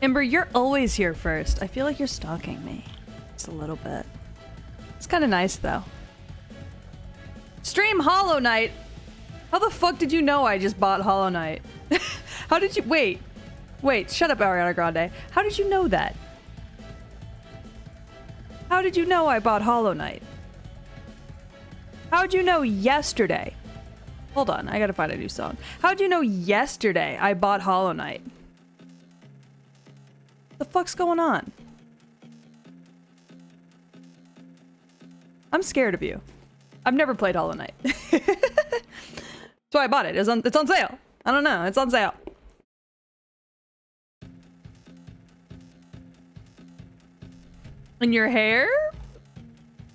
Ember, you're always here first. I feel like you're stalking me. Just a little bit. It's kind of nice, though. Stream Hollow Knight! How the fuck did you know I just bought Hollow Knight? How did you- wait. Wait, shut up, Ariana Grande. How did you know that? How did you know I bought Hollow Knight? How'd you know yesterday? Hold on, I gotta find a new song. How'd you know yesterday I bought Hollow Knight? The fuck's going on? I'm scared of you. I've never played Hollow Knight. That's why I bought it. It's on sale. I don't know. It's on sale. And your hair?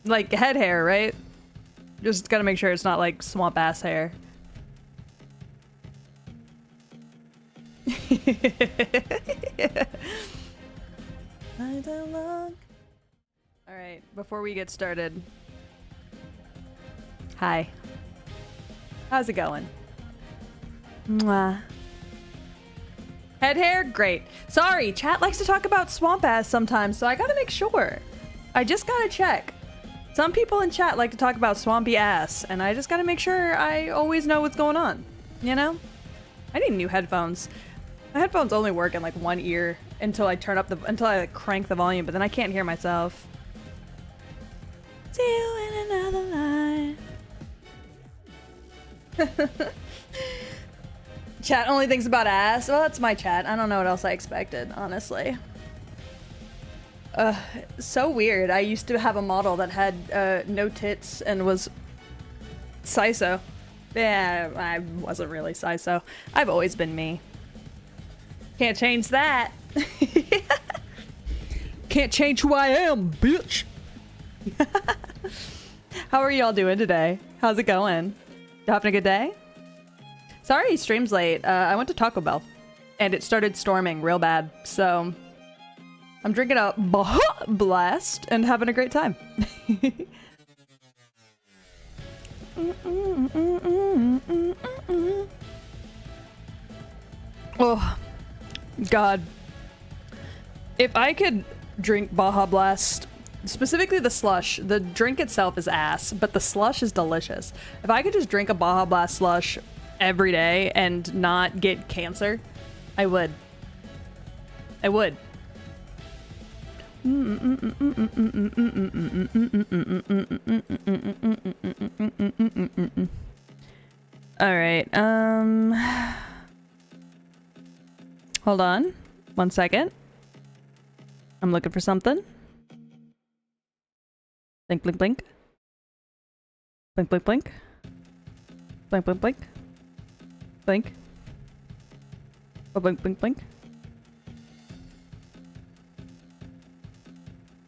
Like head hair, right? Just gotta make sure it's not like swamp ass hair. I don't look. All right, before we get started. Hi. How's it going? Mwah. Head hair? Great. Sorry, chat likes to talk about swamp ass sometimes, so I gotta make sure. I just gotta check. Some people in chat like to talk about swampy ass, and I just gotta make sure I always know what's going on. You know? I need new headphones. My headphones only work in like one ear until I turn up the until I like, crank the volume, but then I can't hear myself. See you in another line. Chat only thinks about ass. Well, that's my chat. I don't know what else I expected, honestly. So weird. I used to have a model that had no tits and was Siso. Yeah, I wasn't really Siso. I've always been me. Can't change that. Can't change who I am, bitch. How are y'all doing today? How's it going? You having a good day? Sorry, stream's late. I went to Taco Bell, and it started storming real bad, so I'm drinking a blast and having a great time. Oh, God. If I could drink Baja Blast, specifically the slush, the drink itself is ass, but the slush is delicious. If I could just drink a Baja Blast slush every day and not get cancer, I would. I would. All right. Hold on. 1 second. I'm looking for something. Blink, blink, blink. Blink, blink, blink. Blink, blink, blink. Blink. Oh, blink, blink, blink.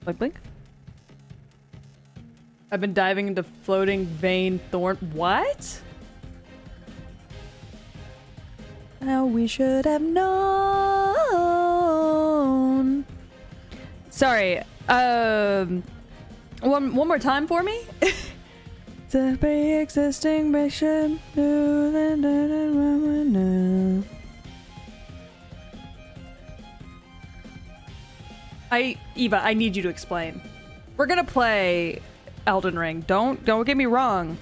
Blink, blink. I've been diving into floating vein thorn. What? Now we should have known. Sorry. One more time for me. It's a pre-existing mission. Eva, I need you to explain. We're gonna play Elden Ring. Don't get me wrong.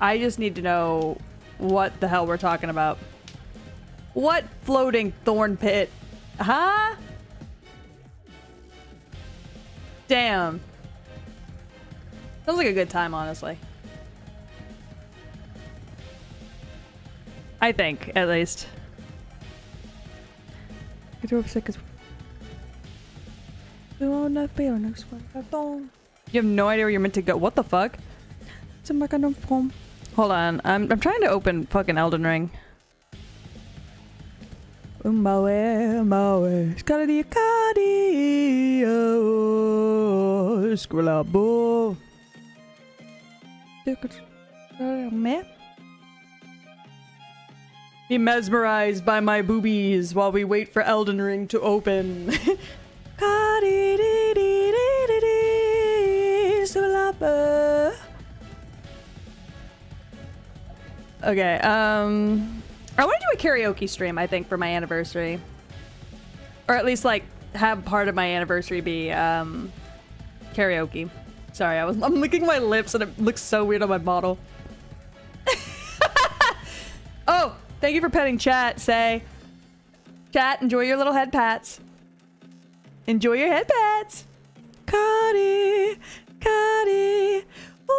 I just need to know what the hell we're talking about. What floating thorn pit? Huh? Damn. Sounds like a good time, honestly. I think, at least. You have no idea where you're meant to go. What the fuck? Hold on. I'm trying to open fucking Elden Ring. Be mesmerized by my boobies while we wait for Elden Ring to open. Okay, I want to do a karaoke stream, I think, for my anniversary. Or at least like have part of my anniversary be karaoke. Sorry, I'm licking my lips and it looks so weird on my bottle. Oh, thank you for petting chat, Say. Chat, enjoy your little head pats. Enjoy your head pats. Cuddy, Cuddy, ooh.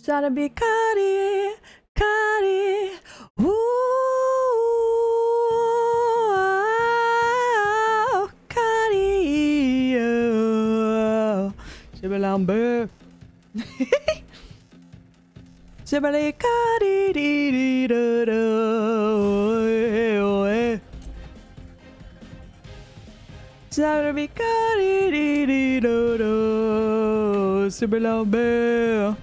Trying to be Cuddy, Cuddy, ooh. Cuddy, oh. Shibbalambe. Shibbly Cuddy, dee dee do do. Trying to be Cuddy, dee dee do do. Shibbalambe.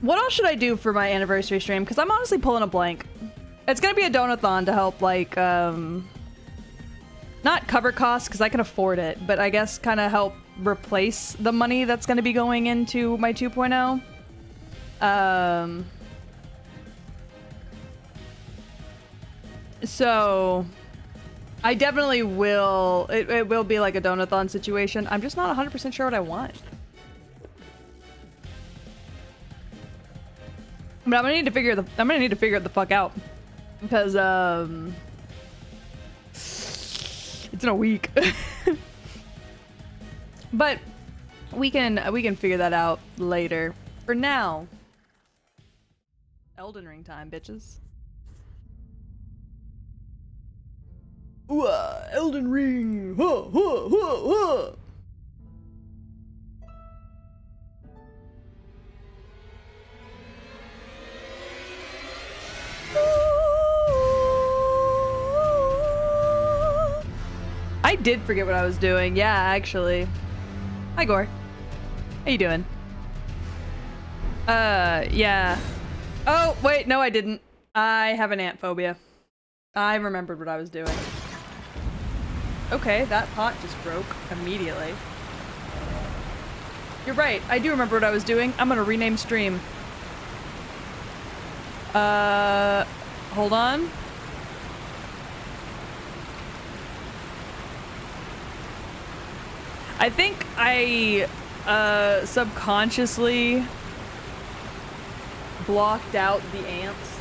What else should I do for my anniversary stream? Because I'm honestly pulling a blank. It's gonna be a donathon to help, like, not cover costs, because I can afford it, but I guess kind of help replace the money that's gonna be going into my 2.0. So I definitely will, it will be like a donathon situation. I'm just not 100% sure what I want. But I'm gonna need to figure it the fuck out, because it's in a week. But we can figure that out later. For now, Elden Ring time, bitches. Ooh, Elden Ring. Huh, huh, huh, huh. I did forget what I was doing. Yeah, actually. Hi, Gore. How you doing? Yeah. Oh, wait, no, I didn't. I have an ant phobia. I remembered what I was doing. Okay, that pot just broke immediately. You're right, I do remember what I was doing. I'm gonna rename stream. Hold on. I think I, subconsciously blocked out the ants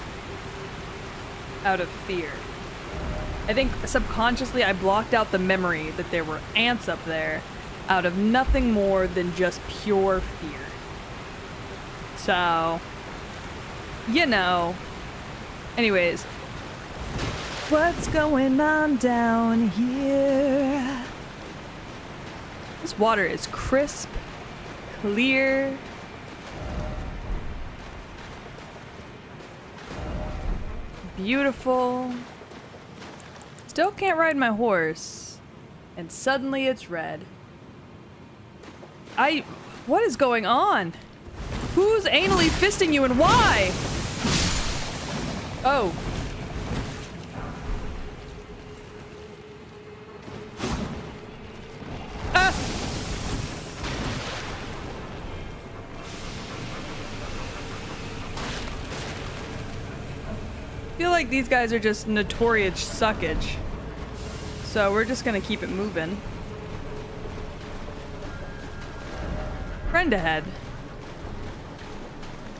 out of fear. I think subconsciously I blocked out the memory that there were ants up there out of nothing more than just pure fear. So, you know. Anyways. What's going on down here? This water is crisp, clear. Beautiful. Still can't ride my horse. And suddenly it's red. What is going on? Who's anally fisting you and why? Oh. Ah! I feel like these guys are just notorious suckage. So we're just gonna keep it moving. Friend ahead.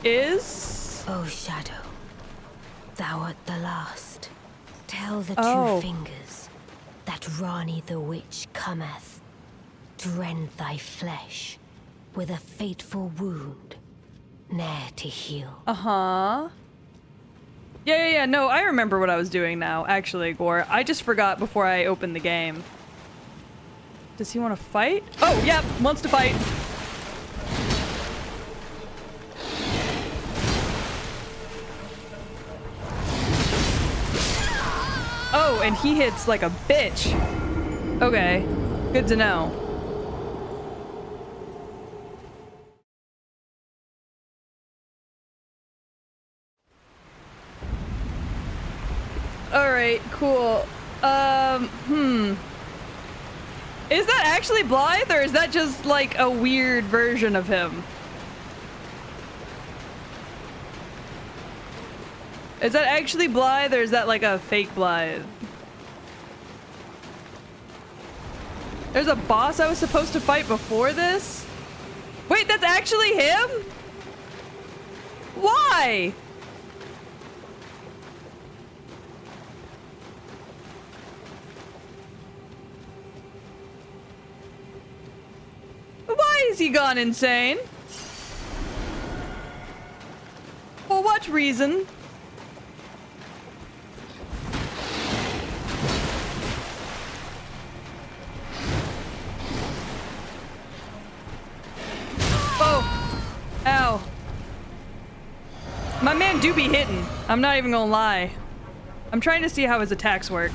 Is... O Shadow, thou art the last. Tell the Oh. two fingers that Rani the Witch cometh to rend thy flesh with a fateful wound, ne'er to heal. Uh-huh. Yeah, no, I remember what I was doing now, actually, Gore. I just forgot before I opened the game. Does he want to fight? Oh, yeah, wants to fight. Oh, and he hits like a bitch. Okay, good to know. Alright, cool. Is that actually Blythe, or is that just like a weird version of him? Is that actually Blythe or is that like a fake Blythe? There's a boss I was supposed to fight before this? Wait, that's actually him? Why? Why is he gone insane? For what reason? Oh. Ow. My man do be hitting. I'm not even gonna lie. I'm trying to see how his attacks work.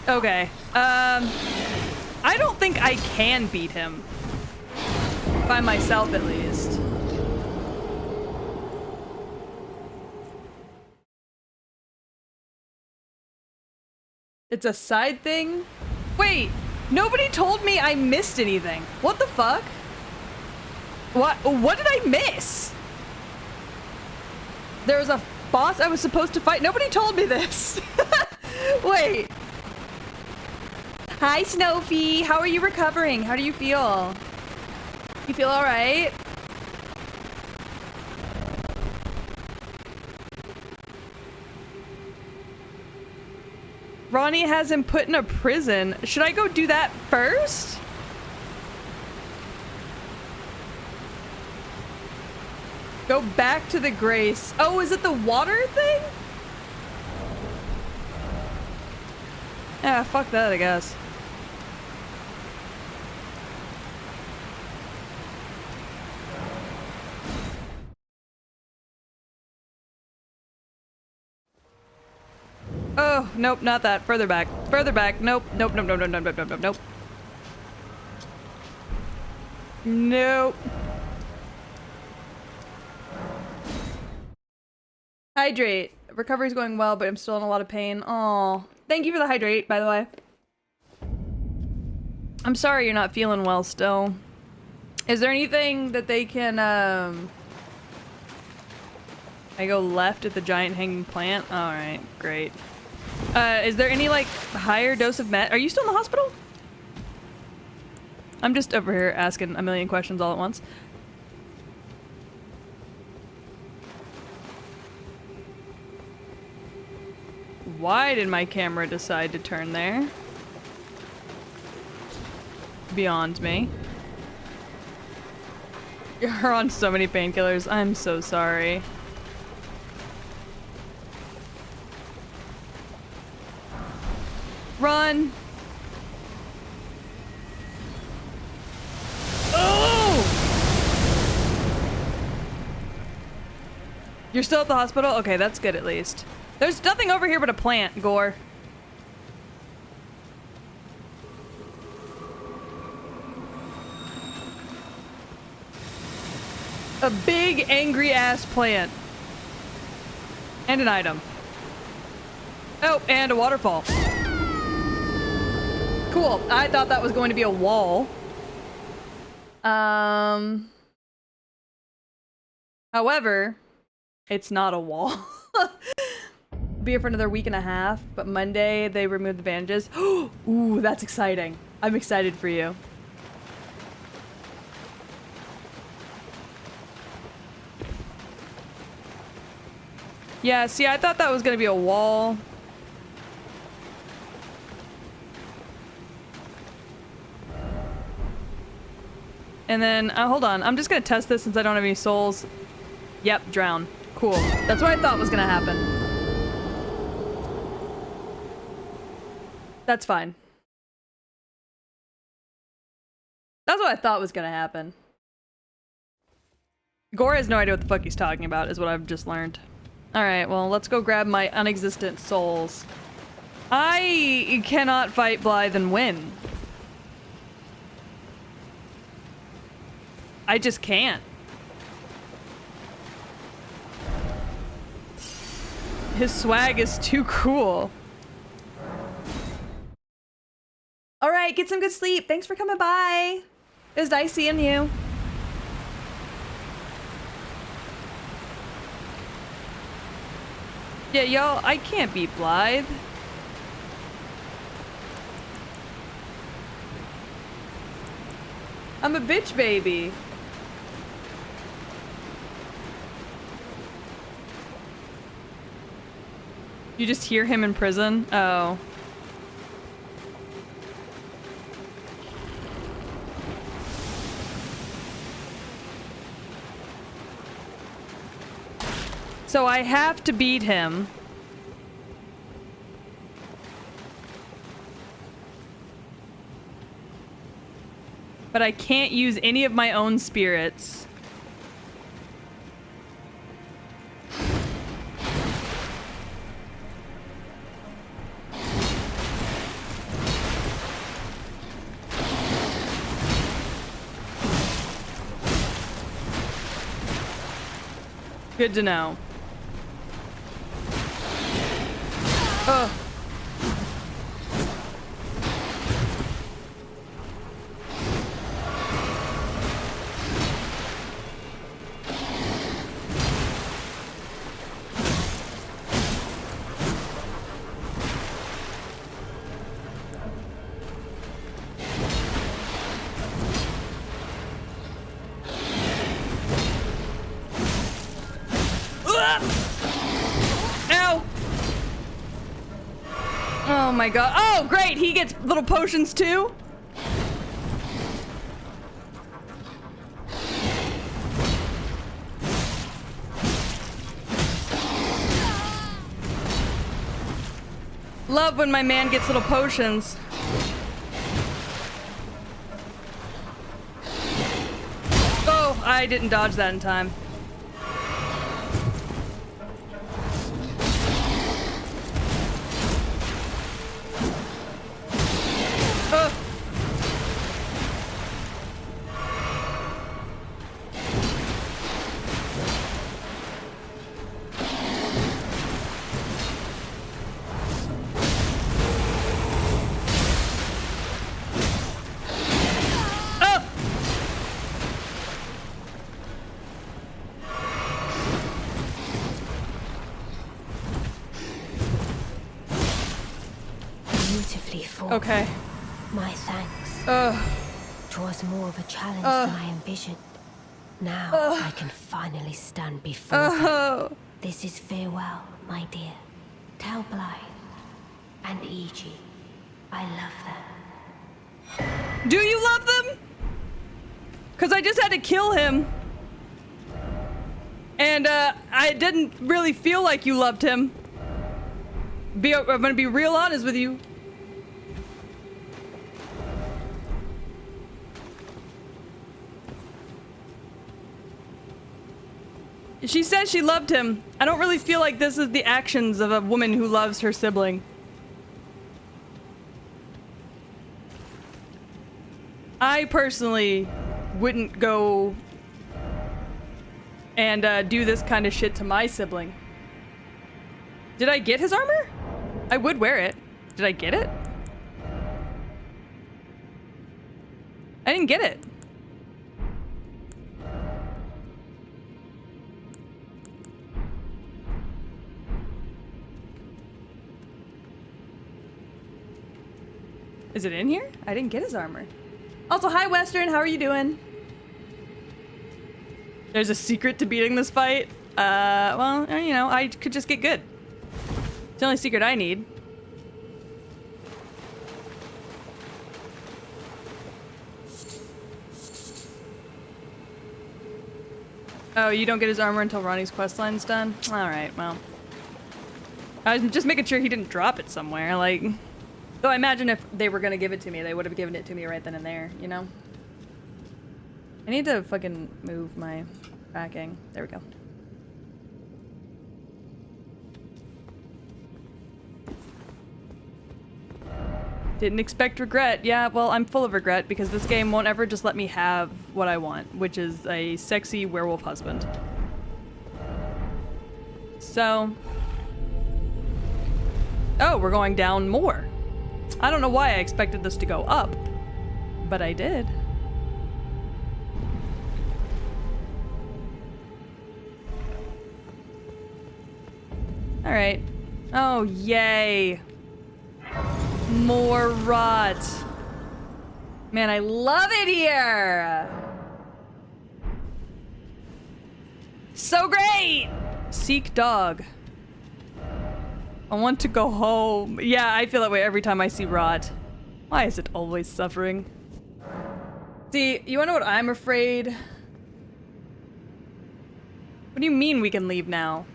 Okay. I don't think I can beat him. By myself, at least. It's a side thing? Wait, nobody told me I missed anything. What the fuck? What did I miss? There was a boss I was supposed to fight. Nobody told me this. Wait. Hi, Snowfy. How are you recovering? How do you feel? You feel all right? Ronnie has him put in a prison. Should I go do that first? Go back to the Grace. Oh, is it the water thing? Yeah, fuck that, I guess. Oh, nope, not that. Further back. Further back. Nope. Nope, nope, nope, nope, nope, nope, nope, nope. Nope. Hydrate. Recovery's going well, but I'm still in a lot of pain. Aw. Thank you for the hydrate, by the way. I'm sorry you're not feeling well still. Is there anything that they can, I go left at the giant hanging plant? Alright, great. Is there any, like, higher dose of med? Are you still in the hospital? I'm just over here asking a million questions all at once. Why did my camera decide to turn there? Beyond me. You're on so many painkillers. I'm so sorry. Run! Oh! You're still at the hospital? Okay, that's good at least. There's nothing over here but a plant, Gore. A big, angry-ass plant. And an item. Oh, and a waterfall. Cool. I thought that was going to be a wall. However, it's not a wall. Be here for another week and a half, but Monday they removed the bandages. Ooh, that's exciting. I'm excited for you. Yeah, see, I thought that was gonna be a wall. And then, hold on, I'm just gonna test this since I don't have any souls. Yep, drown. Cool. That's what I thought was gonna happen. That's fine. That's what I thought was gonna happen. Gore has no idea what the fuck he's talking about, is what I've just learned. Alright, well, let's go grab my unexistent souls. I cannot fight Blythe and win. I just can't. His swag is too cool. Alright, get some good sleep. Thanks for coming by. It was nice seeing you. Yeah, y'all, I can't beat Blythe. I'm a bitch baby. You just hear him in prison? Oh. So I have to beat him. But I can't use any of my own spirits. Good to know. Ugh. Ow! Oh my god. Oh, great! He gets little potions too? Love when my man gets little potions. Oh, I didn't dodge that in time. Okay. My thanks. Ugh. 'Twas more of a challenge than I envisioned. Now I can finally stand before them. This is farewell, my dear. Tell Blythe and E.G. I love them. Do you love them? Because I just had to kill him. And I didn't really feel like you loved him. I'm gonna be real honest with you. She says she loved him. I don't really feel like this is the actions of a woman who loves her sibling. I personally wouldn't go and do this kind of shit to my sibling. Did I get his armor? I would wear it. Did I get it? I didn't get it. Is it in here? I didn't get his armor. Also, hi Western, how are you doing? There's a secret to beating this fight. Well, you know, I could just get good. It's the only secret I need. Oh, you don't get his armor until Ronnie's questline's done? Alright, well. I was just making sure he didn't drop it somewhere, like... Though I imagine if they were gonna give it to me, they would have given it to me right then and there, you know? I need to fucking move my tracking. There we go. Didn't expect regret. Yeah, well, I'm full of regret because this game won't ever just let me have what I want, which is a sexy werewolf husband. So... Oh, we're going down more. I don't know why I expected this to go up, but I did. All right. Oh, yay. More rot. Man, I love it here. So great. Seek dog. I want to go home. Yeah, I feel that way every time I see rot. Why is it always suffering? See, you wanna know what I'm afraid? What do you mean we can leave now?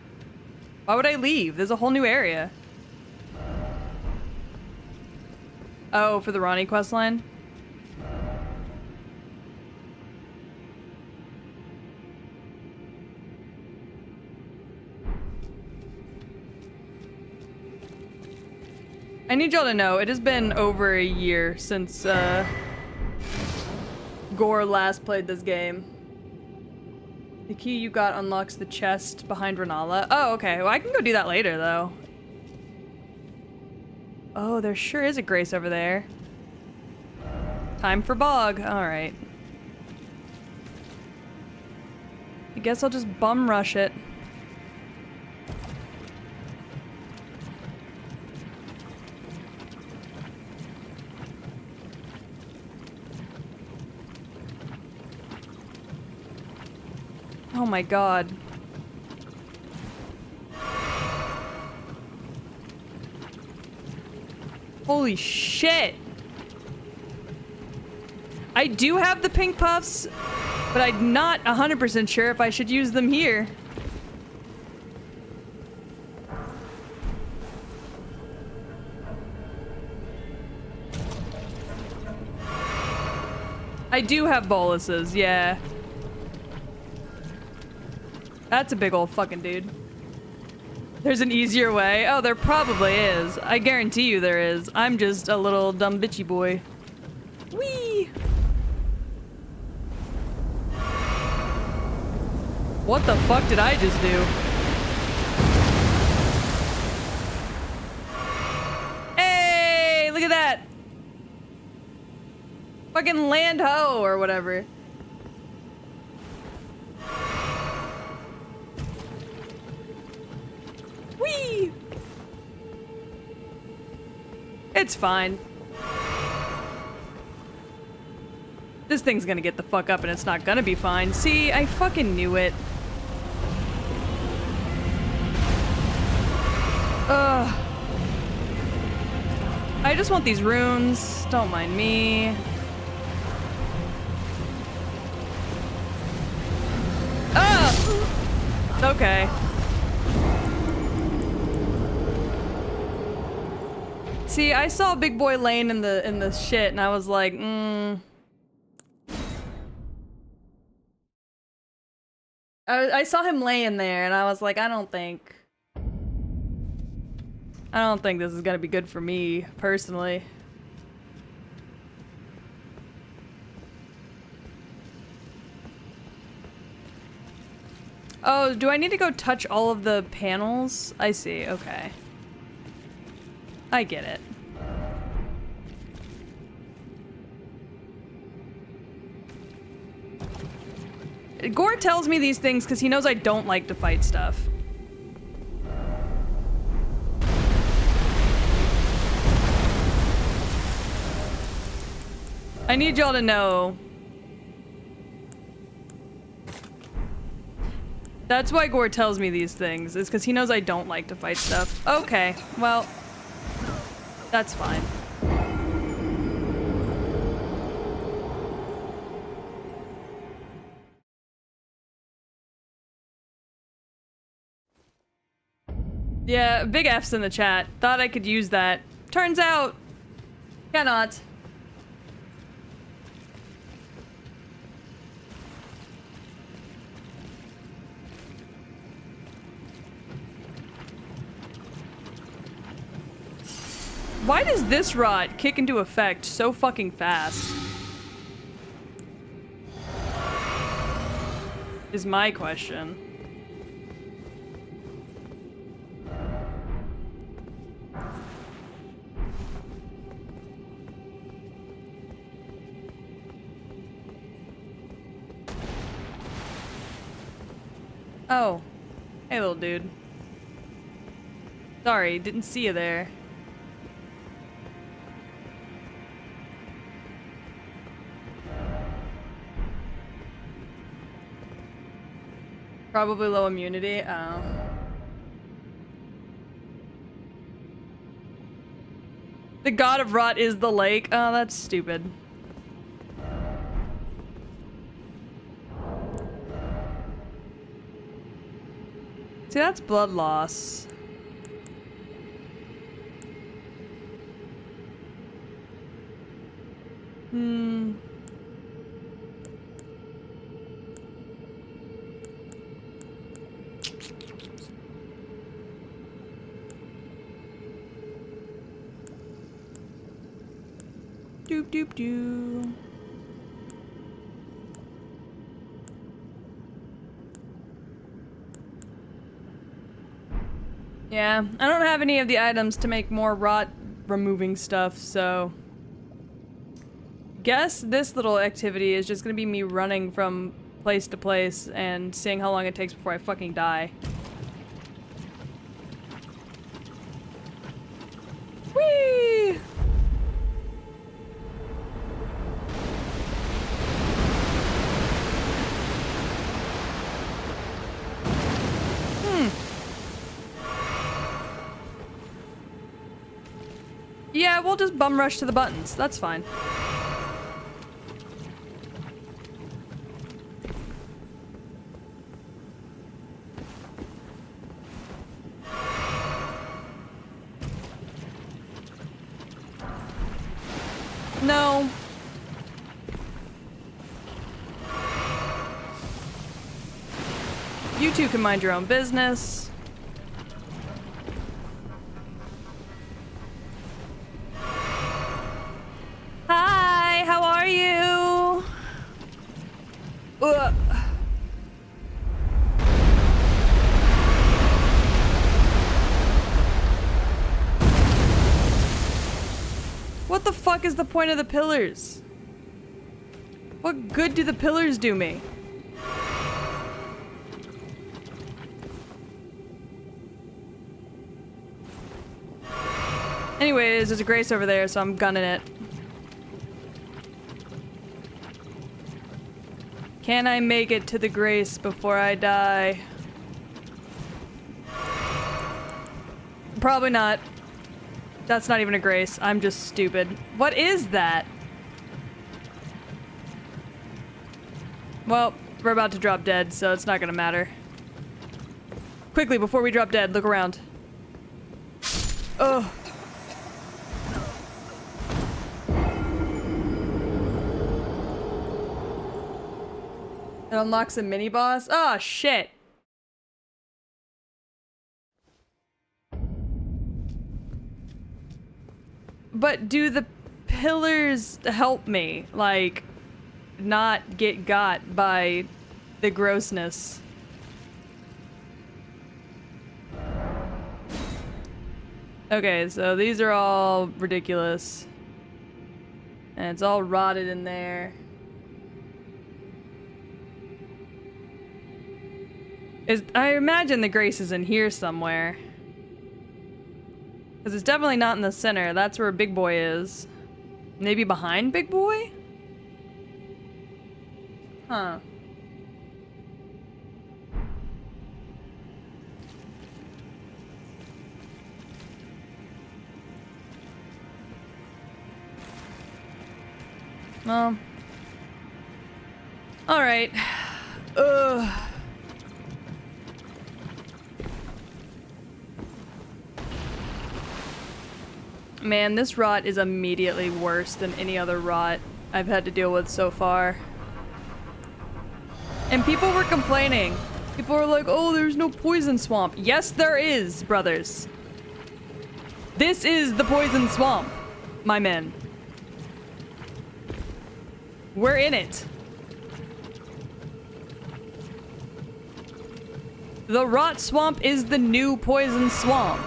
Why would I leave? There's a whole new area. Oh, for the Ronnie questline? I need y'all to know, it has been over a year since, Gore last played this game. The key you got unlocks the chest behind Renala. Oh, okay. Well, I can go do that later, though. Oh, there sure is a Grace over there. Time for Bog. Alright. I guess I'll just bum rush it. Oh my god. Holy shit! I do have the pink puffs, but I'm not 100% sure if I should use them here. I do have boluses, yeah. That's a big old fucking dude. There's an easier way. Oh, there probably is. I guarantee you there is. I'm just a little dumb bitchy boy. Whee! What the fuck did I just do? Hey, look at that! Fucking land ho or whatever. Whee! It's fine. This thing's gonna get the fuck up and it's not gonna be fine. See, I fucking knew it. Ugh. I just want these runes. Don't mind me. Ugh! Okay. See, I saw Big Boy laying in the shit, and I was like, I saw him laying there, and I was like, I don't think this is gonna be good for me, personally. Oh, do I need to go touch all of the panels? I see, okay. I get it. Gore tells me these things because he knows I don't like to fight stuff. I need y'all to know. That's why Gore tells me these things, is because he knows I don't like to fight stuff. Okay, well, that's fine. Yeah, big F's in the chat. Thought I could use that. Turns out, cannot. Why does this rot kick into effect so fucking fast? Is my question. Oh. Hey, little dude. Sorry, didn't see you there. Probably low immunity. Oh. The god of rot is the lake. Oh, that's stupid. See, that's blood loss. Hmm. Doop doop doo. Yeah, I don't have any of the items to make more rot removing stuff, so... Guess this little activity is just gonna be me running from place to place and seeing how long it takes before I fucking die. Whee! Yeah, we'll just bum rush to the buttons. That's fine. No. You two can mind your own business. Hi, how are you? Ugh. What the fuck is the point of the pillars? What good do the pillars do me? Anyways, there's a grace over there, so I'm gunning it. Can I make it to the grace before I die? Probably not. That's not even a grace. I'm just stupid. What is that? Well, we're about to drop dead, so it's not gonna matter. Quickly, before we drop dead, look around. Ugh. It unlocks a mini boss? Oh, shit. But do the pillars help me, like, not get got by the grossness? Okay, so these are all ridiculous. And it's all rotted in there. I imagine the grace is in here somewhere. Because it's definitely not in the center. That's where Big Boy is. Maybe behind Big Boy? Huh. Well. Alright. Ugh. Man, this rot is immediately worse than any other rot I've had to deal with so far. And people were complaining. People were like, oh, there's no poison swamp. Yes, there is, brothers. This is the poison swamp, my men. We're in it. The rot swamp is the new poison swamp.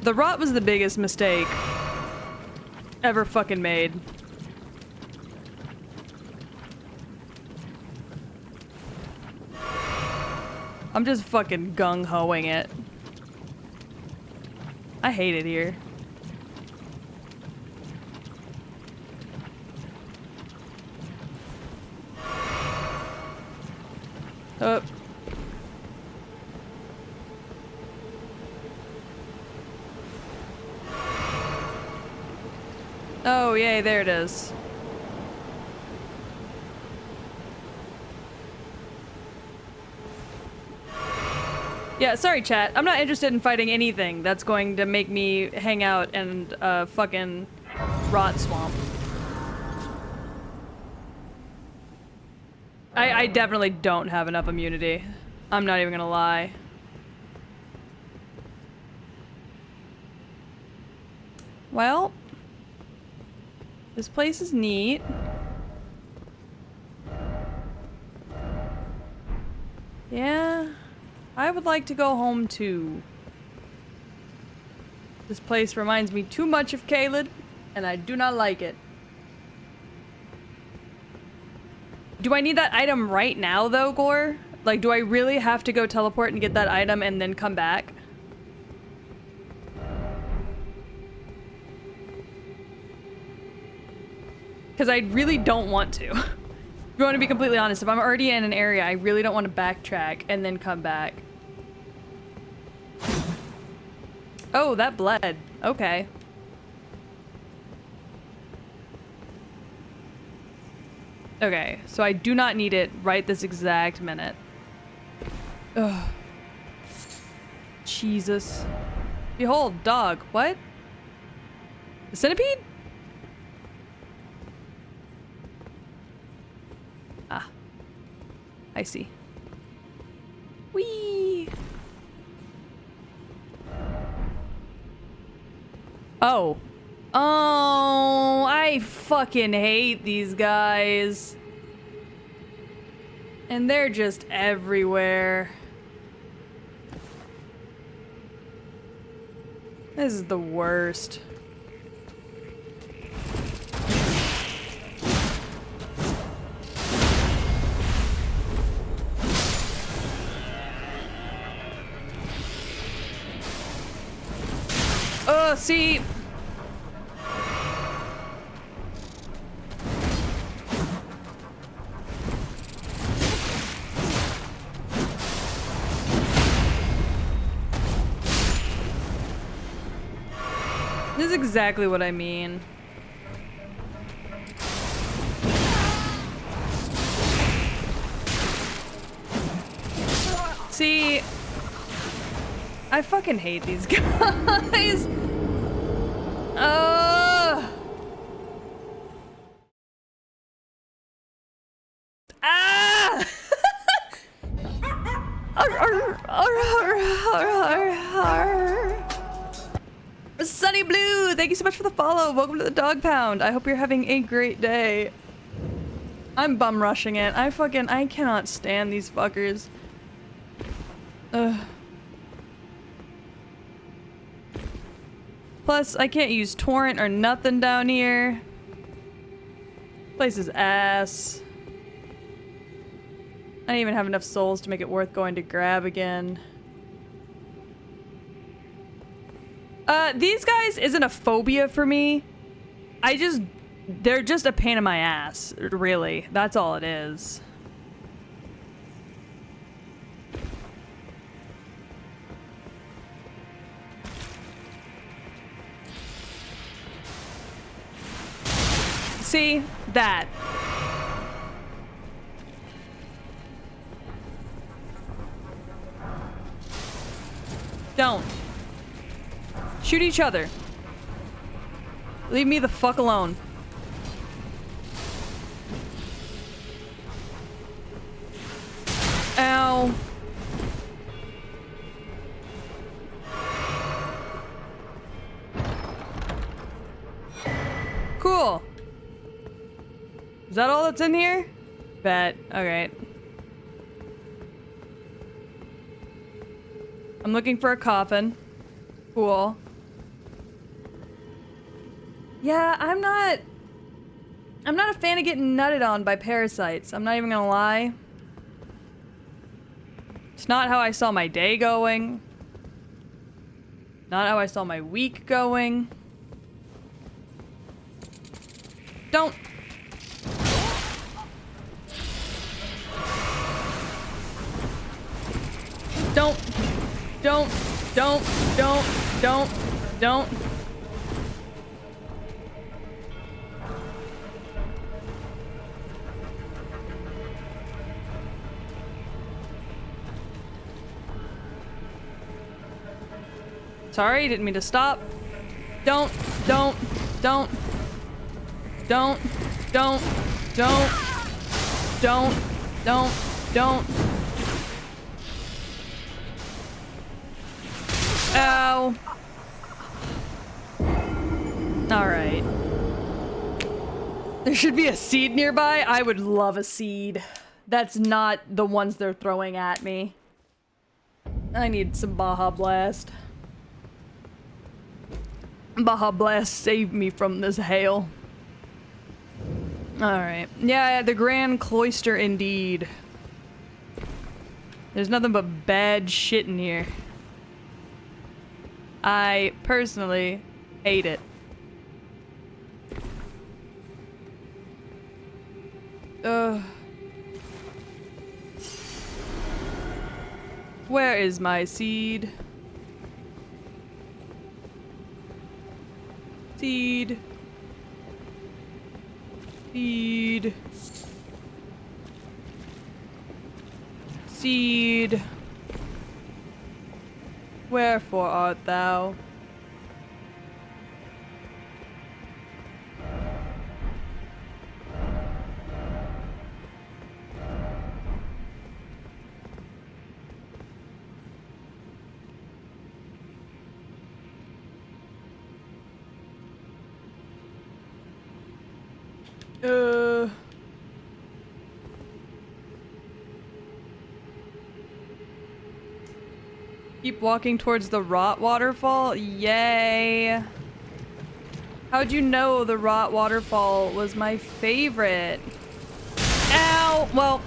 The rot was the biggest mistake ever fucking made. I'm just fucking gung-hoing it. I hate it here. Oh. Oh, yay, there it is. Yeah, sorry, chat. I'm not interested in fighting anything that's going to make me hang out in a fucking rot swamp. I definitely don't have enough immunity. I'm not even gonna lie. Well, this place is neat. Yeah, I would like to go home too. This place reminds me too much of Caelid, and I do not like it. Do I need that item right now, though, Gore? Like, do I really have to go teleport and get that item and then come back? Because I really don't want to. If you want to be completely honest, if I'm already in an area, I really don't want to backtrack and then come back. Oh, that bled. Okay. Okay, so I do not need it right this exact minute. Ugh. Jesus. Behold, dog. What? The centipede? Ah. I see. Whee! Oh. Oh, I fucking hate these guys. And they're just everywhere. This is the worst. Oh, see. This is exactly what I mean. See, I fucking hate these guys. Ah! Sunny Blue, thank you so much for the follow. Welcome to the Dog Pound. I hope you're having a great day. I'm bum rushing it. I cannot stand these fuckers. Ugh. Plus, I can't use torrent or nothing down here. Place is ass. I don't even have enough souls to make it worth going to grab again. These guys isn't a phobia for me. They're just a pain in my ass, really. That's all it is. See? That. Don't. Shoot each other. Leave me the fuck alone. Ow. Cool. Is that all that's in here? Bet. Alright. I'm looking for a coffin. Cool. Yeah, I'm not a fan of getting nutted on by parasites. I'm not even gonna lie. It's not how I saw my day going. Not how I saw my week going. Don't. Don't. Don't. Don't. Don't. Don't. Don't. Sorry, didn't mean to stop. Don't, don't, don't, don't, don't, don't, don't, don't, don't. Ow. Alright. There should be a seed nearby. I would love a seed. That's not the ones they're throwing at me. I need some Baja Blast. Baja Blast saved me from this hail. Alright. Yeah, the Grand Cloister indeed. There's nothing but bad shit in here. I personally hate it. Ugh. Where is my seed? Seed. Seed. Seed. Wherefore art thou? Keep walking towards the rot waterfall? Yay. How'd you know the rot waterfall was my favorite? Ow! Well.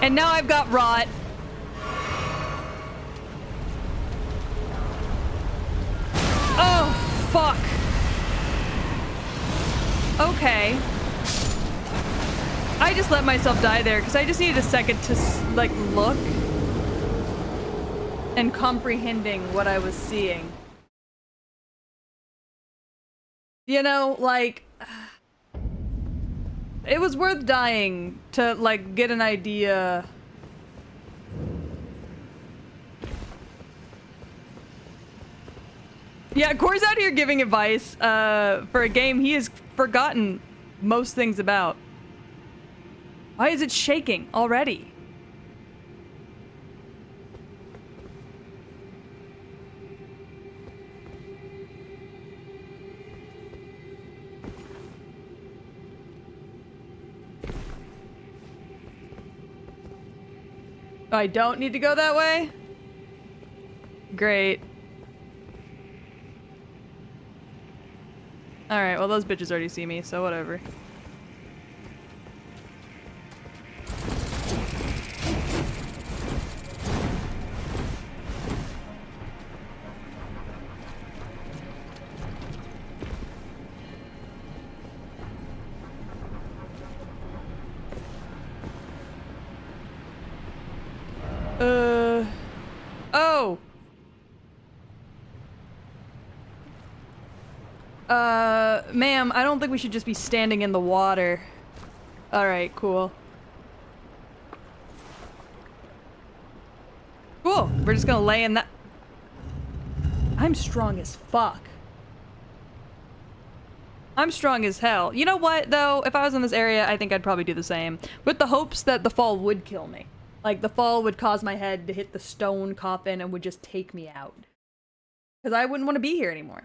And now I've got rot. Oh, fuck. Okay. I just let myself die there because I just needed a second to, like, look and comprehending what I was seeing. You know, like, it was worth dying to, like, get an idea. Yeah, Core's out here giving advice for a game he has forgotten most things about. Why is it shaking already? Oh, I don't need to go that way? Great. Alright, well those bitches already see me, so whatever. Oh! Ma'am, I don't think we should just be standing in the water. Alright, cool. Cool, we're just gonna lay in that. I'm strong as fuck. I'm strong as hell. You know what, though? If I was in this area, I think I'd probably do the same. With the hopes that the fall would kill me. Like, the fall would cause my head to hit the stone coffin and would just take me out. Because I wouldn't want to be here anymore.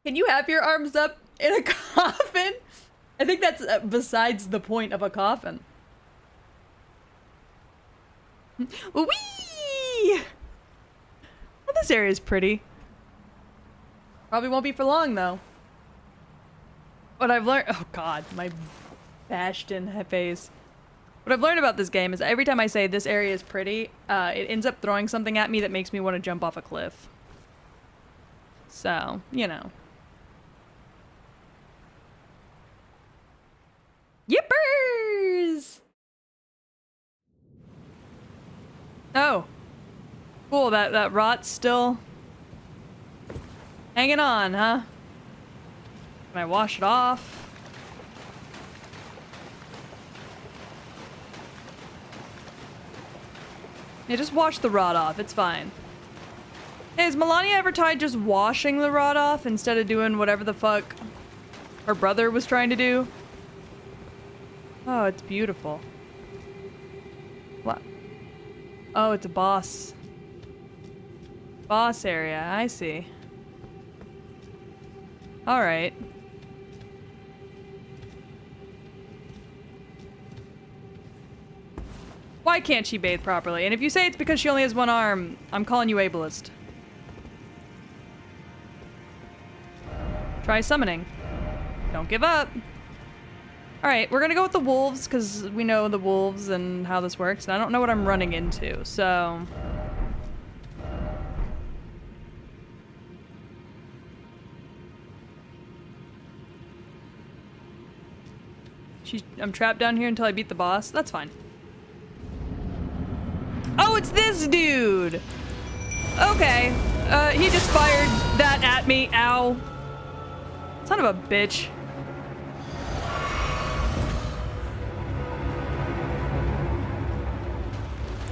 Can you have your arms up in a coffin? I think that's besides the point of a coffin. Whee! Well, this area is pretty. Probably won't be for long, though. What I've learned— oh god, my bashed in face. What I've learned about this game is every time I say this area is pretty, it ends up throwing something at me that makes me want to jump off a cliff. So, you know. Yippers! Oh. Cool, that rot's still hanging on, huh? Can I wash it off? Yeah, just wash the rot off. It's fine. Hey, has Melania ever tried just washing the rot off instead of doing whatever the fuck her brother was trying to do? Oh, it's beautiful. What? Oh, it's a boss. Boss area. I see. All right. Why can't she bathe properly? And if you say it's because she only has one arm, I'm calling you ableist. Try summoning. Don't give up. Alright, we're gonna go with the wolves, because we know the wolves and how this works, and I don't know what I'm running into, so... I'm trapped down here until I beat the boss? That's fine. Oh, it's this dude! Okay. He just fired that at me. Ow. Son of a bitch.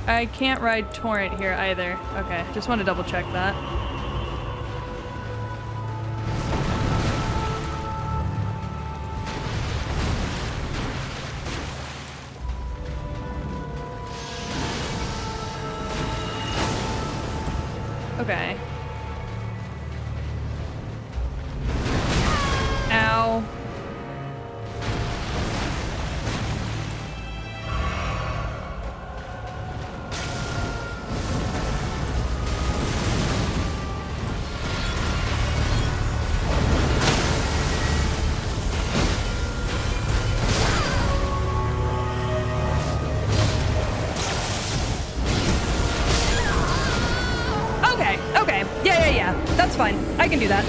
I can't ride Torrent here either. Okay, just want to double check that. Okay. Ow. That's fine. I can do that.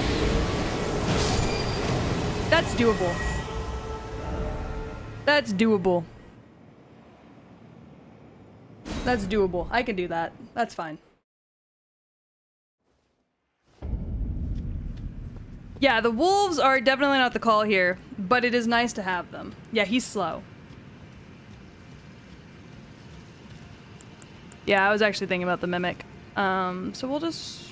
That's doable. That's doable. That's doable. I can do that. That's fine. Yeah, the wolves are definitely not the call here, but it is nice to have them. Yeah, he's slow. Yeah, I was actually thinking about the mimic. So we'll just...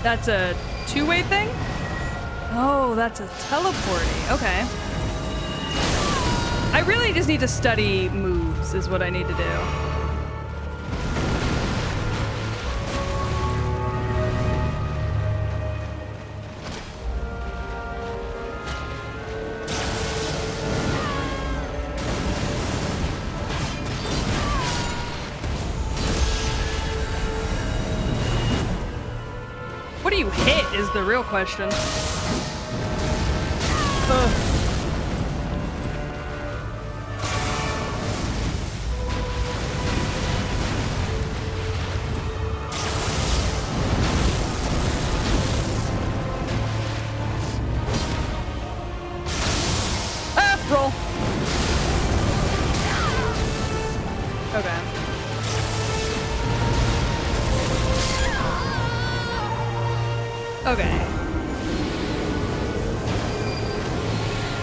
That's a two-way thing? Oh, that's a teleporting. Okay. I really just need to study moves is what I need to do. What do you hit is the real question. Roll. Okay. Okay.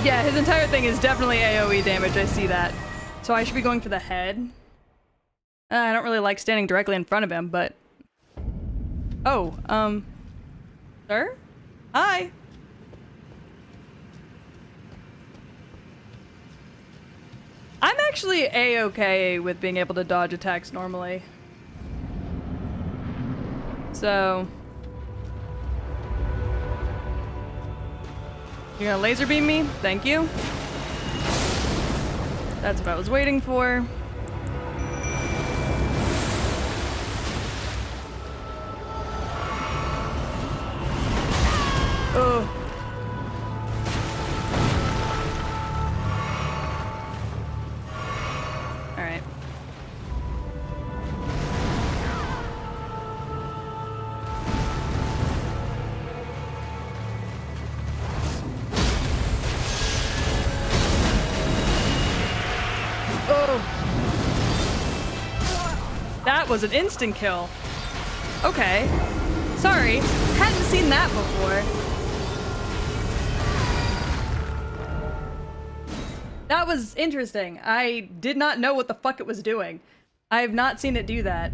Yeah, his entire thing is definitely AoE damage, I see that. So I should be going for the head. I don't really like standing directly in front of him, but... Oh, Sir? Hi! I'm actually A-okay with being able to dodge attacks normally. So... You're gonna laser beam me? Thank you. That's what I was waiting for. Ugh. Alright. Oh. That was an instant kill. Okay. Sorry. Hadn't seen that before. That was interesting. I did not know what the fuck it was doing. I have not seen it do that.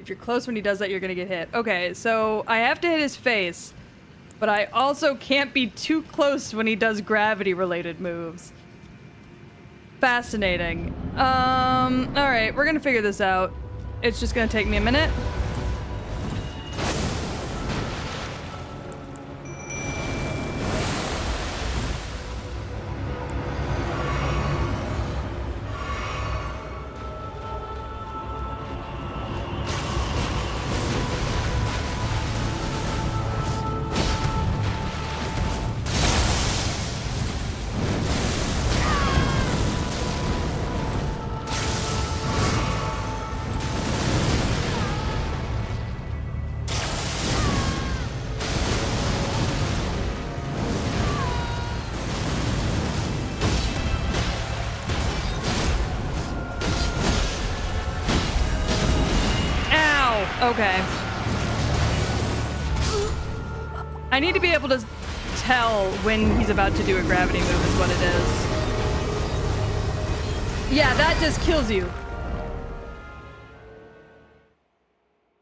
If you're close when he does that, you're gonna get hit. Okay, so I have to hit his face, but I also can't be too close when he does gravity-related moves. Fascinating. Alright, we're gonna figure this out. It's just gonna take me a minute. Okay. I need to be able to tell when he's about to do a gravity move is what it is. Yeah, that just kills you.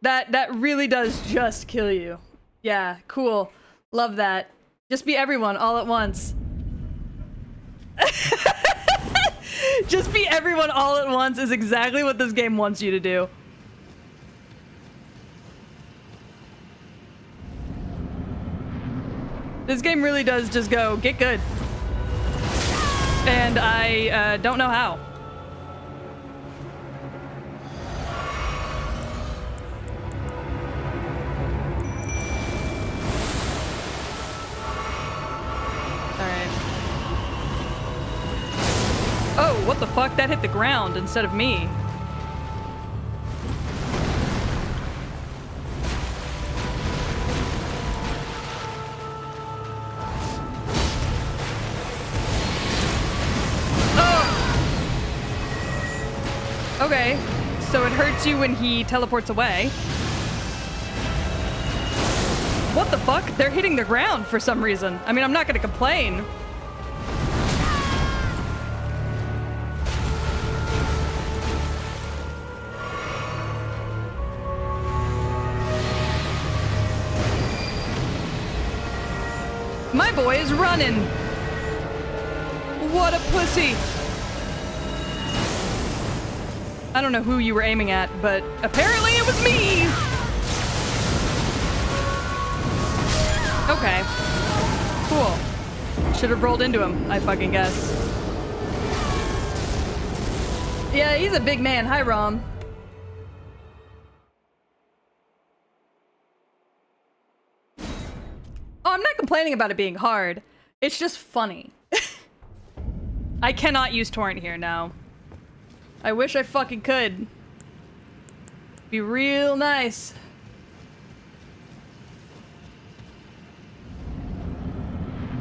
That really does just kill you. Yeah, cool. Love that. Just be everyone all at once. Just be everyone all at once is exactly what this game wants you to do. This game really does just go, get good. And I don't know how. Alright. Oh, what the fuck? That hit the ground instead of me. Okay, so it hurts you when he teleports away. What the fuck? They're hitting the ground for some reason. I mean, I'm not gonna complain. My boy is running. What a pussy. I don't know who you were aiming at, but apparently it was me! Okay. Cool. Should have rolled into him, I fucking guess. Yeah, he's a big man. Hi, Rom. Oh, I'm not complaining about it being hard. It's just funny. I cannot use torrent here now. I wish I fucking could. Be real nice.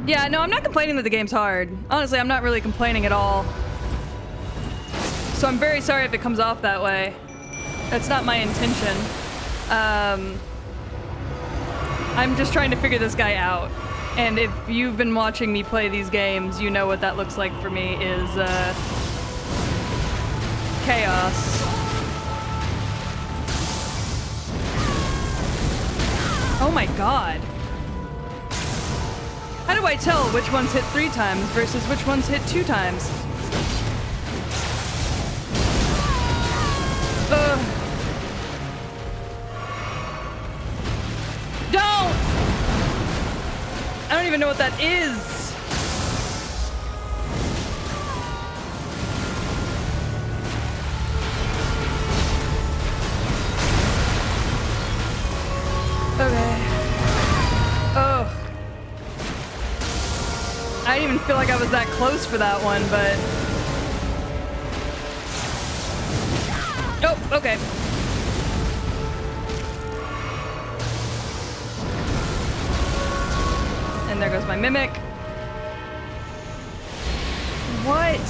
Yeah, no, I'm not complaining that the game's hard. Honestly, I'm not really complaining at all. So I'm very sorry if it comes off that way. That's not my intention. I'm just trying to figure this guy out. And if you've been watching me play these games, you know what that looks like for me is chaos. Oh my god. How do I tell which ones hit 3 times versus which ones hit 2 times? Don't! I don't even know what that is. Okay. Oh. I didn't even feel like I was that close for that one, but... Oh, okay. And there goes my mimic. What?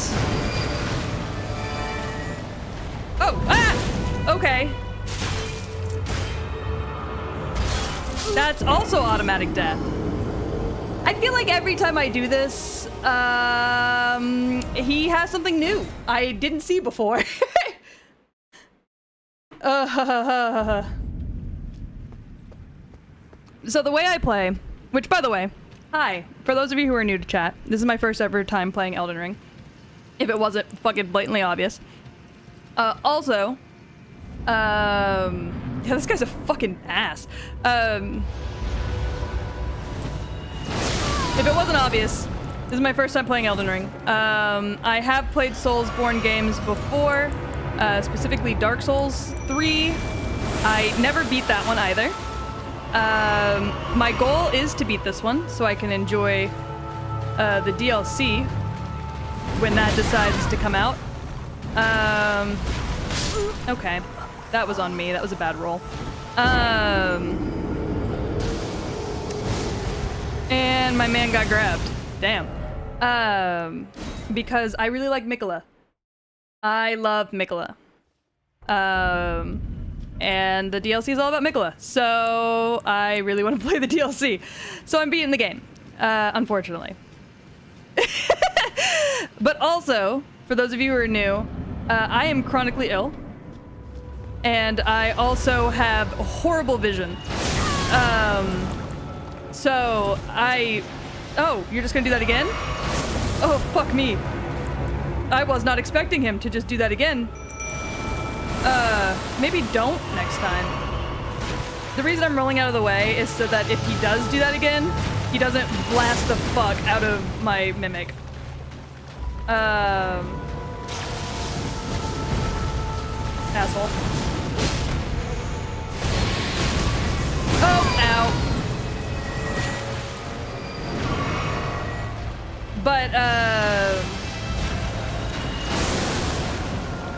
Oh, ah! Okay. That's also automatic death. I feel like every time I do this, he has something new I didn't see before. So the way I play, which by the way, hi, for those of you who are new to chat, this is my first ever time playing Elden Ring. If it wasn't fucking blatantly obvious. Also, yeah, this guy's a fucking ass. If it wasn't obvious, this is my first time playing Elden Ring. I have played Soulsborne games before, specifically Dark Souls 3. I never beat that one either. My goal is to beat this one so I can enjoy the DLC when that decides to come out. Okay, that was on me. That was a bad roll. And my man got grabbed. Damn. Because I really like Mikola. I love Mikola. And the DLC is all about Mikola. So I really want to play the DLC. So I'm beating the game, unfortunately. But also, for those of you who are new, I am chronically ill. And I also have horrible vision. So oh, you're just gonna do that again? Oh, fuck me. I was not expecting him to just do that again. Maybe don't next time. The reason I'm rolling out of the way is so that if he does do that again, he doesn't blast the fuck out of my mimic. Asshole. Oh, ow. But,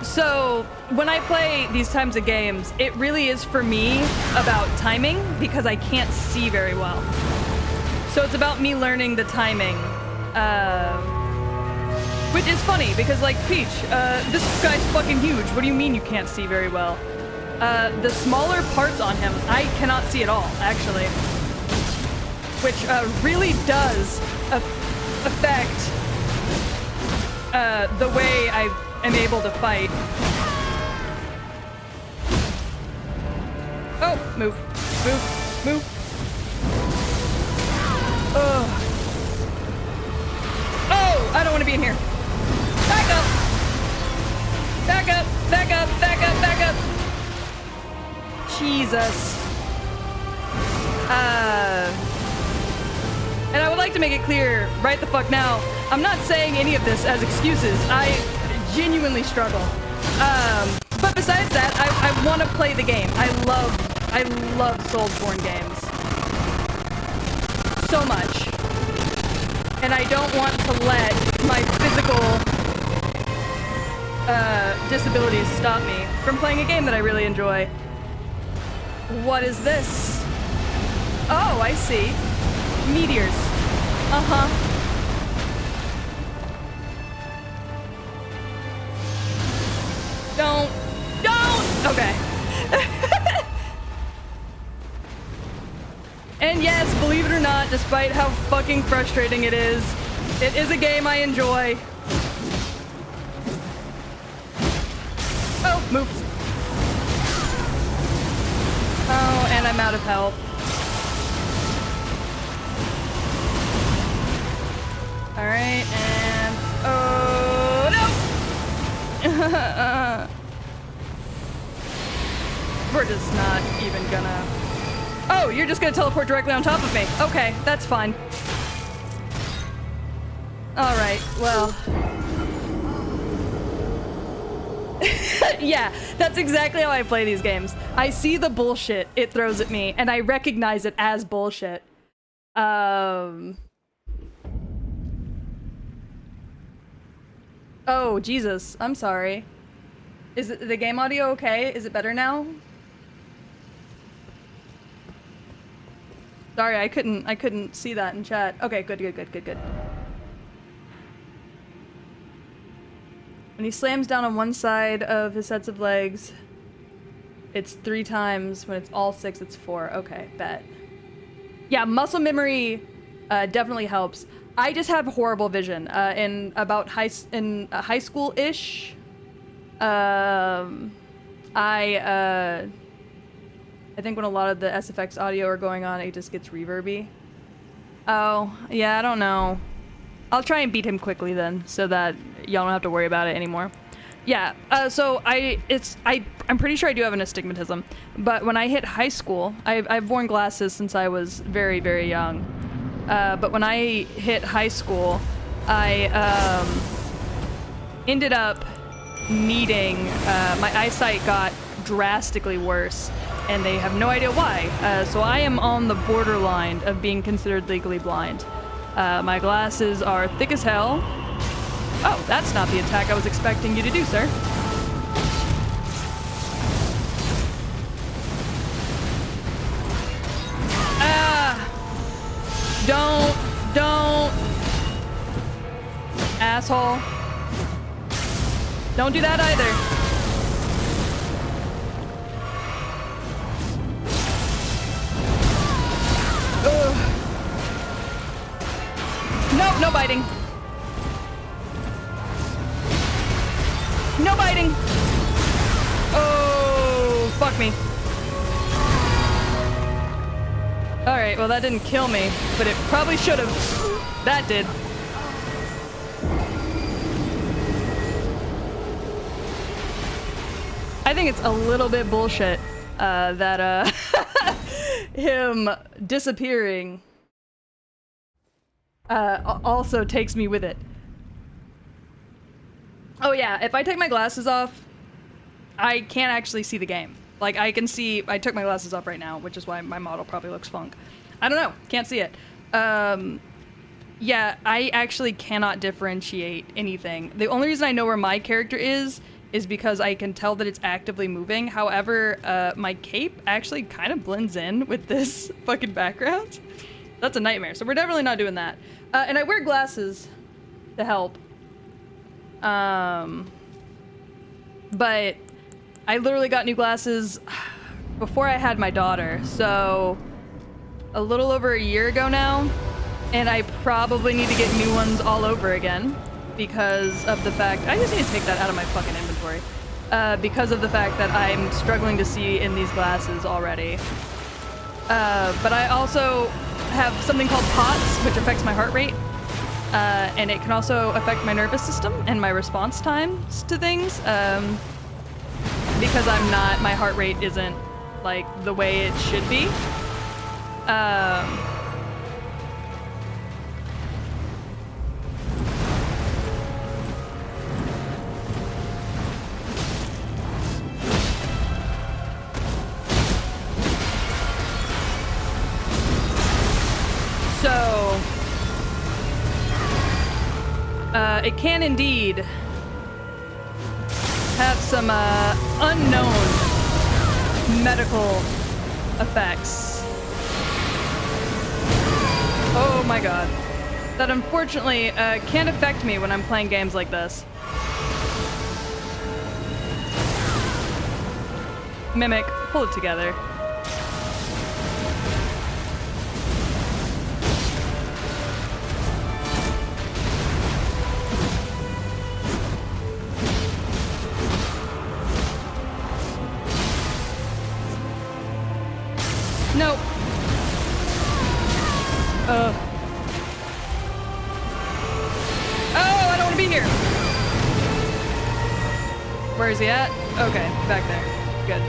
so when I play these types of games, it really is for me about timing because I can't see very well. So it's about me learning the timing, which is funny because like Peach, this guy's fucking huge. What do you mean you can't see very well? The smaller parts on him, I cannot see at all, actually, which really does affect the way I am able to fight. Oh, move, move, move. Ugh. Oh, I don't want to be in here. Back up. Back up, back up, back up, back up. Jesus. And I would like to make it clear right the fuck now, I'm not saying any of this as excuses. I genuinely struggle. But besides that, I want to play the game. I love Soulsborne games. So much. And I don't want to let my physical disabilities stop me from playing a game that I really enjoy. What is this? Oh, I see. Meteors. Uh-huh. Don't. Okay. And yes, believe it or not, despite despite how fucking frustrating it is. It is a game I enjoy. Oh, move. Oh, and I'm out of help. All right, and oh no! We're just not even gonna. Oh, you're just gonna teleport directly on top of me. Okay, that's fine. All right, well. Yeah, that's exactly how I play these games. I see the bullshit it throws at me, and I recognize it as bullshit. Oh, Jesus. I'm sorry. Is the game audio okay? Is it better now? Sorry, I couldn't see that in chat. Okay, good. When he slams down on one side of his sets of legs, it's 3 times. When it's all 6, it's 4. Okay, bet. Yeah, muscle memory definitely helps. I just have horrible vision. In about high school-ish, I think when a lot of the SFX audio are going on, it just gets reverby. Oh, yeah, I don't know. I'll try and beat him quickly then, so that y'all don't have to worry about it anymore. Yeah, so I'm pretty sure I do have an astigmatism, but when I hit high school, I've worn glasses since I was very, very young. But when I hit high school, I ended up needing, my eyesight got drastically worse, and they have no idea why. So I am on the borderline of being considered legally blind. My glasses are thick as hell. Oh, that's not the attack I was expecting you to do, sir. Don't. Asshole. Don't do that either. Ugh. Nope, no biting. No biting. Oh, fuck me. Alright, well that didn't kill me, but it probably should have. That did. I think it's a little bit bullshit that him disappearing also takes me with it. Oh yeah, if I take my glasses off, I can't actually see the game. Like, I can see, I took my glasses off right now, which is why my model probably looks funk. I don't know, can't see it. Yeah, I actually cannot differentiate anything. The only reason I know where my character is because I can tell that it's actively moving. However, my cape actually kind of blends in with this fucking background. That's a nightmare, so we're definitely not doing that. And I wear glasses to help. But I literally got new glasses before I had my daughter, so a little over a year ago now, and I probably need to get new ones all over again because of the fact— I just need to take that out of my fucking inventory. Because of the fact that I'm struggling to see in these glasses already. But I also have something called POTS, which affects my heart rate. And it can also affect my nervous system and my response times to things. Because my heart rate isn't like the way it should be. So, it can indeed have some unknown medical effects. Oh my god. That unfortunately can't affect me when I'm playing games like this. Mimic, pull it together. here. Where is he at? Okay, back there. Good.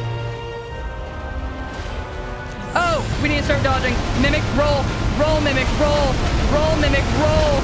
Oh, we need to start dodging. Mimic, roll. Roll, Mimic, roll. Roll, Mimic, roll.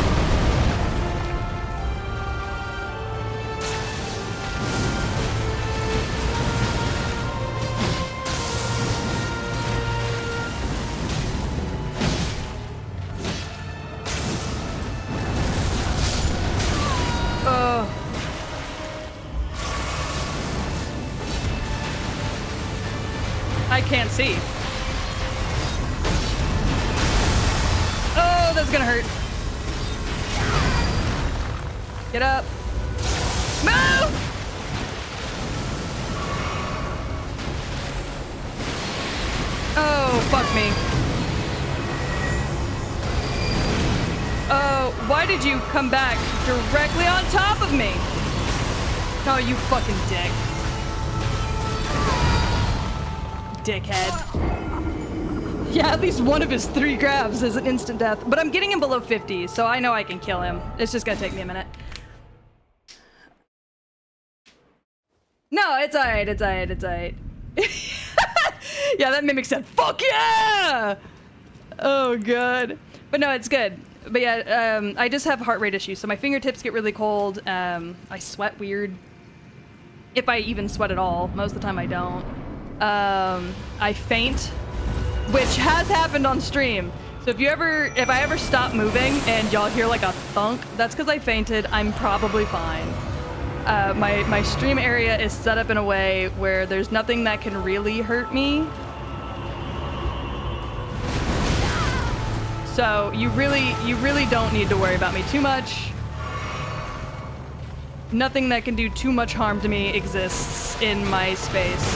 I can't see. Oh, that's gonna hurt. Get up. Move! Oh, fuck me. Oh, why did you come back directly on top of me? Oh, you fucking dick. Dickhead. Yeah, at least one of his 3 grabs is an instant death. But I'm getting him below 50, so I know I can kill him. It's just gonna take me a minute. No, it's alright, it's alright, it's alright. Yeah, that Mimic said, fuck yeah! Oh, god. But no, it's good. But yeah, I just have heart rate issues, so my fingertips get really cold. I sweat weird. If I even sweat at all. Most of the time I don't. I faint, which has happened on stream. So if I ever stop moving and y'all hear like a thunk, that's because I fainted. I'm probably fine. My stream area is set up in a way where there's nothing that can really hurt me. So you really don't need to worry about me too much. Nothing that can do too much harm to me exists in my space.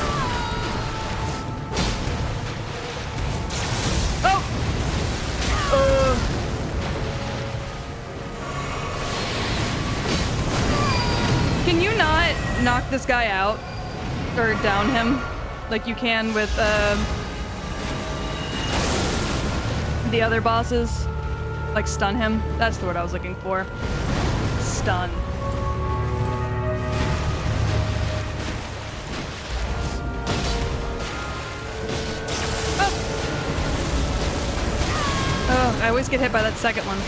Can you not knock this guy out? Or down him? Like you can with, the other bosses? Like stun him? That's the word I was looking for. Stun. Oh, I always get hit by that second one.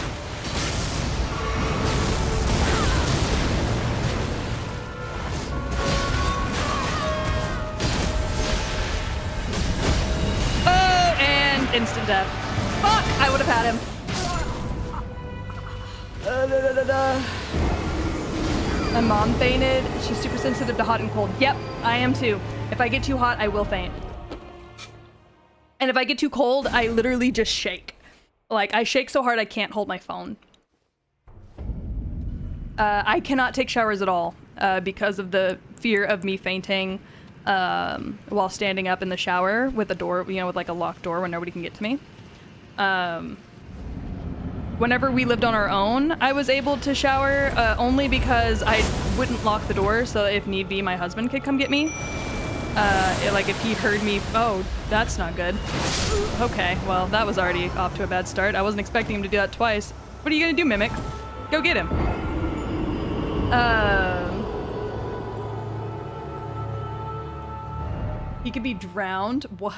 Oh, and instant death. Fuck! I would have had him. My mom fainted. She's super sensitive to hot and cold. Yep, I am too. If I get too hot, I will faint. And if I get too cold, I literally just shake. Like, I shake so hard I can't hold my phone. I cannot take showers at all because of the fear of me fainting while standing up in the shower with a door, you know, with like a locked door where nobody can get to me. Whenever we lived on our own, I was able to shower only because I wouldn't lock the door, so if need be, my husband could come get me. Like if he heard me, oh, that's not good. Okay, well, that was already off to a bad start. I wasn't expecting him to do that twice. What are you gonna do, Mimic? Go get him. He could be drowned. What?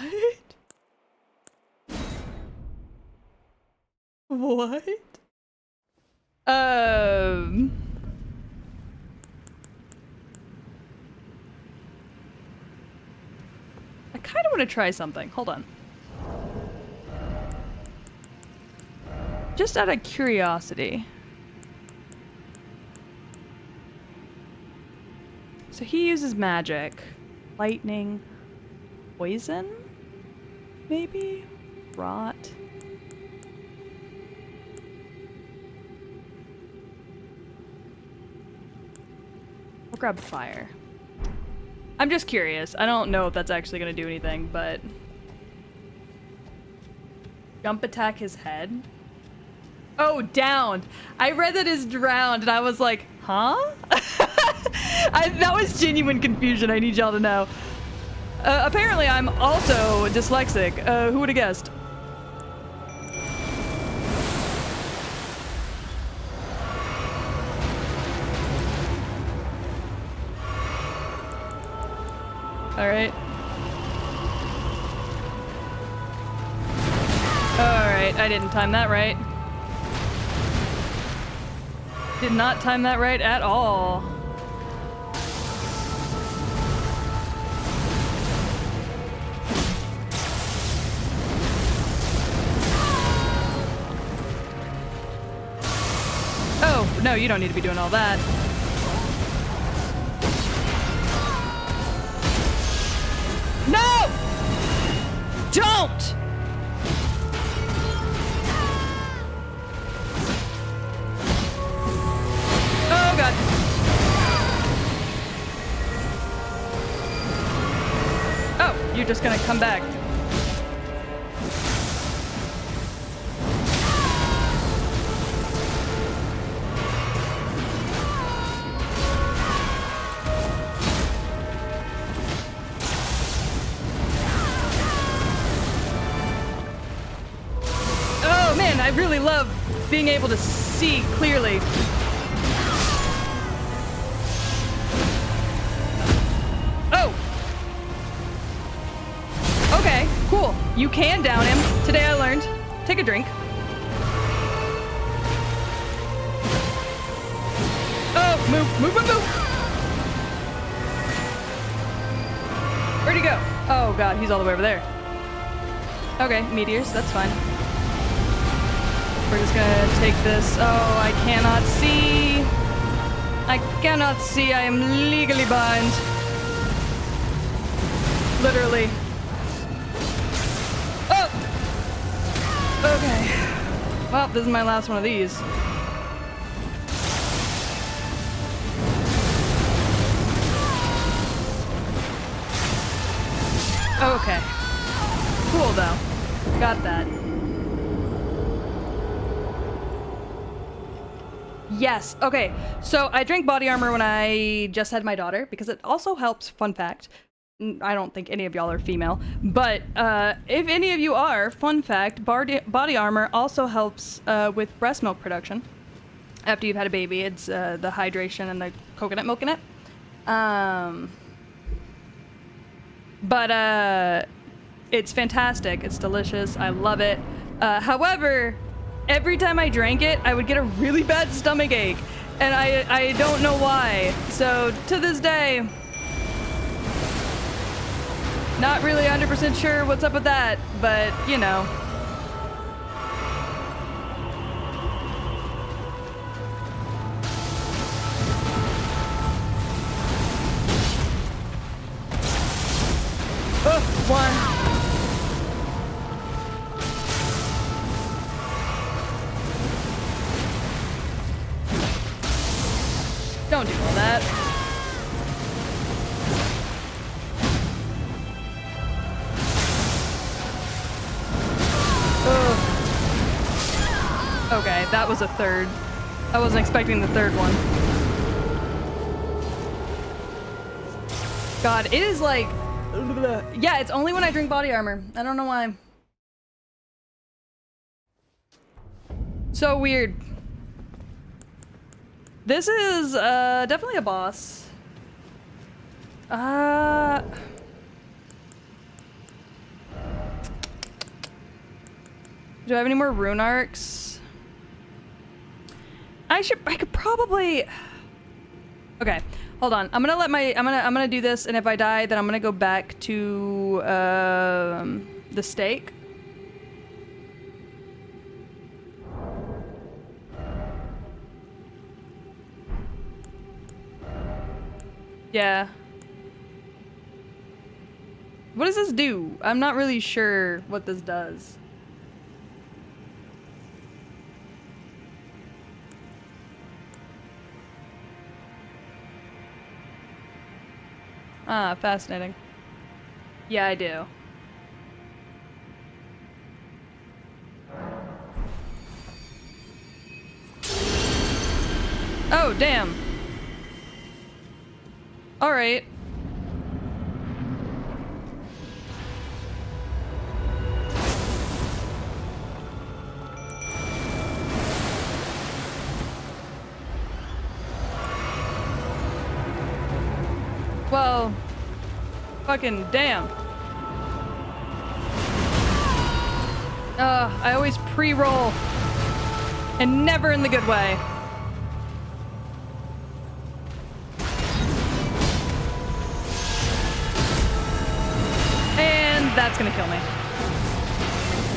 What? I kind of want to try something. Hold on. Just out of curiosity. So he uses magic. Lightning. Poison? Maybe? Rot? I'll grab fire. I'm just curious. I don't know if that's actually going to do anything, but... Jump attack his head? Oh, downed. I read that as drowned, and I was like, huh? That was genuine confusion, I need y'all to know. Apparently, I'm also dyslexic. Who would have guessed? Alright. Alright, I didn't time that right. Did not time that right at all. Oh, no, you don't need to be doing all that. No! Don't! Oh, God. Oh, you're just gonna come back. I really love being able to see clearly. Oh! Okay, cool. You can down him. Today I learned. Take a drink. Oh, move, move, move, move! Where'd he go? Oh god, he's all the way over there. Okay, meteors, that's fine. We're just gonna take this. Oh, I cannot see. I cannot see. I am legally blind. Literally. Oh! Okay. Well, this is my last one of these. Okay. Cool, though. Got that. Yes. Okay. So I drank body armor when I just had my daughter because it also helps. Fun fact. I don't think any of y'all are female, but if any of you are, fun fact, body armor also helps with breast milk production. After you've had a baby, it's the hydration and the coconut milk in it. But it's fantastic. It's delicious. I love it. However, every time I drank it, I would get a really bad stomach ache, and I don't know why. So to this day, not really 100% sure what's up with that, but you know. Oh, one. Don't do all that. Ugh. Okay, that was a third. I wasn't expecting the third one. God, it is like... Yeah, it's only when I drink body armor. I don't know why. So weird. This is definitely a boss. Do I have any more rune arcs? I could probably... Okay, hold on. I'm gonna do this, and if I die, then I'm gonna go back to the stake. Yeah. What does this do? I'm not really sure what this does. Ah, fascinating. Yeah, I do. Oh, damn. All right. Well, Fucking damn. I always pre-roll. And never in the good way. And that's gonna kill me.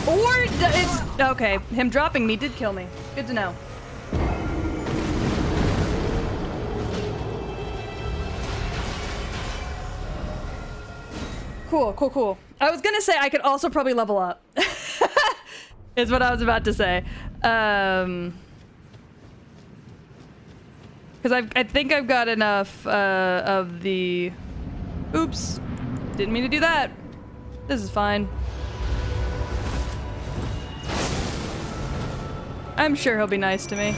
Or it's... Okay, him dropping me did kill me. Good to know. Cool, cool, cool. I was gonna say I could also probably level up. Is what I was about to say. Because I think I've got enough of the... Oops. Didn't mean to do that. This is fine. I'm sure he'll be nice to me.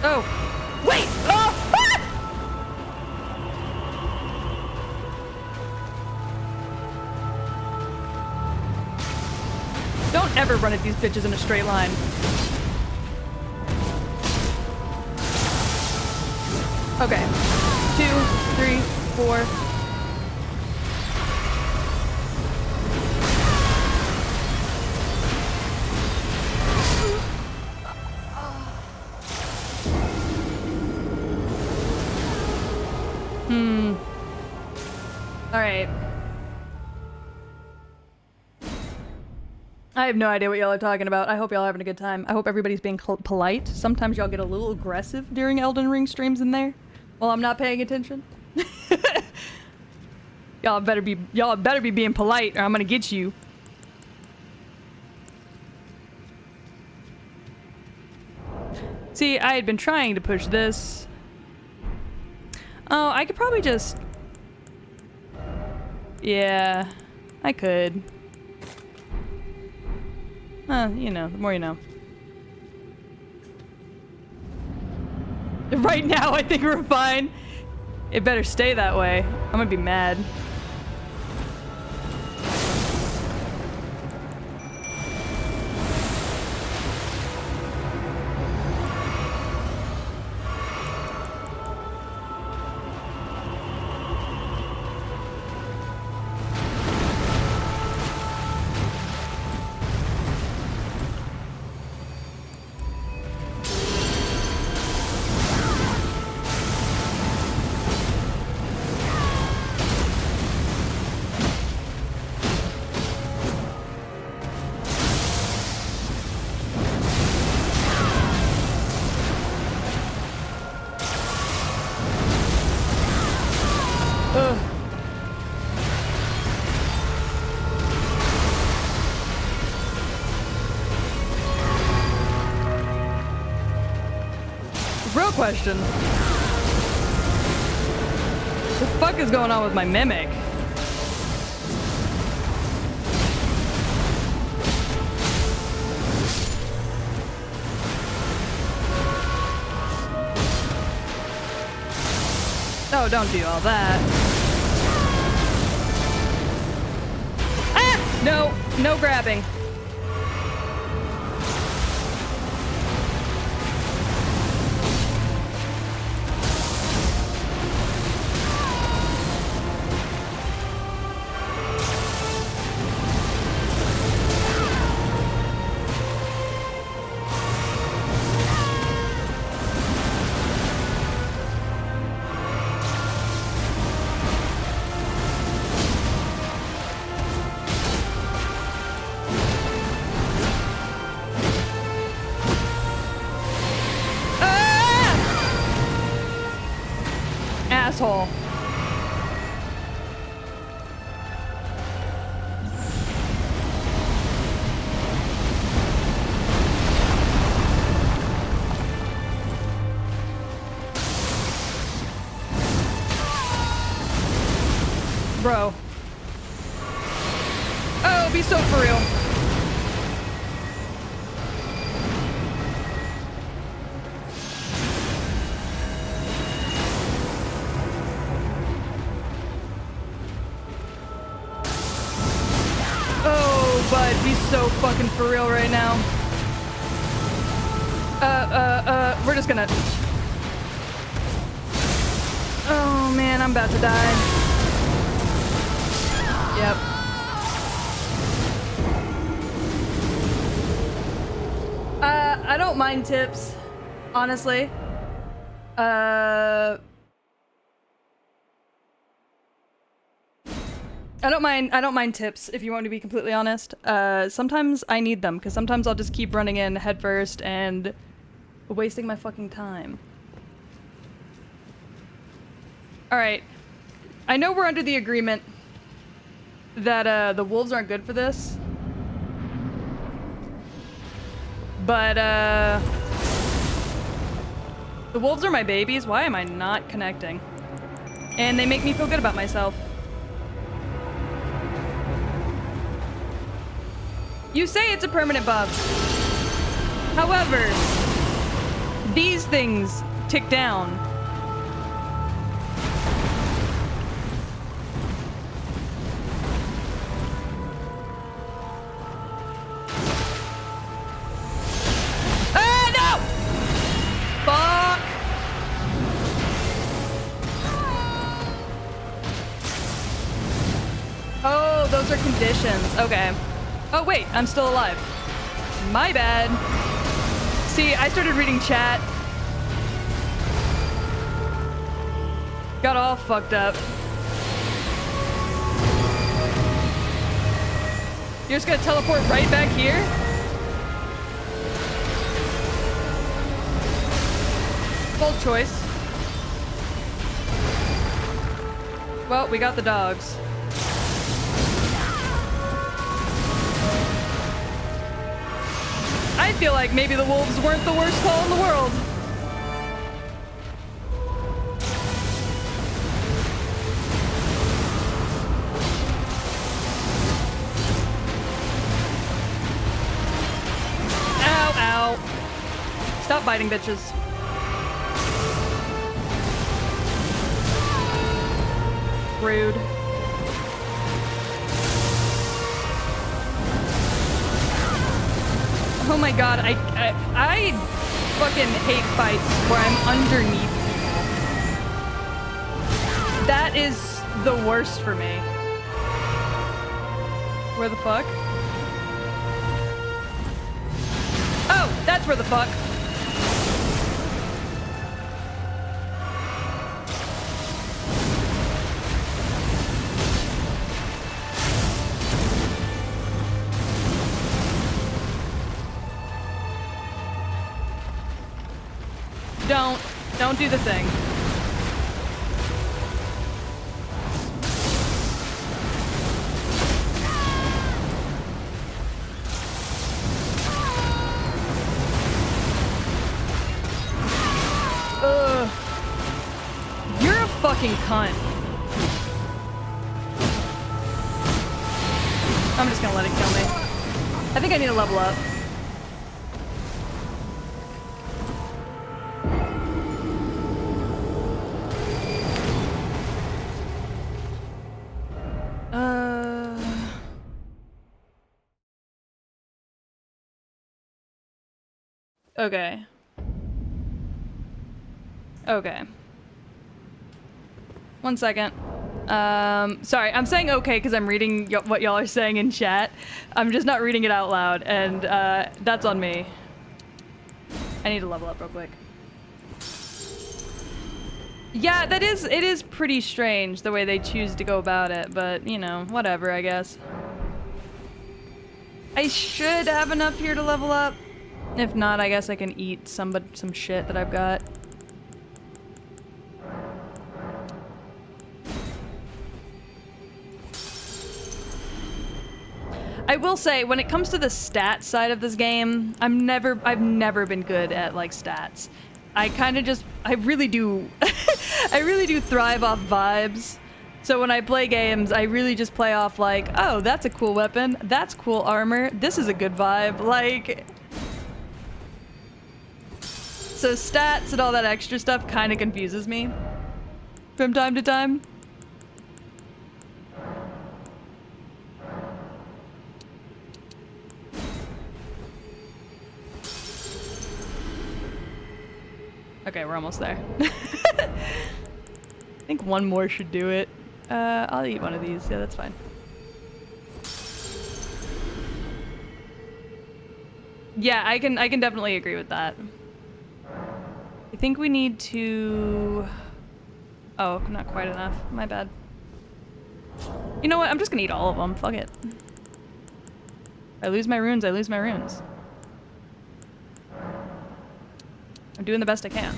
Oh. Wait! Oh! Ah! Don't ever run at these bitches in a straight line. Okay. 2, 3, 4. All right. I have no idea what y'all are talking about. I hope y'all are having a good time. I hope everybody's being polite. Sometimes y'all get a little aggressive during Elden Ring streams in there while I'm not paying attention. Y'all better be being polite or I'm gonna get you. See, I had been trying to push this. Oh, I could probably just... Yeah, I could. You know, the more you know. Right now, I think we're fine. It better stay that way. I'm gonna be mad. Question. What the fuck is going on with my mimic? Oh, don't do all that. Ah! No, no grabbing. Asshole. Bro. Oh, be so for real. Be so fucking for real right now. We're just gonna... man, I'm about to die. Yep. I don't mind tips, honestly. I don't mind tips, if you want to be completely honest. Sometimes I need them, because sometimes I'll just keep running in headfirst and wasting my fucking time. Alright. I know we're under the agreement that the wolves aren't good for this. But the wolves are my babies. Why am I not connecting? And they make me feel good about myself. You say it's a permanent buff. However, these things tick down. Those are conditions. Okay. Oh, wait. I'm still alive. My bad. See, I started reading chat. Got all fucked up. You're just gonna teleport right back here? Bold choice. Well, we got the dogs. I feel like maybe the wolves weren't the worst call in the world. Ow, ow. Stop biting, bitches. Rude. Oh my god, I fucking hate fights where I'm underneath people. That is the worst for me. Where the fuck? Oh, that's where the fuck. Don't do the thing. Ugh. You're a fucking cunt. I'm just gonna let it kill me. I think I need to level up. Okay. Okay. 1 second. Sorry, I'm saying okay because I'm reading what y'all are saying in chat. I'm just not reading it out loud, and that's on me. I need to level up real quick. Yeah, it is pretty strange the way they choose to go about it, but, you know, whatever, I guess. I should have enough here to level up. If not, I guess I can eat some shit that I've got. I will say, when it comes to the stat side of this game, I've never been good at, like, stats. I really do, I really do thrive off vibes. So when I play games, I really just play off like, oh, that's a cool weapon, that's cool armor, this is a good vibe, like... So stats and all that extra stuff kind of confuses me from time to time. Okay, we're almost there. think one more should do it. I'll eat one of these. Yeah, that's fine. Yeah, I can definitely agree with that. I think we need to... Oh, not quite enough. My bad. You know what? I'm just gonna eat all of them. Fuck it. I lose my runes, I lose my runes. I'm doing the best I can.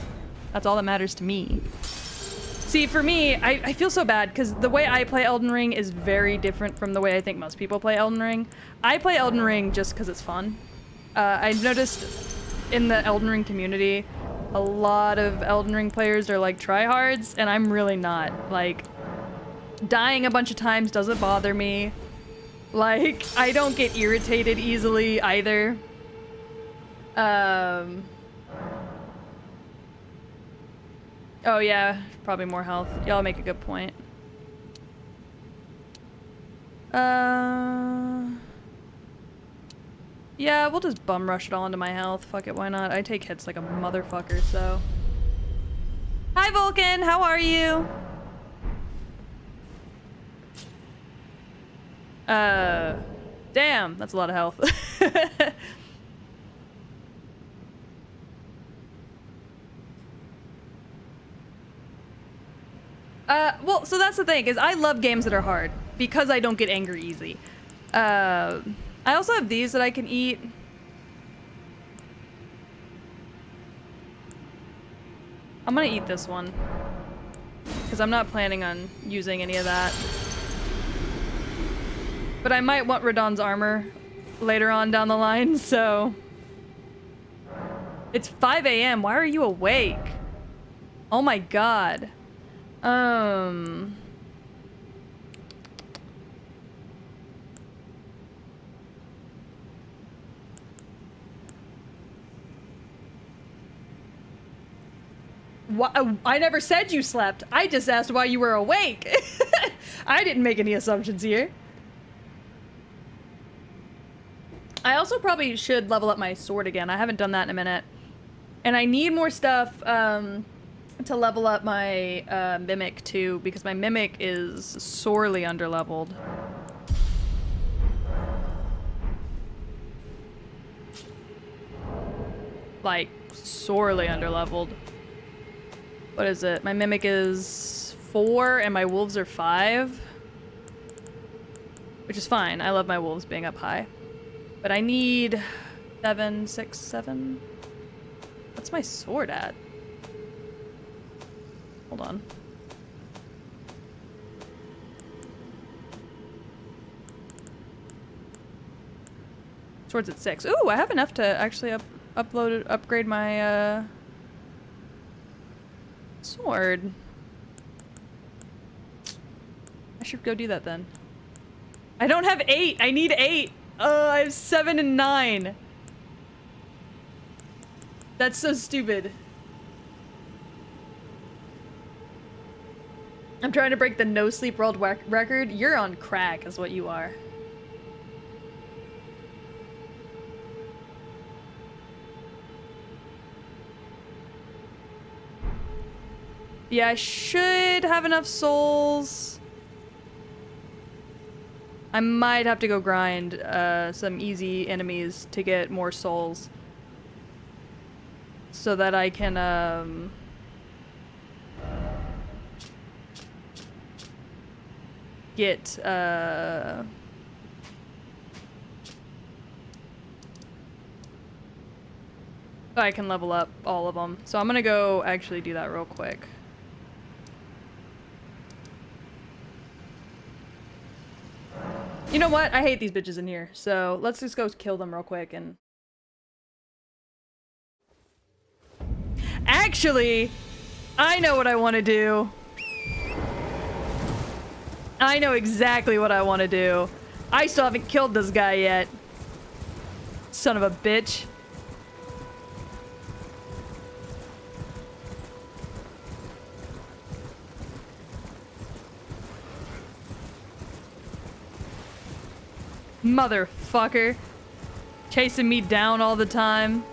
That's all that matters to me. See, for me, I feel so bad because the way I play Elden Ring is very different from the way I think most people play Elden Ring. I play Elden Ring just because it's fun. I've noticed in the Elden Ring community, a lot of Elden Ring players are like tryhards, and I'm really not. Like, dying a bunch of times doesn't bother me. Like, I don't get irritated easily either. Oh yeah, probably more health. Y'all make a good point. Yeah, we'll just bum rush it all into my health. Fuck it, why not? I take hits like a motherfucker, so. Hi Vulcan, how are you? Damn, that's a lot of health. Well, so that's the thing, is I love games that are hard, because I don't get angry easy. I also have these that I can eat. I'm gonna eat this one, because I'm not planning on using any of that. But I might want Radahn's armor later on down the line, so... It's 5 a.m. Why are you awake? Oh my god. I never said you slept. I just asked why you were awake. I didn't make any assumptions here. I also probably should level up my sword again. I haven't done that in a minute. And I need more stuff, to level up my, Mimic, too, because my Mimic is sorely underleveled. Like, sorely underleveled. What is it? My Mimic is 4, and my Wolves are 5. Which is fine. I love my Wolves being up high. But I need 7, 6, 7. What's my sword at? Hold on. Sword's at 6. Ooh, I have enough to actually upgrade my sword. I should go do that then. I don't have 8. I need 8. I have 7 and 9. That's so stupid. I'm trying to break the no sleep world record. You're on crack is what you are. Yeah, I should have enough souls. I might have to go grind some easy enemies to get more souls. So that I can, get, I can level up all of them. So I'm gonna go actually do that real quick. You know what? I hate these bitches in here, so let's just go kill them real quick and... Actually, I know what I want to do. I know exactly what I want to do. I still haven't killed this guy yet. Son of a bitch. Motherfucker. Chasing me down all the time.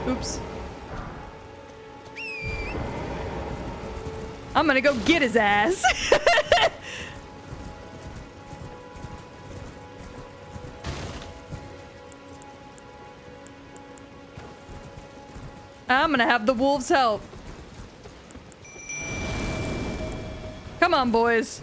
Oops. I'm gonna go get his ass. I'm gonna have the wolves help. Come on, boys.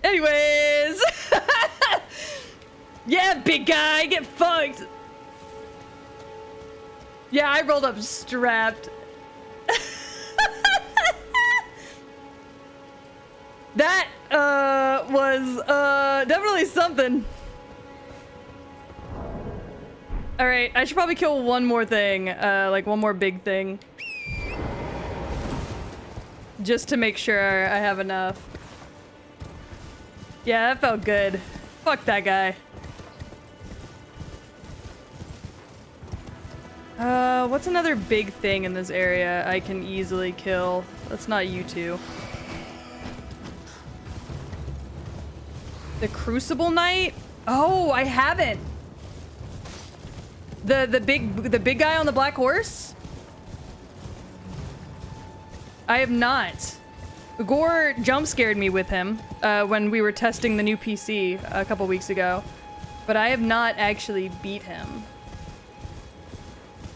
Anyways. Yeah, big guy, get fucked. Yeah, I rolled up strapped. That was definitely something. All right, I should probably kill one more thing, like one more big thing. Just to make sure I have enough. Yeah, that felt good. Fuck that guy. What's another big thing in this area I can easily kill? That's not you two. The Crucible Knight? Oh, I haven't. The big guy on the black horse? I have not. Gore jump scared me with him when we were testing the new PC a couple weeks ago, but I have not actually beat him.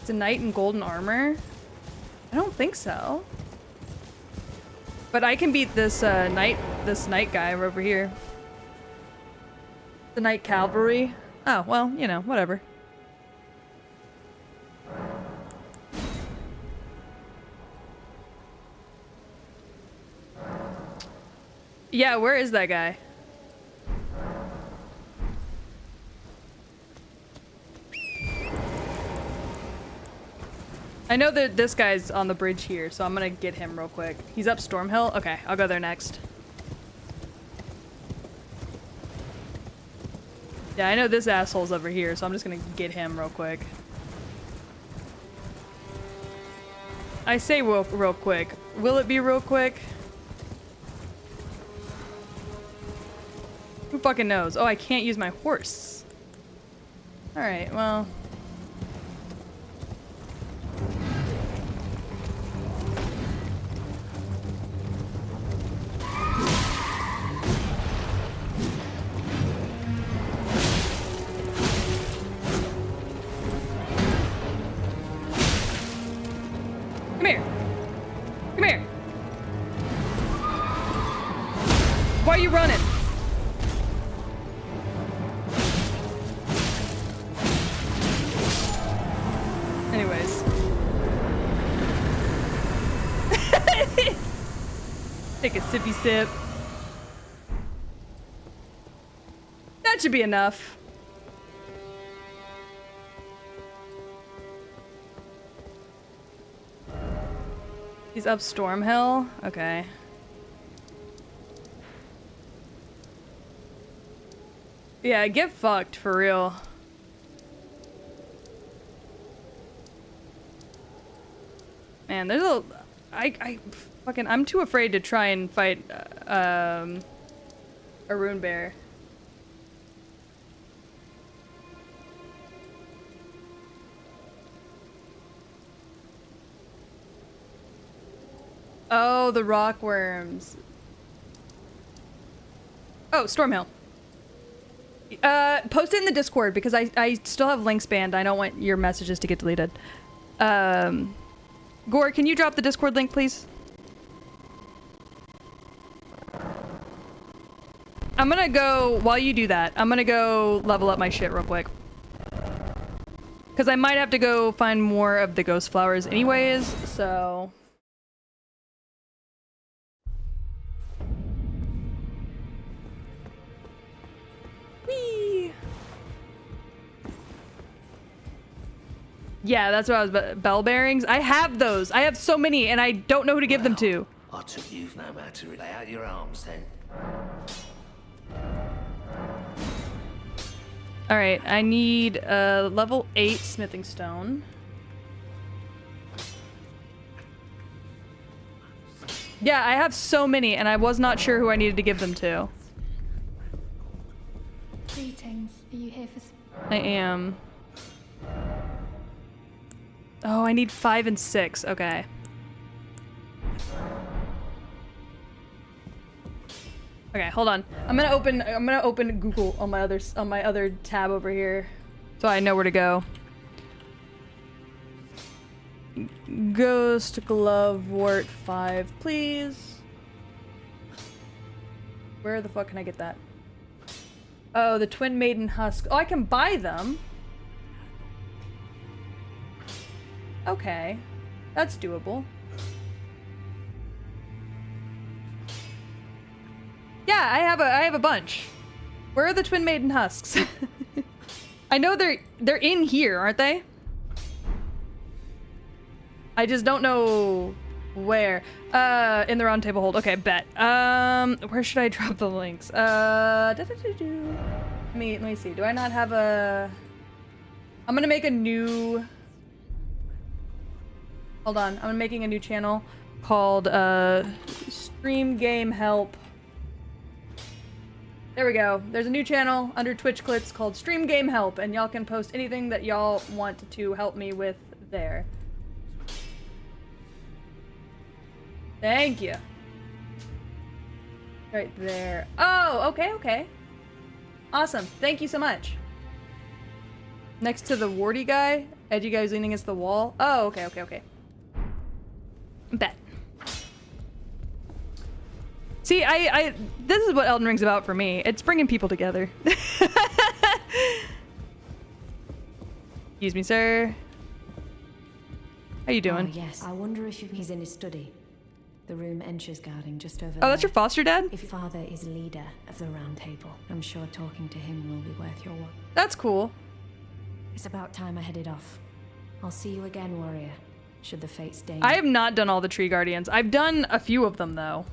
It's a knight in golden armor? I don't think so. But I can beat this knight guy over here. The knight cavalry. Oh, well, you know, whatever. Yeah, where is that guy? I know that this guy's on the bridge here, so I'm gonna get him real quick. He's up Storm Hill? Okay, I'll go there next. Yeah, I know this asshole's over here, so I'm just gonna get him real quick. I say real quick. Will it be real quick? Who fucking knows? Oh, I can't use my horse. Alright, well... Come here. Come here. Why are you running? Anyways. Take a sippy sip. That should be enough. He's up Storm Hill? Okay. Yeah, get fucked for real. Man, there's I'm too afraid to try and fight a rune bear. Oh, the rock worms. Oh, Stormhill. Post it in the Discord because I still have links banned. I don't want your messages to get deleted. Gore, can you drop the Discord link, please? I'm gonna go, while you do that, I'm gonna go level up my shit real quick. Because I might have to go find more of the ghost flowers anyways, so... Whee! Yeah, that's what I was... Bell bearings? I have those! I have so many, and I don't know who to give them to. I took you've no matter to relay out your arms then. Alright, I need a level 8 smithing stone. Yeah, I have so many, and I was not sure who I needed to give them to. Greetings. Are you here for... I am. Oh, I need 5 and 6. Okay. Okay, hold on. I'm gonna open Google on my other tab over here, so I know where to go. Ghost glove wart 5, please. Where the fuck can I get that? Oh, the twin maiden husk. Oh, I can buy them. Okay, that's doable. Yeah, I have a bunch. Where are the twin maiden husks? I know they're in here, aren't they? I just don't know where. In the round table hold. Okay, bet. Where should I drop the links? Let me see. Do I not have a... I'm gonna make a new... Hold on. I'm making a new channel called Stream Game Help. There we go. There's a new channel under Twitch clips called Stream Game Help, and y'all can post anything that y'all want to help me with there. Thank you. Right there. Oh, okay, okay. Awesome. Thank you so much. Next to the warty guy? Edgy guy who's leaning against the wall? Oh, okay, okay, okay. Bet. See, this is what Elden Ring's about for me. It's bringing people together. Excuse me, sir. How you doing? Oh, yes. I wonder if he's in his study. The room Encher's guarding just over there. Oh, that's your foster dad? If father is leader of the round table, I'm sure talking to him will be worth your while. That's cool. It's about time I headed off. I'll see you again, warrior, should the fates deign. I have not done all the tree guardians. I've done a few of them, though.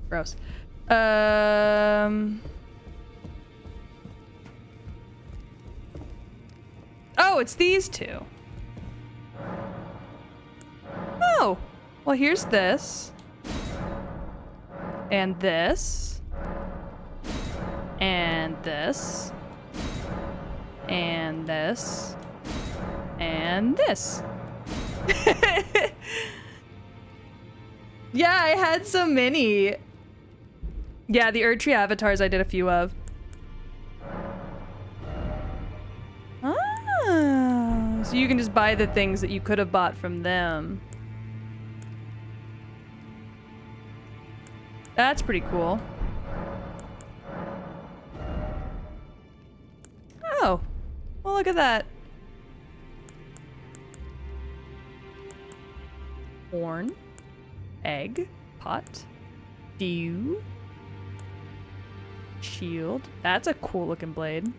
Gross. Oh, it's these two. Oh, well, here's this. And this. And this. And this. And this. Yeah, I had so many. Yeah, the Erdtree avatars I did a few of. Ah, so you can just buy the things that you could have bought from them. That's pretty cool. Oh, well, look at that. Horn, egg, pot, dew, shield. That's a cool looking blade.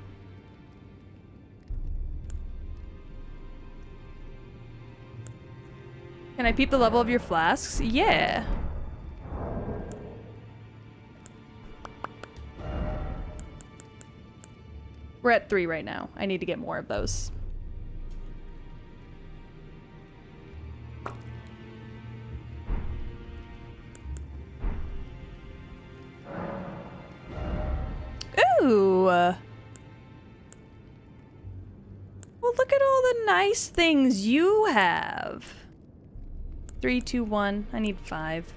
Can I peep the level of your flasks? Yeah. We're at 3 right now. I need to get more of those. Ooh. Well, look at all the nice things you have. 3, 2, 1. I need 5.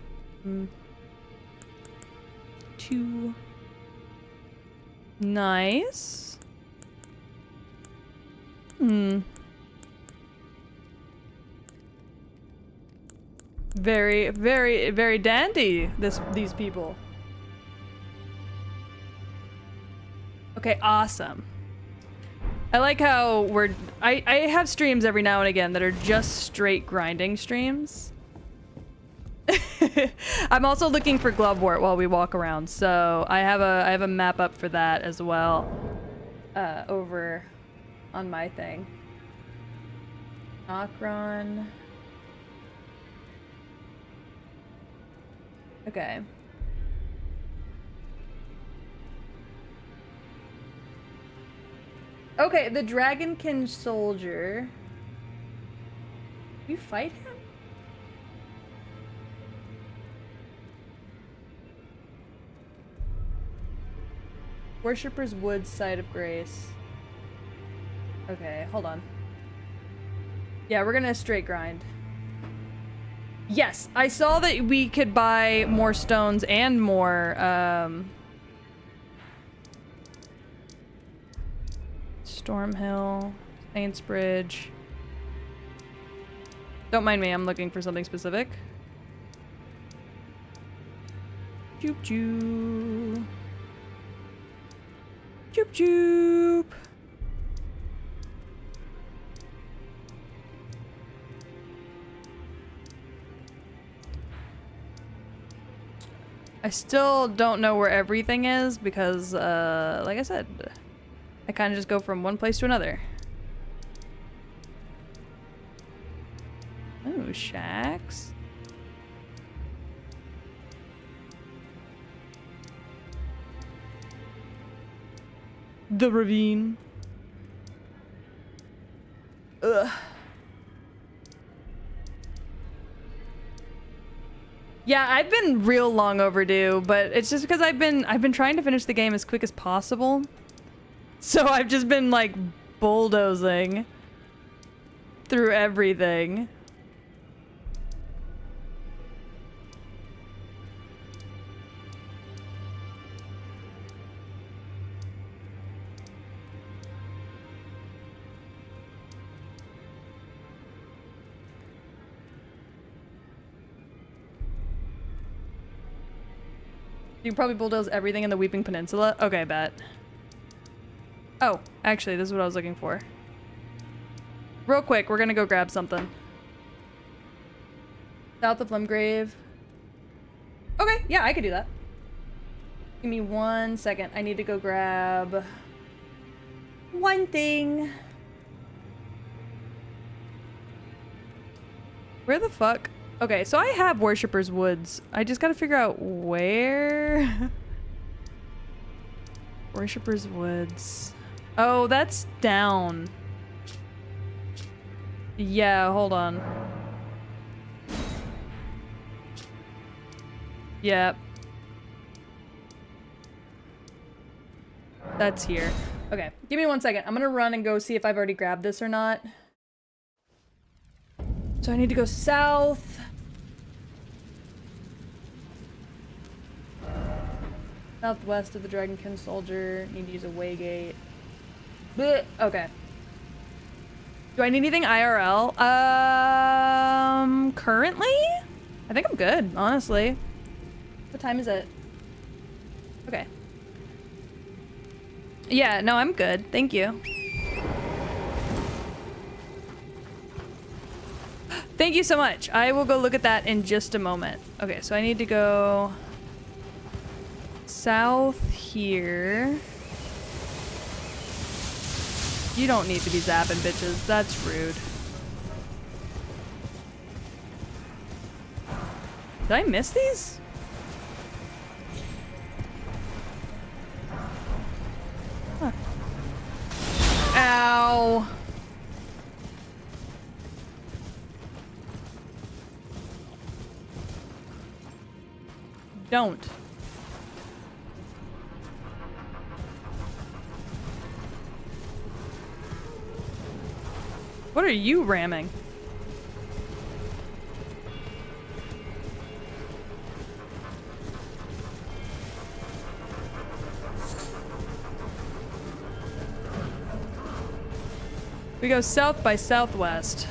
2. Nice. Very, very, very dandy, these people. Okay, awesome. I like how I have streams every now and again that are just straight grinding streams. I'm also looking for glovewort while we walk around, so I have a map up for that as well. Over on my thing. Akron. Okay. Okay, the Dragonkin soldier. You fight him? Worshipper's Wood, Site of Grace. Okay, hold on. Yeah, we're gonna straight grind. Yes, I saw that we could buy more stones and more, Stormhill, Saintsbridge. Don't mind me, I'm looking for something specific. Joop joop. Joop joop. I still don't know where everything is because, like I said, I kind of just go from one place to another. Ooh, shacks. The ravine. Ugh. Yeah, I've been real long overdue, but it's just because I've been trying to finish the game as quick as possible. So I've just been like bulldozing through everything. You can probably bulldoze everything in the Weeping Peninsula. Okay, bet. Oh, actually, this is what I was looking for. Real quick, we're gonna go grab something. South of Limgrave. Okay, yeah, I could do that. Give me 1 second. I need to go grab one thing. Where the fuck? Okay, so I have Worshipper's Woods. I just gotta figure out where. Worshipper's Woods. Oh, that's down. Yeah, hold on. Yep. That's here. Okay, give me 1 second. I'm gonna run and go see if I've already grabbed this or not. So I need to go south. Southwest of the Dragonkin Soldier. Need to use a waygate. Blech. Okay. Do I need anything IRL? Currently? I think I'm good, honestly. What time is it? Okay. Yeah, no, I'm good. Thank you. Thank you so much. I will go look at that in just a moment. Okay, so I need to go south here. You don't need to be zapping bitches. That's rude. Did I miss these? Huh. Ow. Don't. What are you ramming? We go south by southwest.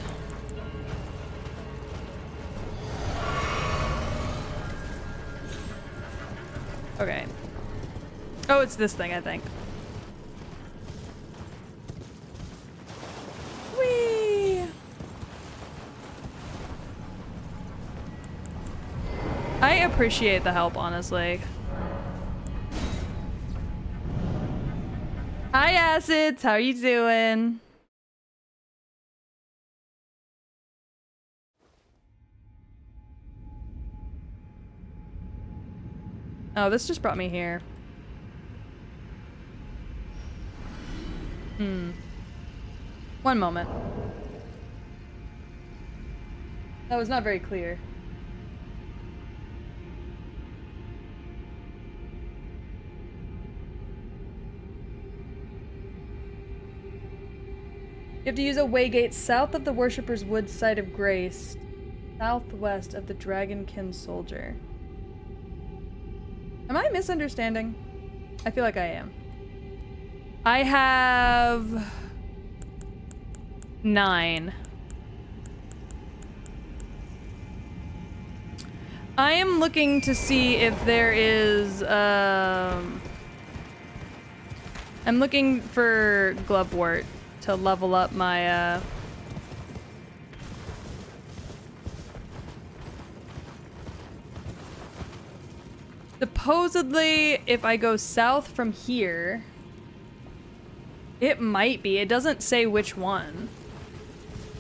Okay. Oh, it's this thing, I think. appreciate the help, honestly. Hi, Acids. How are you doing? Oh, this just brought me here. One moment. That was not very clear. You have to use a waygate south of the Worshipper's Wood Site of Grace, southwest of the Dragonkin Soldier. Am I misunderstanding? I feel like I am. I have 9. I am looking to see if there is, I'm looking for Glovewort to level up my, supposedly, if I go south from here, it might be. It doesn't say which one.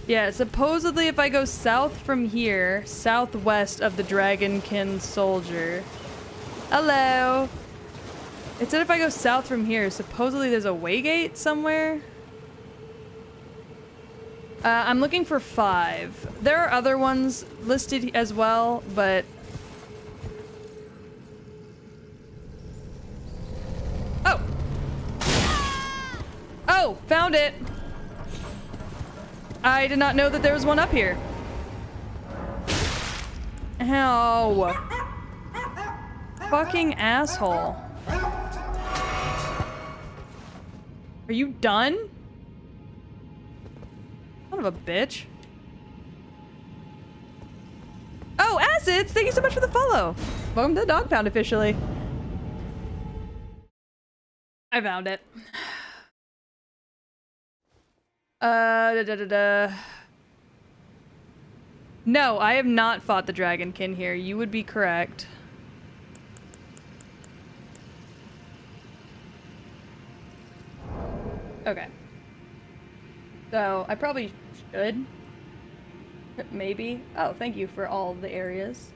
Yeah, supposedly if I go south from here, southwest of the Dragonkin Soldier. Hello! It said if I go south from here, supposedly there's a waygate somewhere. I'm looking for 5. There are other ones listed as well, but... Oh! Oh, found it! I did not know that there was one up here. Ow. Fucking asshole. Are you done? Son of a bitch. Oh, Acids! Thank you so much for the follow. Welcome to the Dog Pound officially. I found it. No, I have not fought the Dragonkin here. You would be correct. Okay. So, I probably should. Maybe. Oh, thank you for all the areas.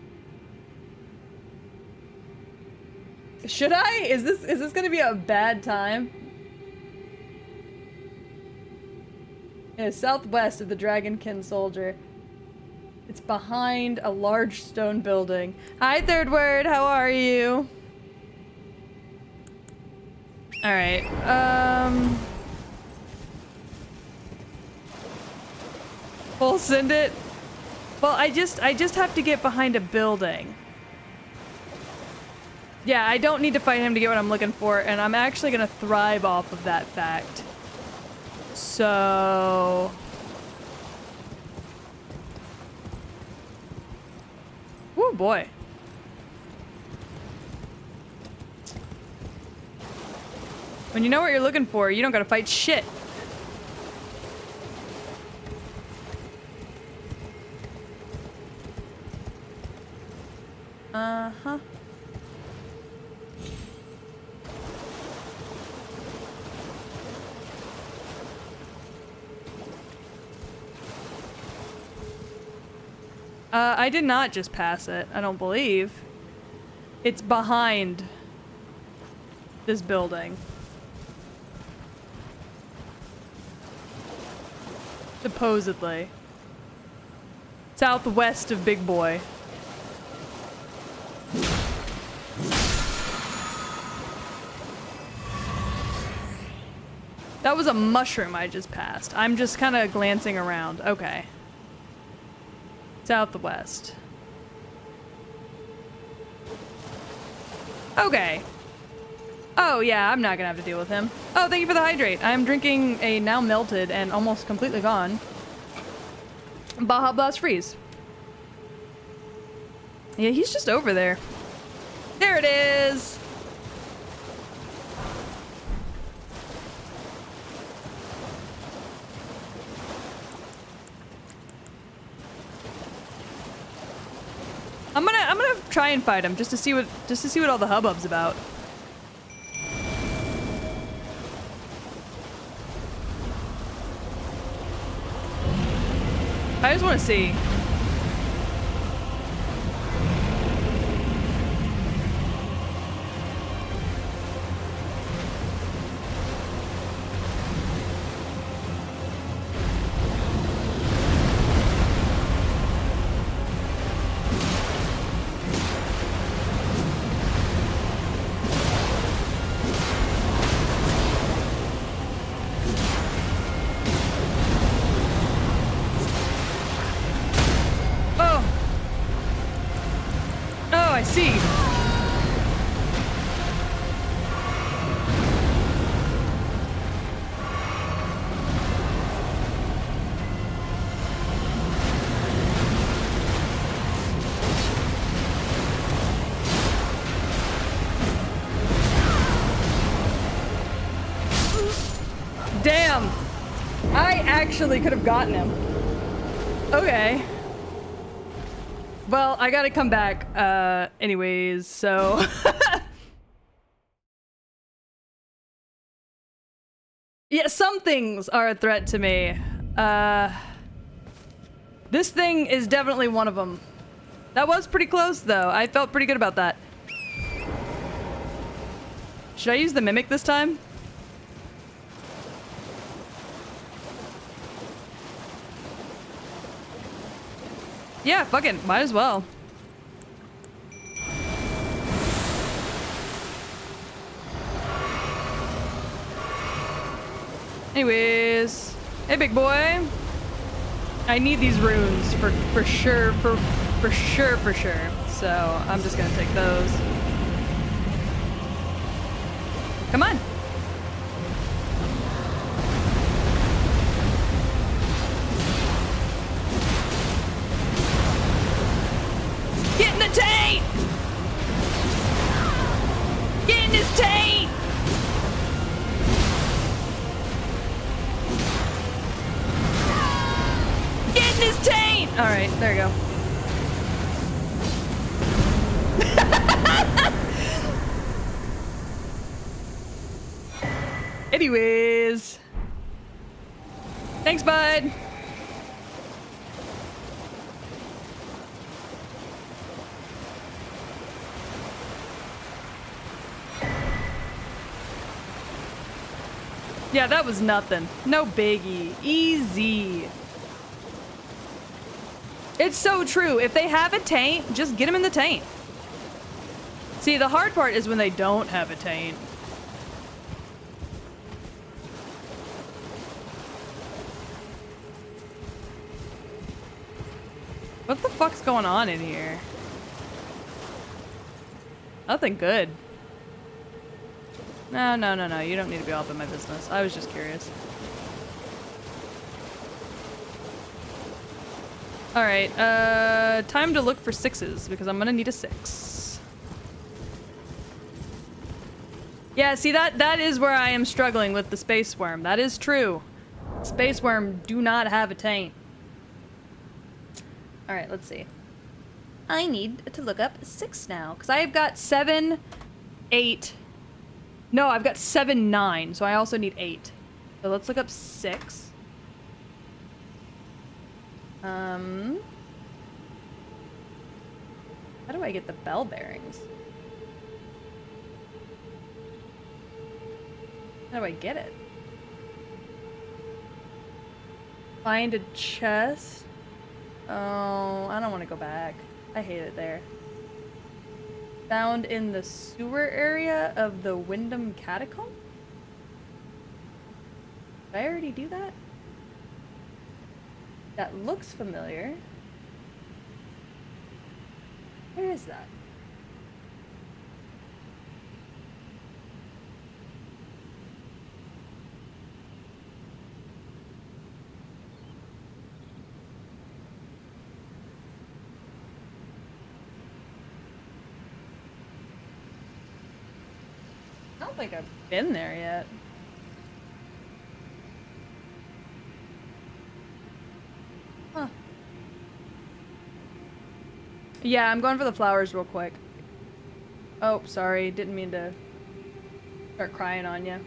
Should I? Is this gonna be a bad time? Yeah, southwest of the Dragonkin Soldier. It's behind a large stone building. Hi, Third Word. How are you? All right. We'll send it. Well, I just have to get behind a building. Yeah, I don't need to fight him to get what I'm looking for, and I'm actually gonna thrive off of that fact. So... Oh boy. When you know what you're looking for, you don't gotta fight shit. Uh-huh. I did not just pass it, I don't believe. It's behind this building. Supposedly. Southwest of Big Boy. That was a mushroom I just passed. I'm just kind of glancing around. Okay. Southwest. Okay. Oh yeah, I'm not gonna have to deal with him. Oh, thank you for the hydrate. I'm drinking a now melted and almost completely gone Baja Blast Freeze. Yeah, he's just over there. There it is! I'm gonna try and fight him just to see what all the hubbub's about. I just want to see. I see. Damn. I actually could have gotten him. Okay. Well, I gotta come back, anyways, so... Yeah, some things are a threat to me. This thing is definitely one of them. That was pretty close, though. I felt pretty good about that. Should I use the Mimic this time? Yeah, fuck it. Might as well. Anyways. Hey, big boy. I need these runes for sure. For sure. So, I'm just gonna take those. Come on. Get in the tank! Get in this tank! Get in this tank! Alright, there you go. Anyways. Thanks, bud. Yeah, that was nothing. No biggie. Easy. It's so true. If they have a taint, just get them in the taint. See, the hard part is when they don't have a taint. What the fuck's going on in here? Nothing good. No. You don't need to be all up in my business. I was just curious. Alright, time to look for 6s, because I'm gonna need a 6. Yeah, see, that is where I am struggling with the Space Worm. That is true. Space Worm do not have a taint. Alright, let's see. I need to look up 6 now, because I have got 7, 8... No, I've got 7, 9, so I also need 8. So let's look up 6. How do I get the bell bearings? How do I get it? Find a chest? Oh, I don't want to go back. I hate it there. Found in the sewer area of the Wyndham Catacomb? Did I already do that? That looks familiar. Where is that? I don't think I've been there yet. Huh. Yeah, I'm going for the flowers real quick. Oh, sorry. Didn't mean to start crying on you.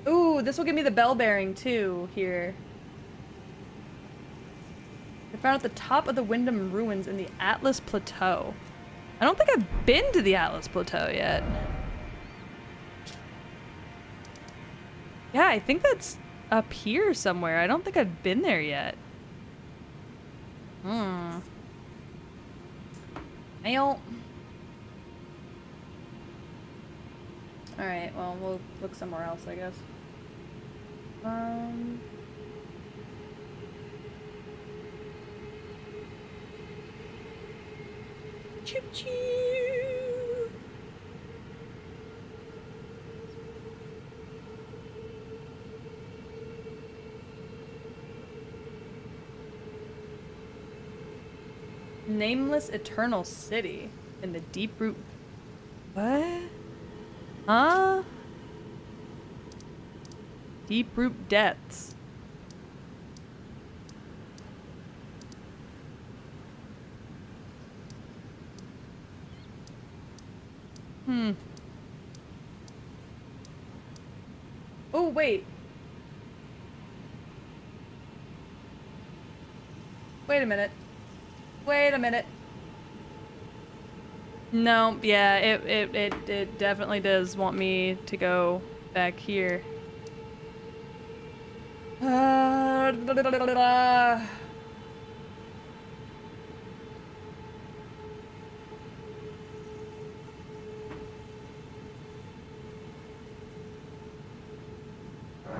Ooh, this will give me the bell bearing too, here. I found at the top of the Wyndham Ruins in the Atlas Plateau. I don't think I've been to the Atlas Plateau yet. Yeah, I think that's up here somewhere. I don't think I've been there yet. Hmm. Well. Alright, well, we'll look somewhere else, I guess. Choo choo! Nameless Eternal City in the deep root. What? Huh? Deep root depths. Hmm. Oh, wait. Wait a minute. Wait a minute. No, yeah, it definitely does want me to go back here.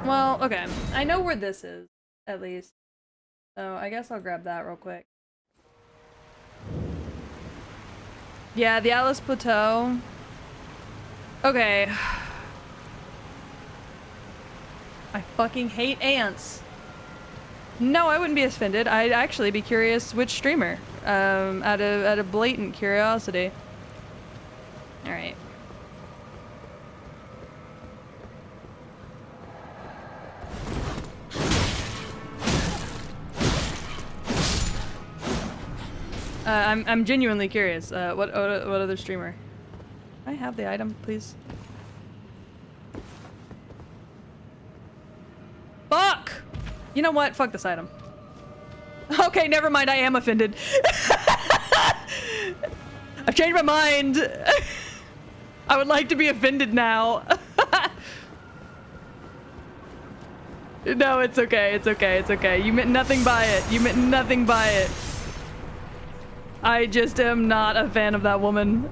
Well, okay. I know where this is, at least. So I guess I'll grab that real quick. Yeah, the Atlas Plateau. Okay. I fucking hate ants. No, I wouldn't be offended. I'd actually be curious which streamer. Out of blatant curiosity. All right. I'm genuinely curious. What other streamer? Can I have the item, please? Fuck! You know what? Fuck this item. Okay, never mind. I am offended. I've changed my mind. I would like to be offended now. No, it's okay. It's okay. It's okay. You meant nothing by it. You meant nothing by it. I just am not a fan of that woman.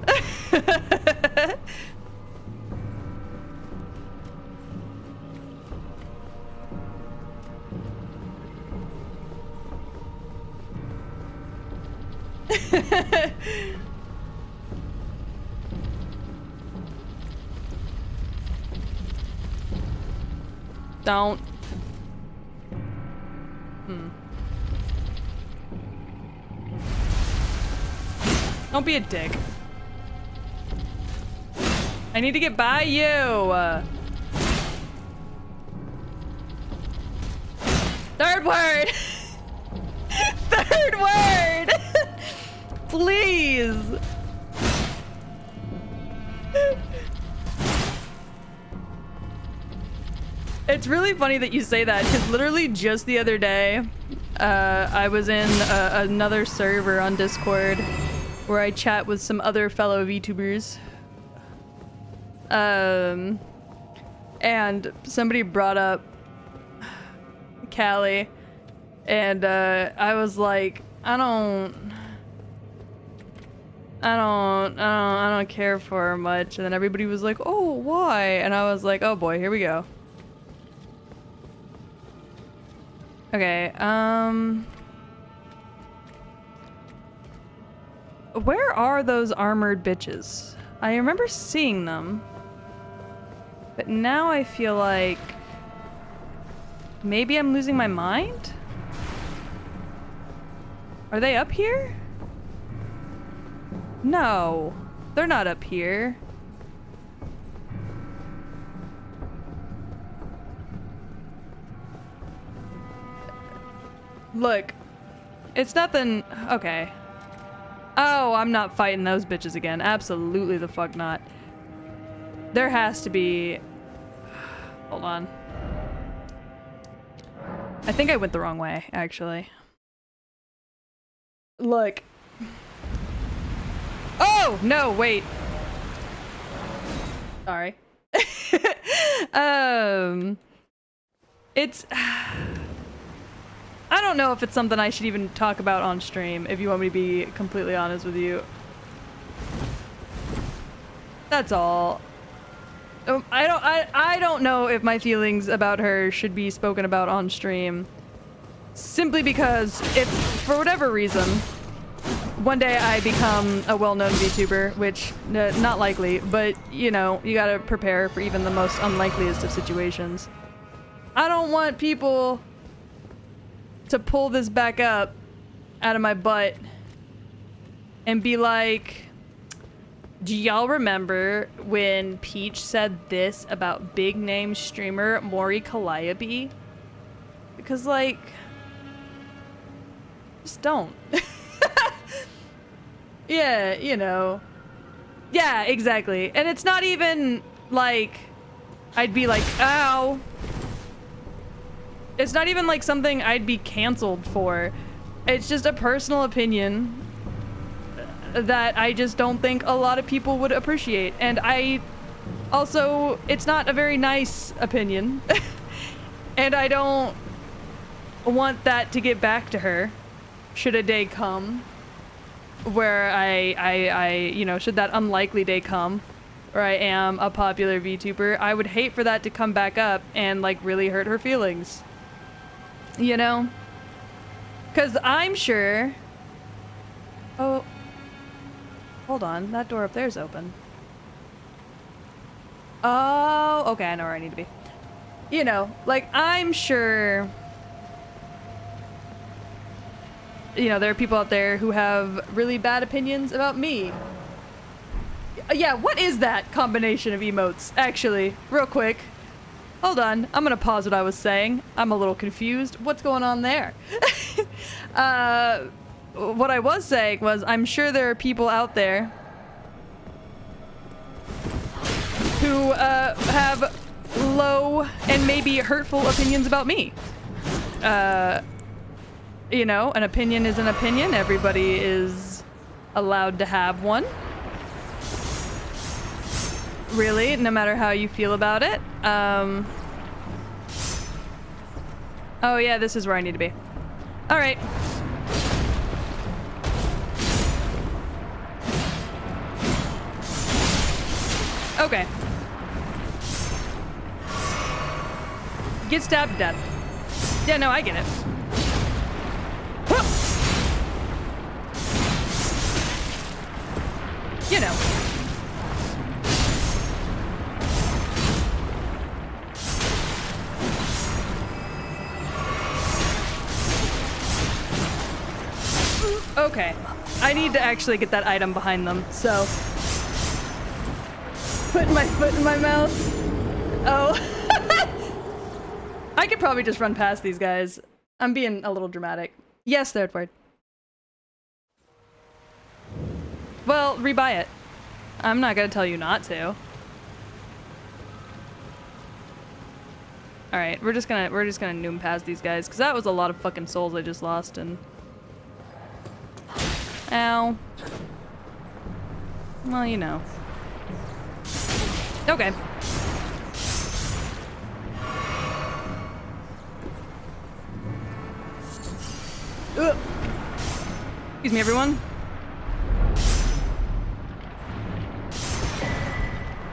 Don't. Don't be a dick. I need to get by you. Third word. Third word. Please. It's really funny that you say that, because literally just the other day, I was in another server on Discord where I chat with some other fellow VTubers. And somebody brought up Callie, and I was like, I don't care for her much. And then everybody was like, oh, why? And I was like, oh boy, here we go. Okay, where are those armored bitches? I remember seeing them, but now I feel like maybe I'm losing my mind? Are they up here? No. They're not up here. Look, it's nothing. Okay. Oh, I'm not fighting those bitches again. Absolutely the fuck not. There has to be. Hold on. I think I went the wrong way, actually. Look. Oh, no, wait. Sorry. It's... I don't know if it's something I should even talk about on stream, if you want me to be completely honest with you. That's all. I don't know if my feelings about her should be spoken about on stream. Simply because if, for whatever reason, one day I become a well-known VTuber, which, not likely, but, you know, you gotta prepare for even the most unlikeliest of situations. I don't want people to pull this back up out of my butt and be like, do y'all remember when Peach said this about big name streamer Mori Calliope? Because, like, just don't. Yeah, you know. Yeah, exactly. And it's not even like I'd be like, ow. It's not even like something I'd be canceled for. It's just a personal opinion that I just don't think a lot of people would appreciate. And I also, it's not a very nice opinion. And I don't want that to get back to her should a day come where I you know, should that unlikely day come where I am a popular VTuber. I would hate for that to come back up and like really hurt her feelings. You know? Because I'm sure... Oh, hold on, that door up there is open. Oh, okay, I know where I need to be. You know, like, I'm sure... You know, there are people out there who have really bad opinions about me. Yeah, what is that combination of emotes? Actually, real quick. Hold on, I'm gonna pause what I was saying. I'm a little confused. What's going on there? What I was saying was, I'm sure there are people out there who have low and maybe hurtful opinions about me. You know, an opinion is an opinion. Everybody is allowed to have one. Really, no matter how you feel about it. Oh yeah, this is where I need to be. All right. Okay. Get stabbed to death. Yeah, no, I get it. You know. Okay. I need to actually get that item behind them, so... Putting my foot in my mouth. Oh. I could probably just run past these guys. I'm being a little dramatic. Yes, third word. Well, rebuy it. I'm not gonna tell you not to. Alright, we're just gonna noom past these guys, because that was a lot of fucking souls I just lost, and... Ow. Well, you know. Okay. Ugh. Excuse me, everyone.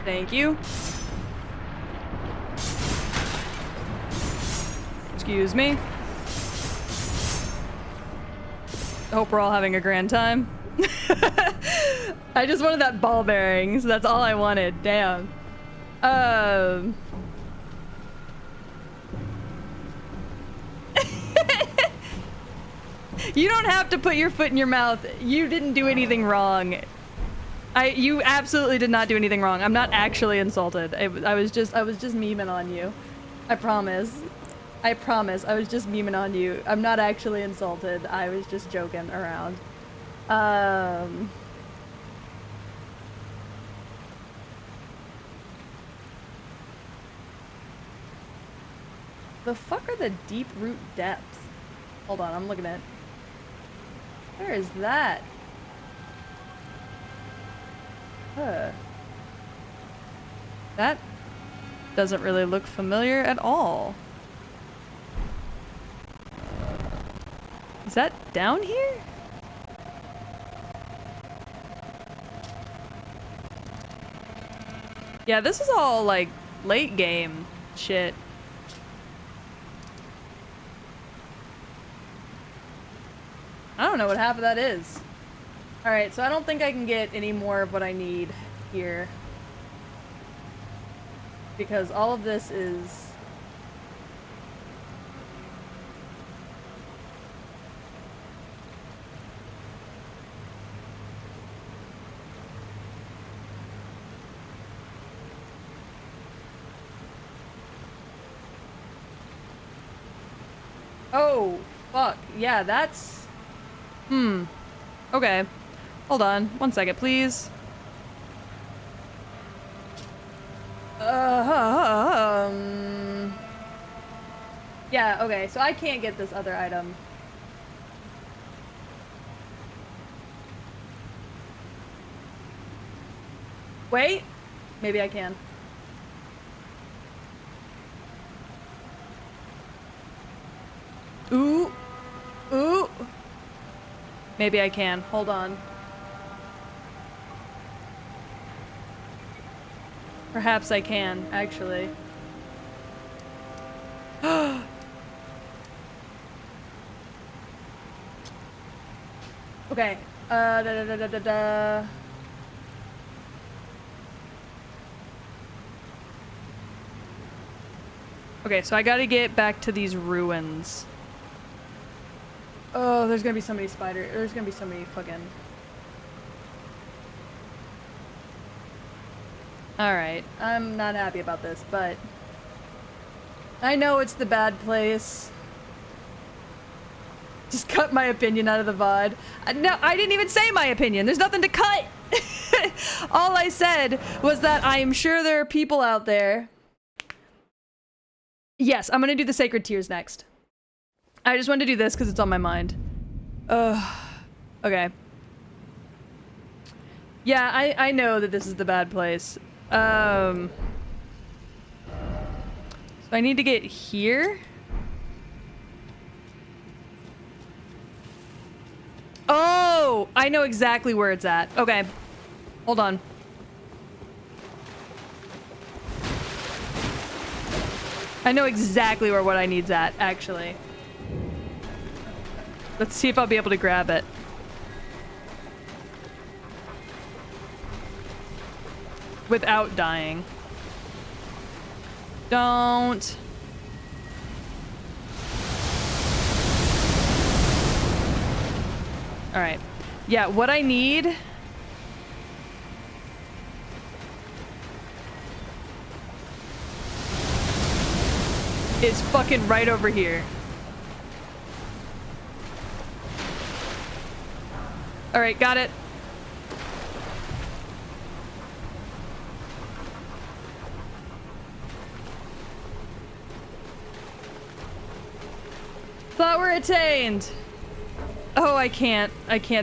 Thank you. Excuse me. I hope we're all having a grand time. I just wanted that ball bearing, so that's all I wanted. Damn. You don't have to put your foot in your mouth. You didn't do anything wrong. You absolutely did not do anything wrong. I'm not actually insulted. I was just memeing on you. I promise. I promise. I was just memeing on you. I'm not actually insulted. I was just joking around. The fuck are the deep root depths? Hold on, I'm looking at. Where is that? Huh. That doesn't really look familiar at all. Is that down here? Yeah, this is all like late game shit. I don't know what half of that is. Alright, so I don't think I can get any more of what I need here. Because all of this is... Oh, fuck. Yeah, that's... Okay. Hold on. 1 second, please. Yeah, okay. So I can't get this other item. Wait. Maybe I can. Ooh. Ooh. Maybe I can. Hold on. Perhaps I can, actually. Okay. Da da da da da da. Okay, so I gotta get back to these ruins. Oh, there's gonna be so many spiders. There's gonna be so many fucking... Alright, I'm not happy about this, but... I know it's the bad place. Just cut my opinion out of the VOD. No, I didn't even say my opinion. There's nothing to cut! All I said was that I am sure there are people out there... Yes, I'm gonna do the Sacred Tears next. I just wanted to do this because it's on my mind. Okay. Yeah, I know that this is the bad place. So I need to get here. Oh, I know exactly where it's at. Okay. Hold on. I know exactly where what I need's at, actually. Let's see if I'll be able to grab it. Without dying. Don't. Alright. Yeah, what I need... is fucking right over here. Alright, got it. Thought we're attained. Oh, I can't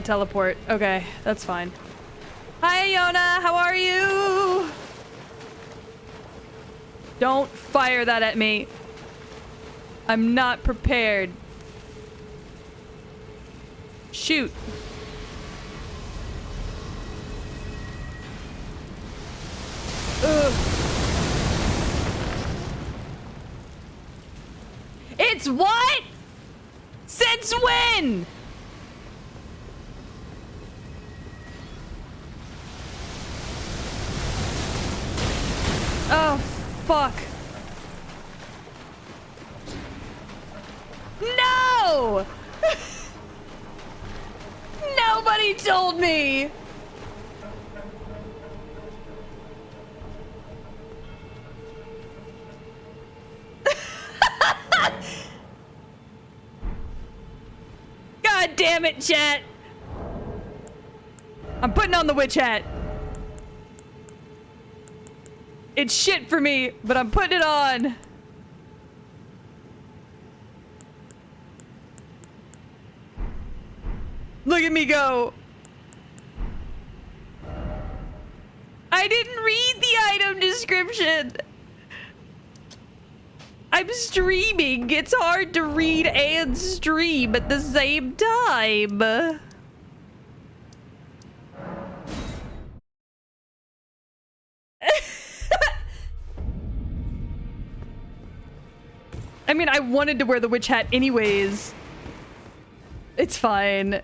teleport. Okay, that's fine. Hi, Iona, how are you? Don't fire that at me. I'm not prepared. Shoot. Ugh. It's what? Since when? Oh, fuck. No! Nobody told me! God damn it, chat! I'm putting on the witch hat. It's shit for me, but I'm putting it on. Look at me go. I didn't read the item description. I'm streaming. It's hard to read and stream at the same time. I mean, I wanted to wear the witch hat anyways. It's fine.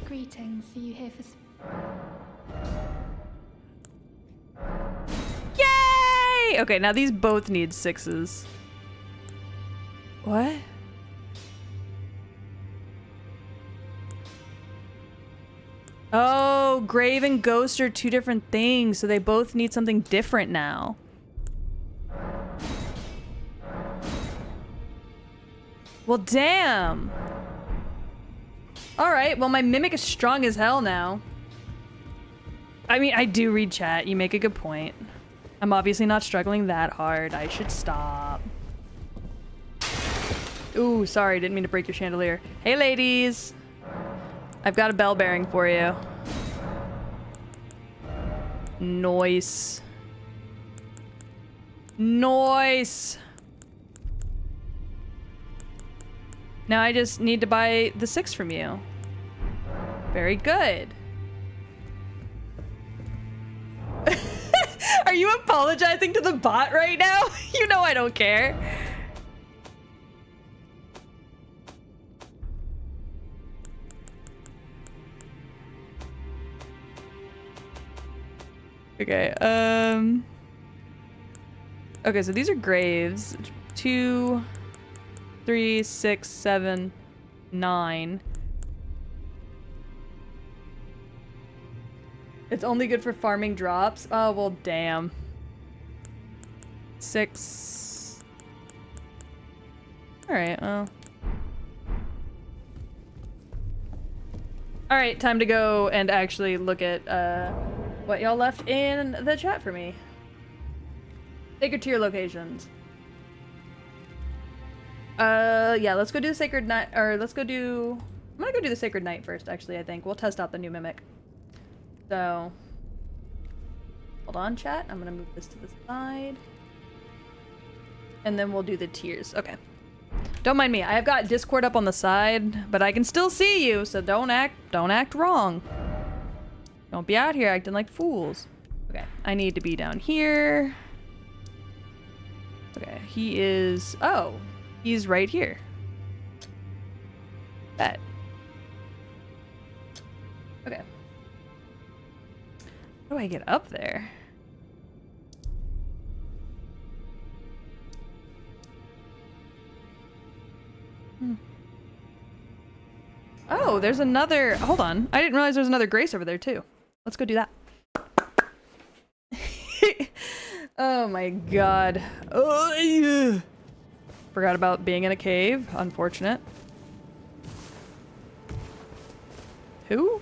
Greetings. Are you here for... Yay! Okay, now these both need 6s. What? Oh, Grave and Ghost are 2 different things, so they both need something different now. Well, damn. All right, well, my Mimic is strong as hell now. I mean, I do read chat. You make a good point. I'm obviously not struggling that hard. I should stop. Ooh, sorry. Didn't mean to break your chandelier. Hey, ladies. I've got a bell bearing for you. Nice. Nice. Now I just need to buy the 6 from you. Very good. Are you apologizing to the bot right now? You know I don't care. Okay, okay, so these are graves. 2, 3, 6, 7, 9. It's only good for farming drops? Oh, well, damn. 6. Alright, well. Alright, time to go and actually look at, what y'all left in the chat for me. Sacred tier locations. Yeah, let's go do the Sacred Night, or let's go do... I'm gonna go do the Sacred Night first, actually, I think. We'll test out the new Mimic. So... Hold on, chat. I'm gonna move this to the side. And then we'll do the tiers. Okay. Don't mind me. I've got Discord up on the side, but I can still see you, so don't act wrong. Don't be out here acting like fools. Okay, I need to be down here. Okay, he is... Oh, he's right here. Bet. Okay. How do I get up there? Oh, there's another... Hold on. I didn't realize there was another Grace over there, too. Let's go do that. Oh my god. Oh, yeah. Forgot about being in a cave. Unfortunate. Who?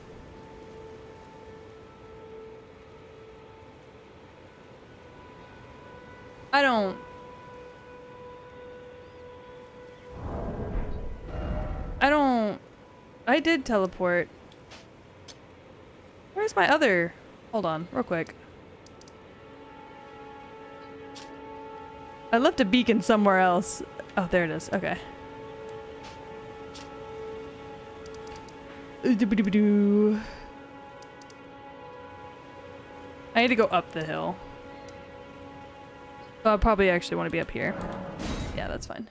I don't... I did teleport. Where's my other... Hold on, real quick. I left a beacon somewhere else. Oh, there it is. Okay. I need to go up the hill. I'll probably actually want to be up here. Yeah, that's fine.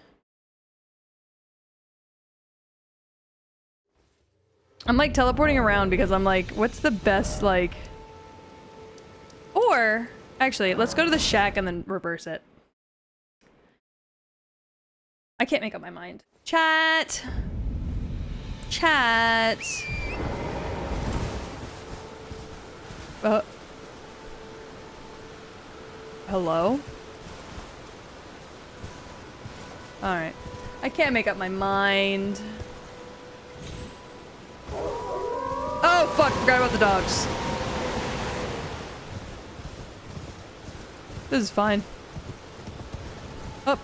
I'm like teleporting around because I'm like, what's the best like... Or, actually, let's go to the shack and then reverse it. I can't make up my mind. Chat! Chat! Hello? Alright. I can't make up my mind. Oh, fuck. Forgot about the dogs. This is fine. Up.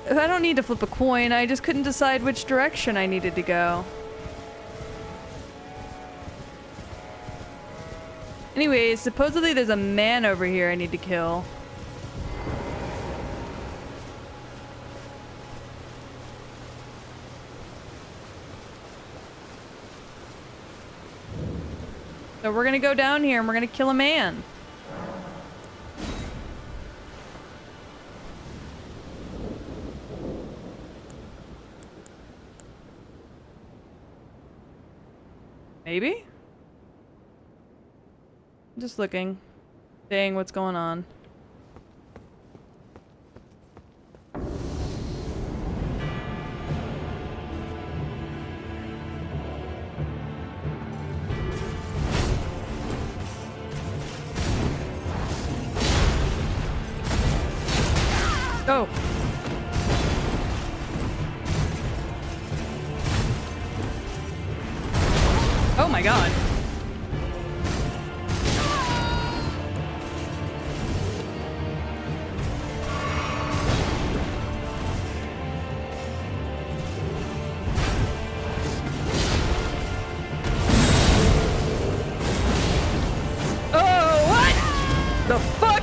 I don't need to flip a coin. I just couldn't decide which direction I needed to go. Anyways, supposedly there's a man over here I need to kill. So we're gonna go down here and we're gonna kill a man. Maybe? I'm just looking. Seeing what's going on. Oh. Oh my god. Oh, what? The fuck?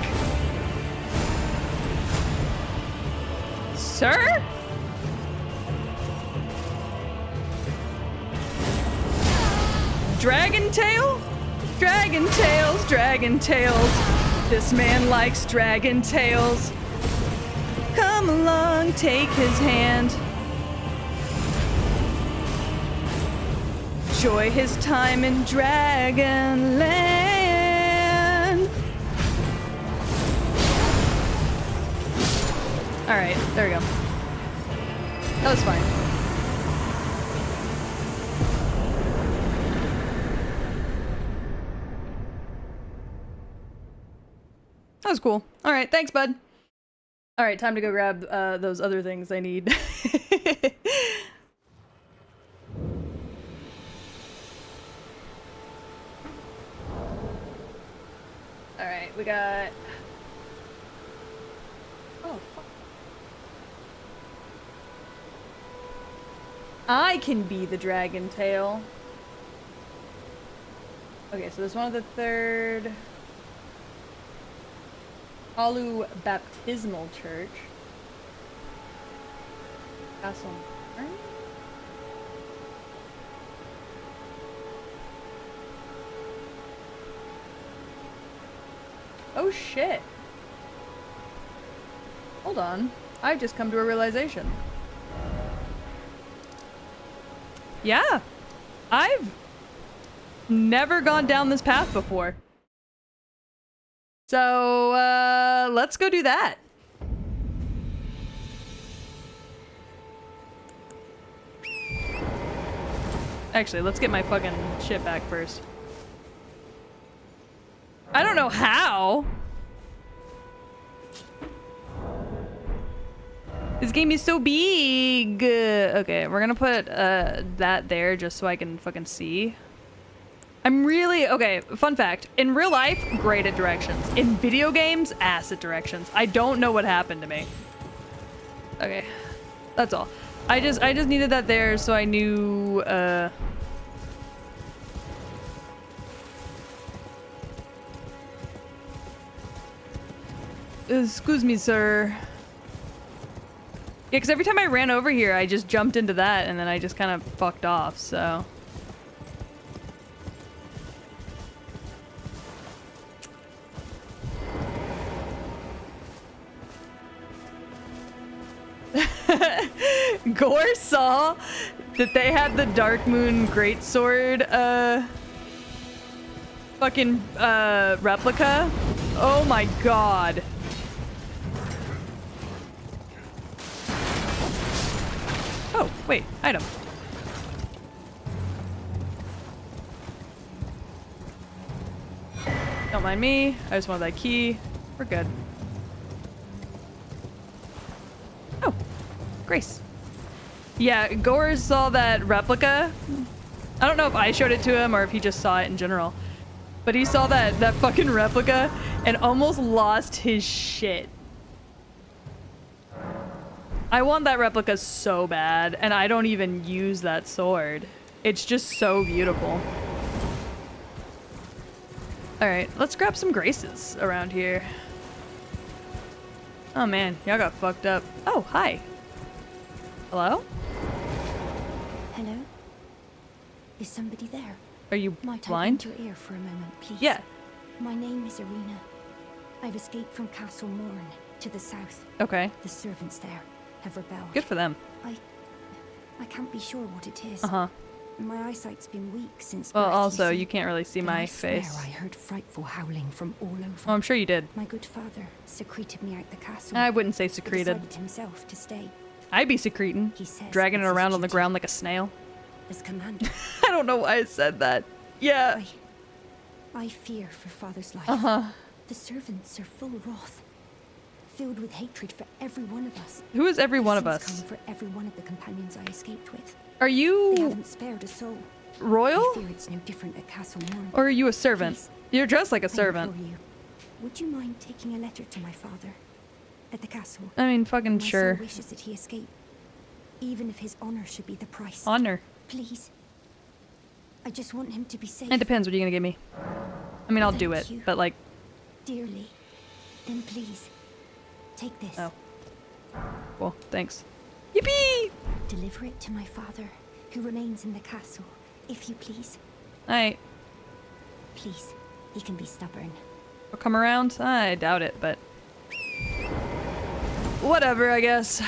Sir? Dragon tail? Dragon tails, dragon tails. This man likes dragon tails. Come along, take his hand. Enjoy his time in Dragonland. Alright, there we go. That was fine. That was cool. Alright, thanks, bud. Alright, time to go grab those other things I need. Alright, we got... Oh, fuck. I can be the dragon tail. Okay, so this one of the third... Palu Baptismal Church. Castle. Oh shit. Hold on. I've just come to a realization. Yeah. I've never gone down this path before. So, let's go do that. Actually, let's get my fucking shit back first. I don't know how. This game is so big. Okay, we're gonna put that there just so I can fucking see. I'm really, okay, fun fact. In real life, great at directions. In video games, ass at directions. I don't know what happened to me. Okay, that's all. I just needed that there so I knew, Excuse me, sir. Yeah, because every time I ran over here, I just jumped into that and then I just kind of fucked off, so... Gore saw that they had the Dark Moon Greatsword, fucking, replica. Oh my god. Oh, wait, item. Don't mind me. I just want that key. We're good. Grace. Yeah, Gore saw that replica. I don't know if I showed it to him or if he just saw it in general. But he saw that fucking replica and almost lost his shit. I want that replica so bad, and I don't even use that sword. It's just so beautiful. Alright, let's grab some graces around here. Oh man, y'all got fucked up. Oh, hi. Hello? Hello? Is somebody there? Are you Might I blind? bend your ear for a moment, please? Yeah. My name is Irina. I've escaped from Castle Morn to the south. Okay. The servants there have rebelled. Good for them. I can't be sure what it is. Uh-huh. My eyesight's been weak since Well, birth, also, see. you can't really see But my I swear face. I heard frightful howling from all over. Oh, I'm sure you did. My good father secreted me out the castle. I wouldn't say He secreted. decided himself to stay. I'd be secreting. He says Dragging it it's his around on the duty. ground like a snail. As commander, I don't know why I said that. Yeah. I fear for father's life. Uh-huh. The servants are full of wrath, filled with hatred for every one of us. Who is every one of This has us? come for every one of the companions I escaped with. Are They you haven't spared a soul. royal? I fear it's no different at Castle Morn. Or are you a servant? Please, You're dressed like a I servant. implore you, would you mind taking a letter to my father at the castle? I mean, fucking My sure. soul wishes that he escape, even if his honor should be the price. Honor. Please. I just want him to be safe. It depends what you're gonna give me. I mean, I'll do Thank it, you. but like, Dearly. Then please, take this. oh. Cool, thanks. Yippee! Deliver it to my father, who remains in the castle, if you please. Alright, Please, he can be stubborn. I'll come around? I doubt it, but... whatever, I guess.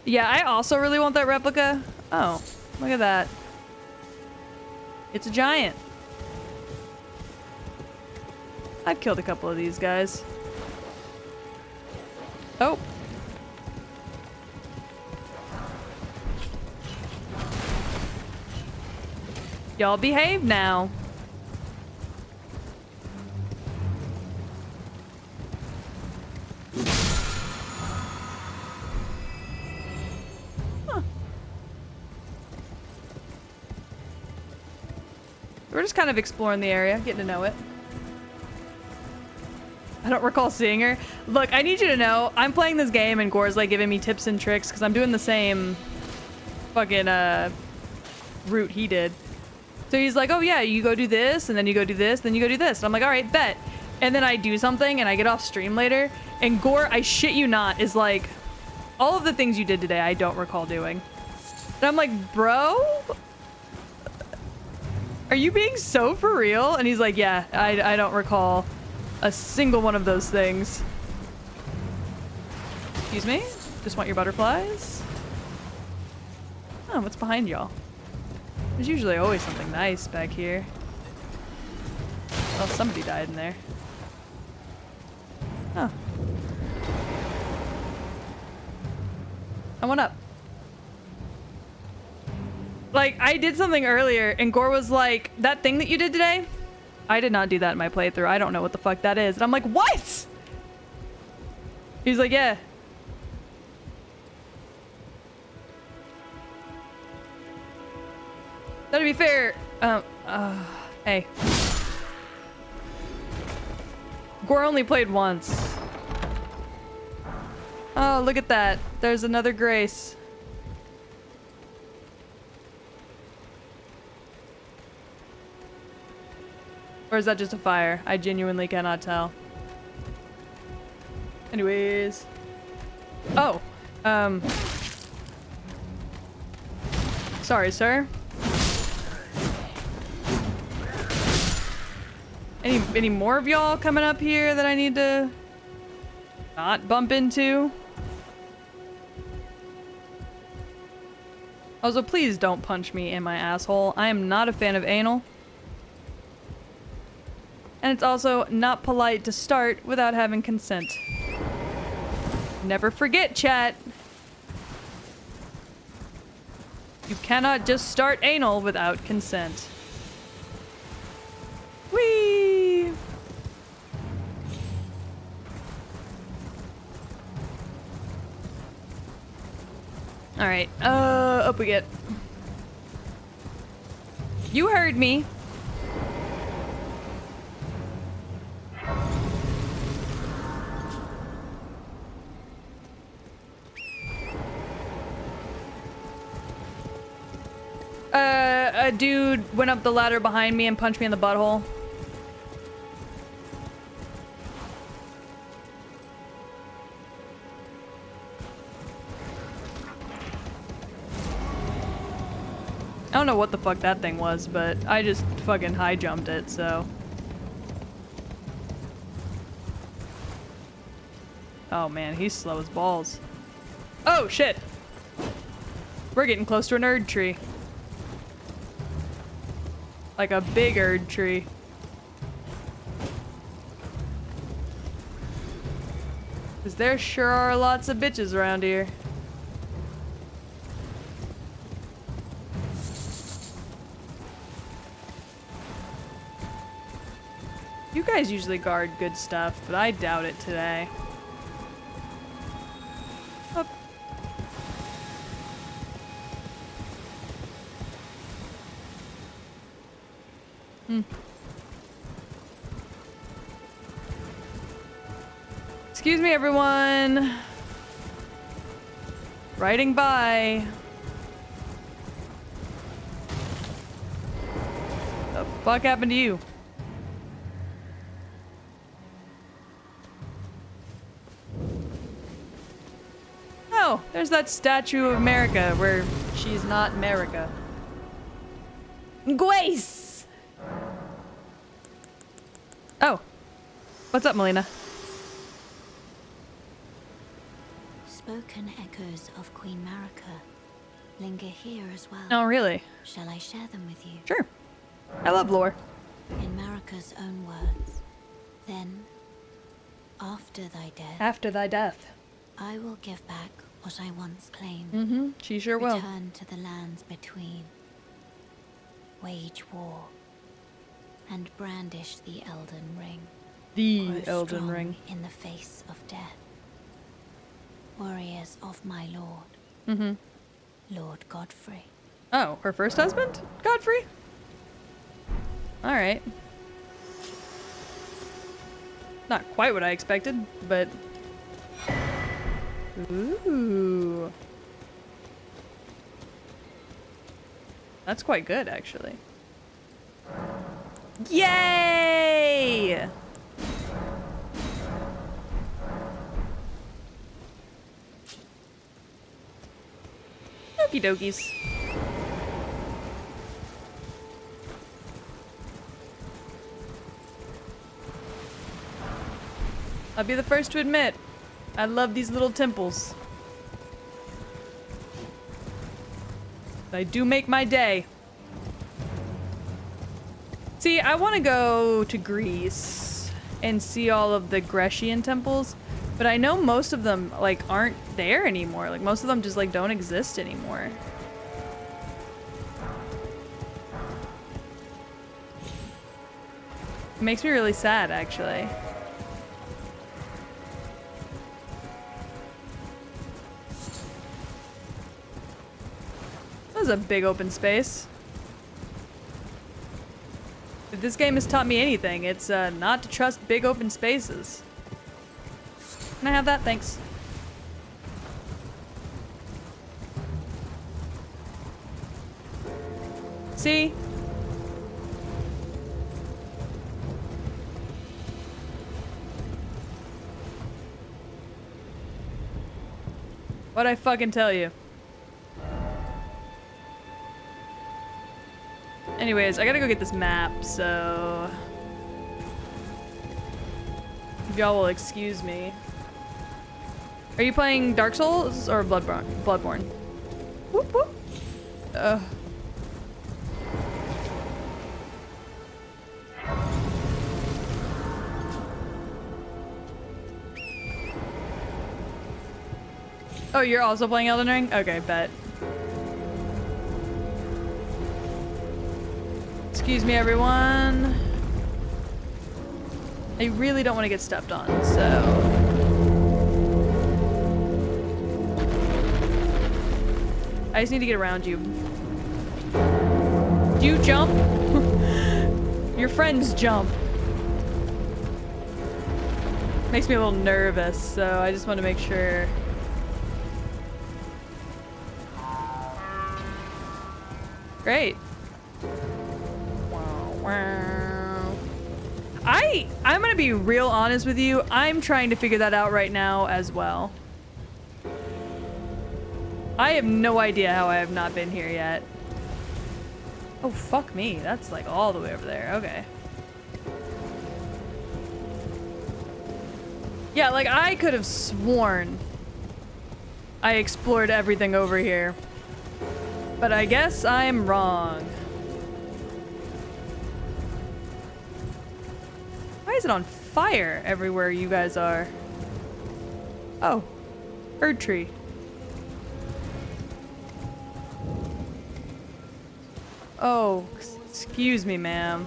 Yeah, I also really want that replica. Oh, look at that. It's a giant. I've killed a couple of these guys. Oh. Y'all behave now. Huh. We're just kind of exploring the area, getting to know it. I don't recall seeing her. Look, I need you to know, I'm playing this game and Gore's like giving me tips and tricks because I'm doing the same fucking route he did. So he's like, oh yeah, you go do this, and then you go do this, then you go do this. And I'm like, all right, bet. And then I do something and I get off stream later and Gore, I shit you not, is like, all of the things you did today I don't recall doing. And I'm like, bro? Are you being so for real? And he's like, yeah, I don't recall a single one of those things. Excuse me? Just want your butterflies? Oh, what's behind y'all? There's usually always something nice back here. Well, somebody died in there. Oh. I went up. Like, I did something earlier and Gore was like, that thing that you did today? I did not do that in my playthrough. I don't know what the fuck that is. And I'm like, what? He's like, yeah. Now, to be fair, hey. Gore only played once. Oh, look at that. There's another Grace. Or is that just a fire? I genuinely cannot tell. Anyways. Oh. Sorry, sir. Any more of y'all coming up here that I need to not bump into? Also, please don't punch me in my asshole. I am not a fan of anal. And it's also not polite to start without having consent. Never forget, chat. You cannot just start anal without consent. Whee! Alright, up we get. You heard me. A dude went up the ladder behind me and punched me in the butthole. I don't know what the fuck that thing was, but I just fucking high jumped it, so. Oh man, he's slow as balls. Oh shit! We're getting close to an Erd tree. Like a big Erd tree. Cause there sure are lots of bitches around here. You guys usually guard good stuff, but I doubt it today. Oh. Excuse me, everyone. Riding by. The fuck happened to you? Oh, there's that statue of America where she's not America. Grace! Oh. What's up, Melina? Spoken echoes of Queen Marika linger here as well. Oh, really? Shall I share them with you? Sure. I love lore. In Marika's own words, then, after thy death, After thy death. I will give back what I once claimed. Mm-hmm. She sure will. Return to the lands between, wage war, and brandish the Elden Ring. The Grow Elden strong Ring. in the face of death. Warriors of my lord. Mm-hmm. Lord Godfrey. Oh, her first husband? Godfrey? Alright. Not quite what I expected, but... Ooh. That's quite good, actually. Yay! Okie dokies. I'll be the first to admit, I love these little temples. They do make my day. See, I want to go to Greece and see all of the Grecian temples, but I know most of them, like, aren't there anymore. Like, most of them just, like, don't exist anymore. It makes me really sad, actually. That was a big open space. If this game has taught me anything, it's not to trust big open spaces. Can I have that? Thanks. See? What'd I fucking tell you? Anyways, I gotta go get this map, so... if y'all will excuse me. Are you playing Dark Souls or Bloodborne? Whoop whoop. Oh, you're also playing Elden Ring? Okay, bet. Excuse me, everyone. I really don't want to get stepped on, so... I just need to get around you. Do you jump? Your friends jump. Makes me a little nervous, so I just want to make sure. Great. I'm gonna be real honest with you. I'm trying to figure that out right now as well. I have no idea how I have not been here yet. Oh, fuck me. That's like all the way over there. Okay. Yeah, like I could have sworn I explored everything over here. But I guess I'm wrong. Why is it on fire everywhere you guys are? Oh, bird tree. Oh, excuse me, ma'am.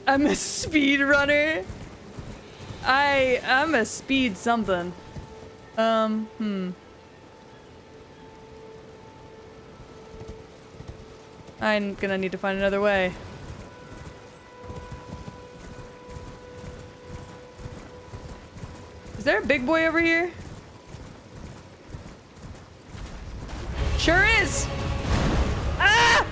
I'm a speed runner. I'm a speed something. I'm gonna need to find another way. Is there a big boy over here? Sure is! Ah!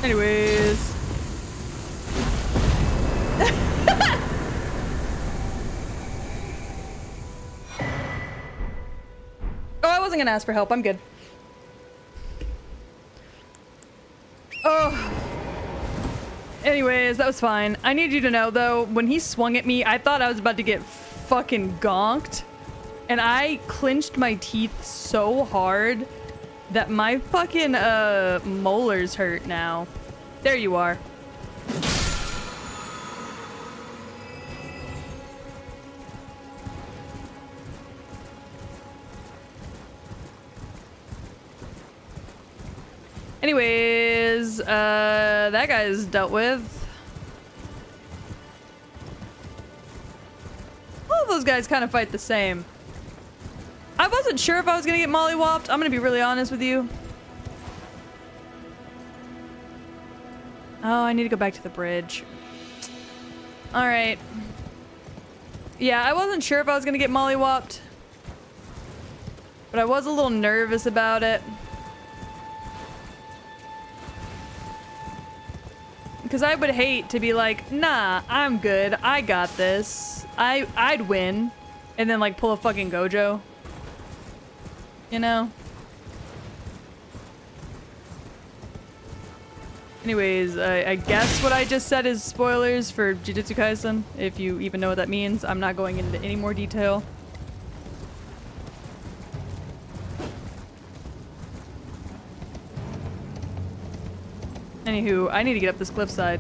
Anyways. Oh, I wasn't gonna ask for help. I'm good. Oh. Anyways, that was fine. I need you to know, though, when he swung at me, I thought I was about to get fucking gonked. And I clenched my teeth so hard that my fucking molars hurt now. There you are. Anyways, that guy's dealt with. All of those guys kind of fight the same. I wasn't sure if I was gonna get mollywopped. I'm gonna be really honest with you. Oh, I need to go back to the bridge. Alright. Yeah, I wasn't sure if I was gonna get mollywopped. But I was a little nervous about it. Because I would hate to be like, nah, I'm good. I got this. I'd win. And then like pull a fucking Gojo. You know? Anyways, I guess what I just said is spoilers for Jujutsu Kaisen, if you even know what that means. I'm not going into any more detail. Anywho, I need to get up this cliffside.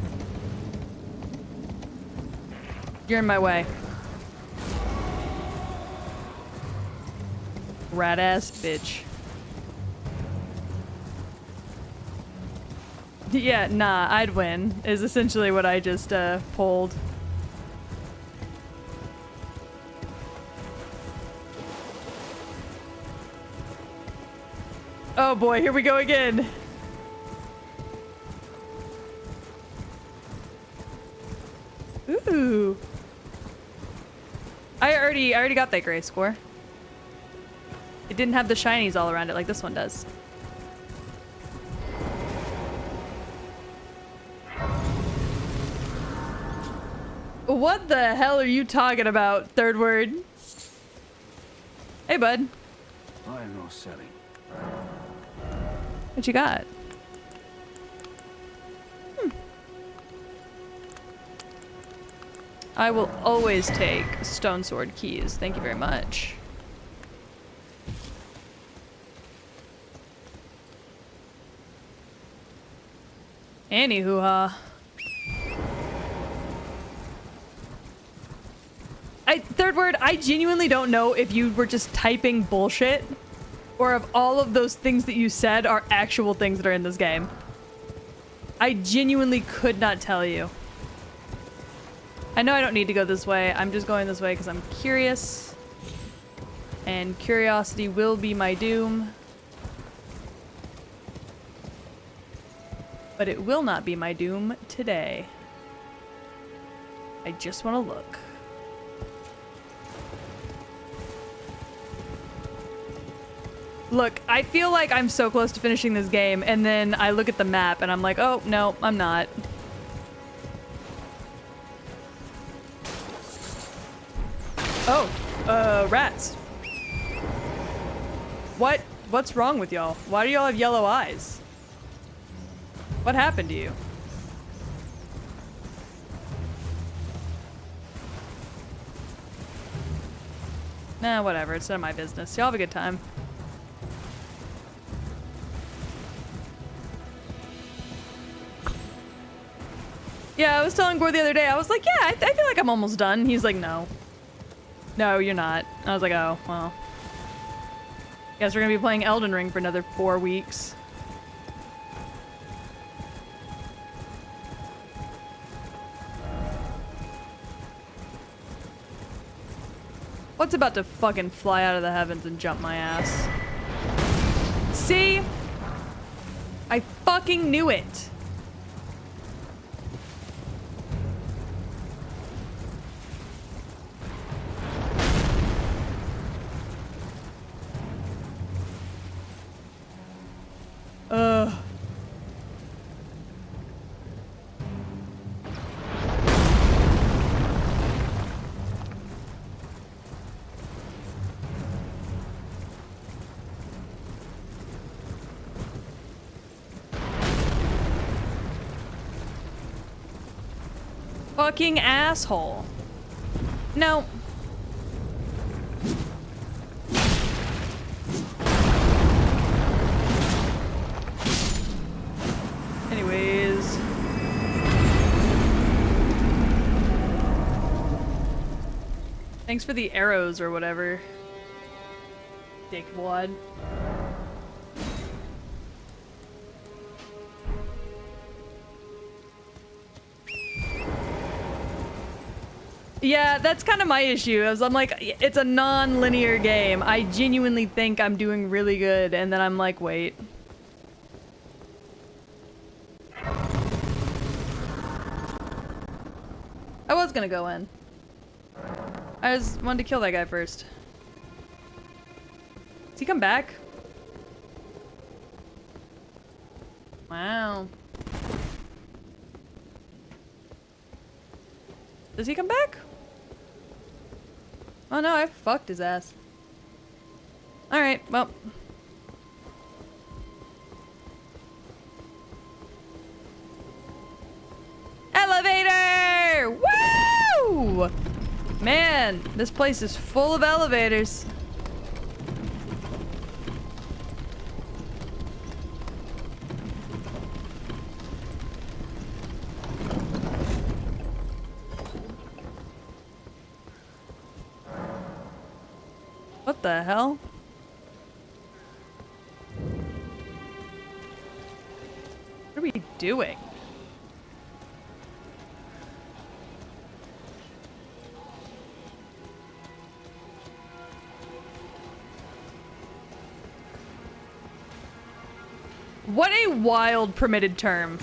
You're in my way. Rat ass bitch. Yeah, nah, I'd win, is essentially what I just pulled. Oh boy, here we go again. Ooh. I already got that gray score. It didn't have the shinies all around it like this one does. What the hell are you talking about, third word? Hey, bud. I am not selling. What you got? I will always take stone sword keys. Thank you very much. Anywho, third word, I genuinely don't know if you were just typing bullshit or if all of those things that you said are actual things that are in this game. I genuinely could not tell you. I know I don't need to go this way. I'm just going this way because I'm curious. And curiosity will be my doom. But it will not be my doom today. I just want to look. Look, I feel like I'm so close to finishing this game, and then I look at the map and I'm like, oh, no, I'm not. Oh, rats. What's wrong with y'all? Why do y'all have yellow eyes? What happened to you? Nah, whatever. It's none of my business. Y'all have a good time. Yeah, I was telling Gore the other day, I was like, yeah, I feel like I'm almost done. He's like, no. No, you're not. I was like, oh, well. Guess we're gonna be playing Elden Ring for another 4 weeks. What's about to fucking fly out of the heavens and jump my ass? See? I fucking knew it. Ugh. Fucking asshole. No. Anyways. Thanks for the arrows or whatever. Dickwad. Yeah, that's kind of my issue. I'm like, it's a non-linear game. I genuinely think I'm doing really good, and then I'm like, wait. I was gonna go in. I just wanted to kill that guy first. Does he come back? Wow. Does he come back? Oh no, I fucked his ass. Alright, well. Elevator! Woo! Man, this place is full of elevators. What the hell? What are we doing? What a wild permitted term.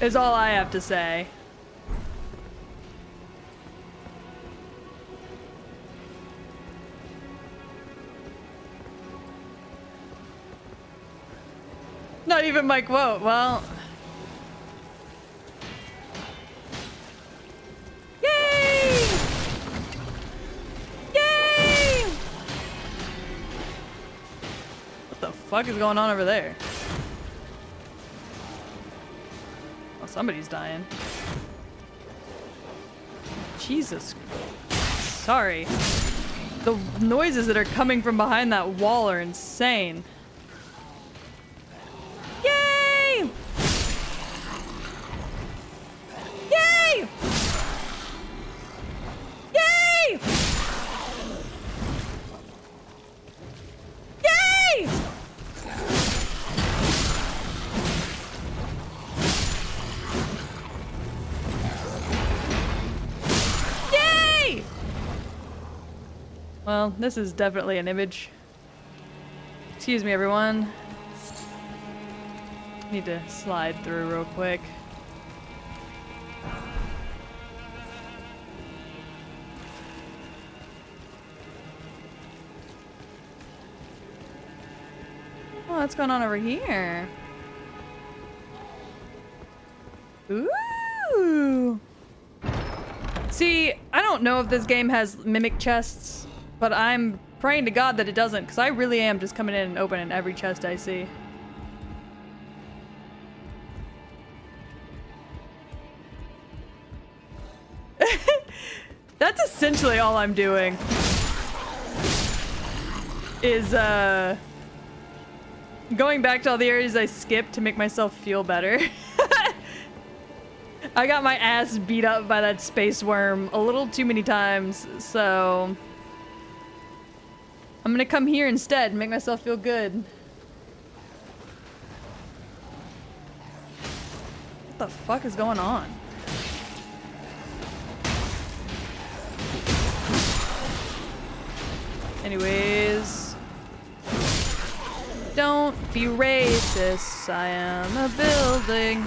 Is all I have to say. Not even my quote. Well. Yay! Yay! What the fuck is going on over there? Oh, somebody's dying. Jesus. Sorry. The noises that are coming from behind that wall are insane. Well, this is definitely an image. Excuse me, everyone. Need to slide through real quick. Oh, what's going on over here? Ooh! See, I don't know if this game has mimic chests, but I'm praying to God that it doesn't, because I really am just coming in and opening every chest I see. That's essentially all I'm doing. Is, going back to all the areas I skipped to make myself feel better. I got my ass beat up by that space worm a little too many times, so I'm gonna come here instead and make myself feel good. What the fuck is going on? Anyways, don't be racist. I am a building.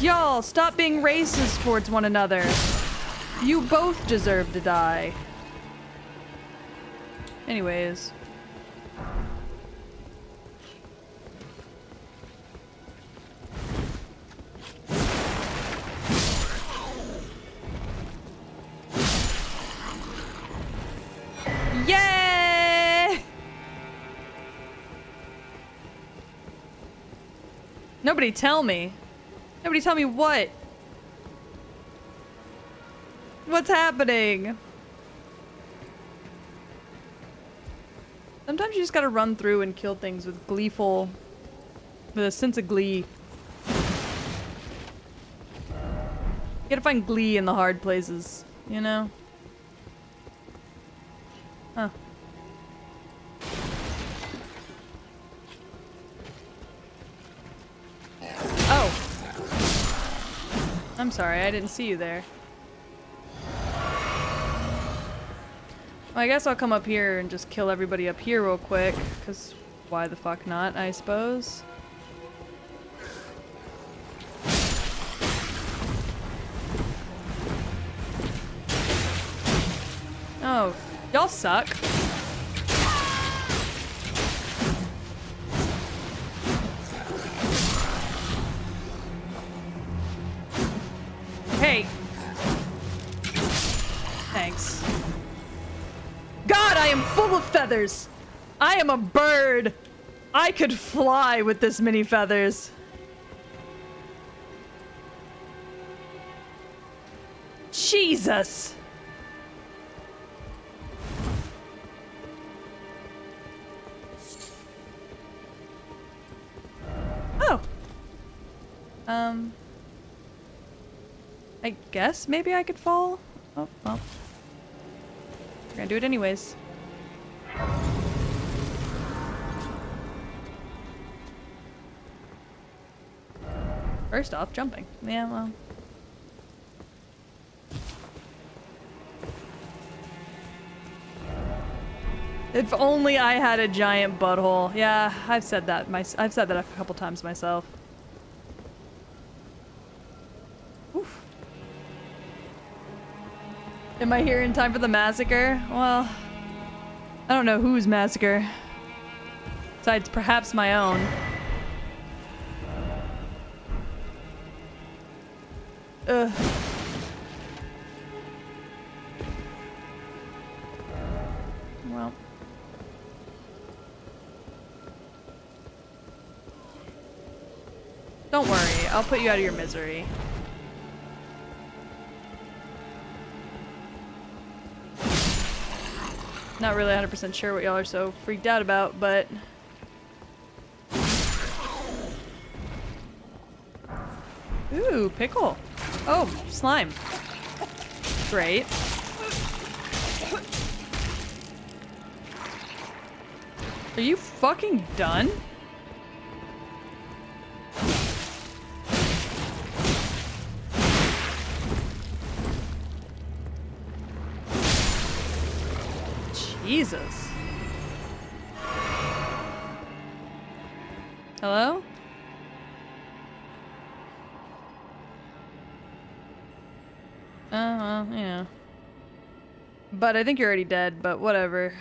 Y'all, stop being racist towards one another. You both deserve to die. Anyways. Yay! Nobody tell me. Nobody tell me what? What's happening? Sometimes you just gotta run through and kill things with a sense of glee. You gotta find glee in the hard places, you know? Huh. Oh. I'm sorry, I didn't see you there. Well, I guess I'll come up here and just kill everybody up here real quick, because why the fuck not, I suppose. Oh, y'all suck. Hey. Thanks. God, I am full of feathers. I am a bird. I could fly with this many feathers. Jesus. Oh. I guess maybe I could fall. Oh, well. We're gonna do it anyways. First off, jumping. Yeah, well. If only I had a giant butthole. Yeah, I've said that a couple times myself. Oof. Am I here in time for the massacre? Well, I don't know whose massacre. Besides perhaps my own. Ugh. Well. Don't worry, I'll put you out of your misery. Not really 100% sure what y'all are so freaked out about, but... Ooh, pickle. Oh, slime. Great. Are you fucking done? Jesus. Hello? Well, yeah. But I think you're already dead, but whatever.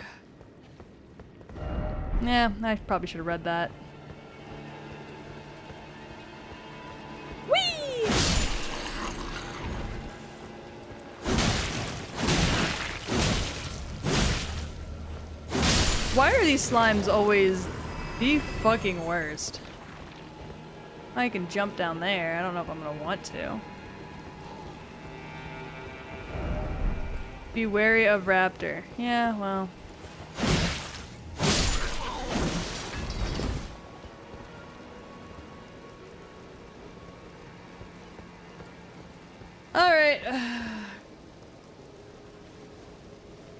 Yeah, I probably should have read that. Whee! Why are these slimes always the fucking worst? I can jump down there. I don't know if I'm gonna want to. Be wary of raptor. Yeah, well. Alright.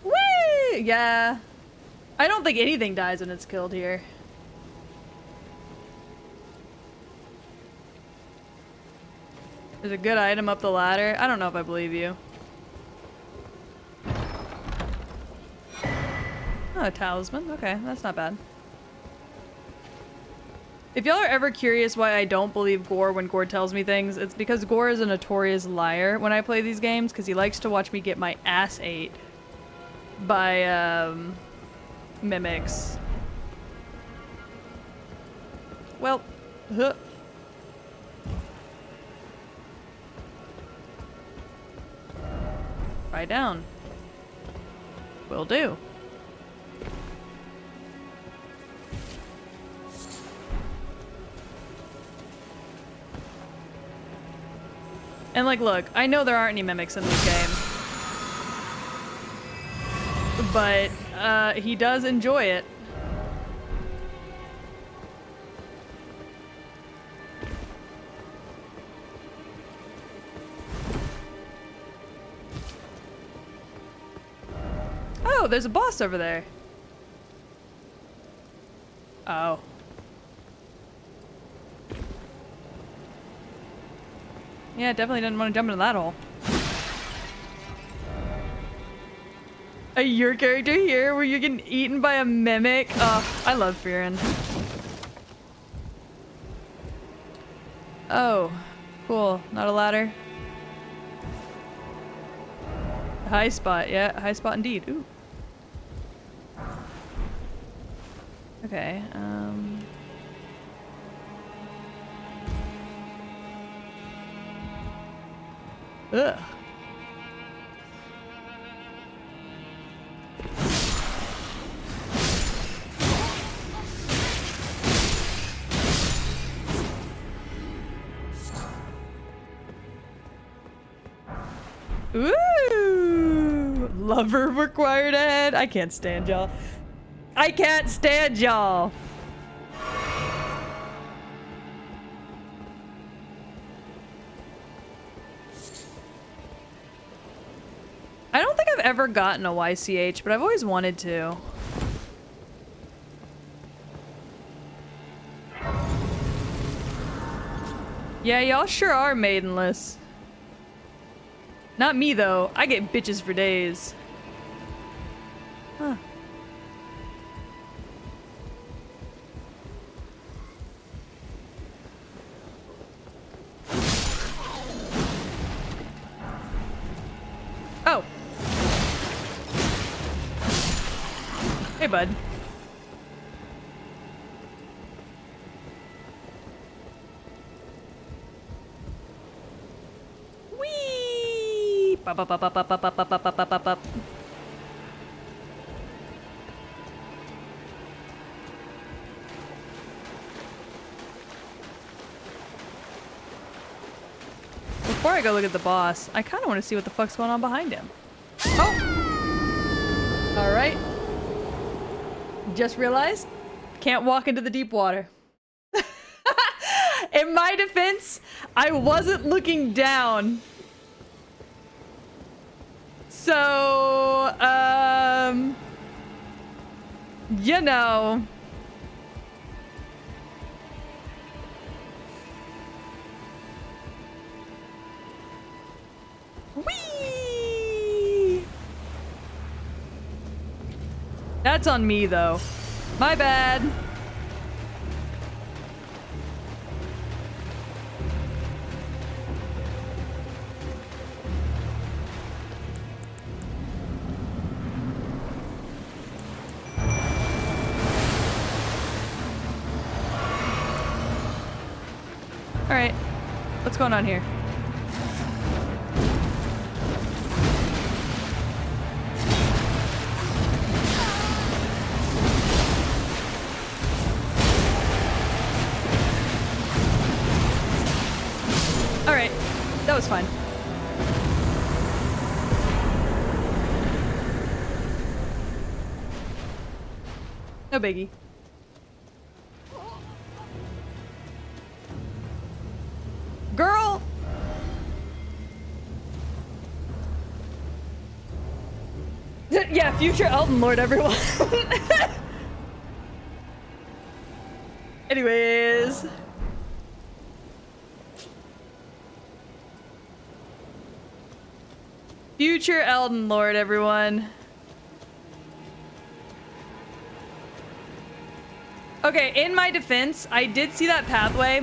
Whee! Yeah. I don't think anything dies when it's killed here. There's a good item up the ladder. I don't know if I believe you. Oh, a talisman. Okay, that's not bad. If y'all are ever curious why I don't believe Gore when Gore tells me things, it's because Gore is a notorious liar when I play these games, because he likes to watch me get my ass ate by, mimics. Well, Try down. Will do. And like, look, I know there aren't any mimics in this game. But, he does enjoy it. Oh, there's a boss over there. Oh. Yeah, definitely didn't want to jump into that hole. Your character here where you're getting eaten by a mimic? Oh, I love Fearin'. Oh, cool. Not a ladder. High spot, yeah, high spot indeed. Ooh. Okay, ugh. Ooh! Lover required ahead. I can't stand y'all. I can't stand y'all. I don't think I've ever gotten a YCH, but I've always wanted to. Yeah, y'all sure are maidenless. Not me, though. I get bitches for days. Huh. Oh. Hey, bud. Whee! Bop, bop, bop, bop, bop, bop, bop, bop, bop, bop, bop. Before I go look at the boss, I kind of want to see what the fuck's going on behind him. Oh! Alright. Just realized, can't walk into the deep water. In my defense, I wasn't looking down. So, you know. Whee! That's on me, though. My bad. All right. What's going on here? All right. That was fine. No biggie. Girl! Yeah, future Elden Lord, everyone. Anyways. Future Elden Lord, everyone. Okay, in my defense, I did see that pathway,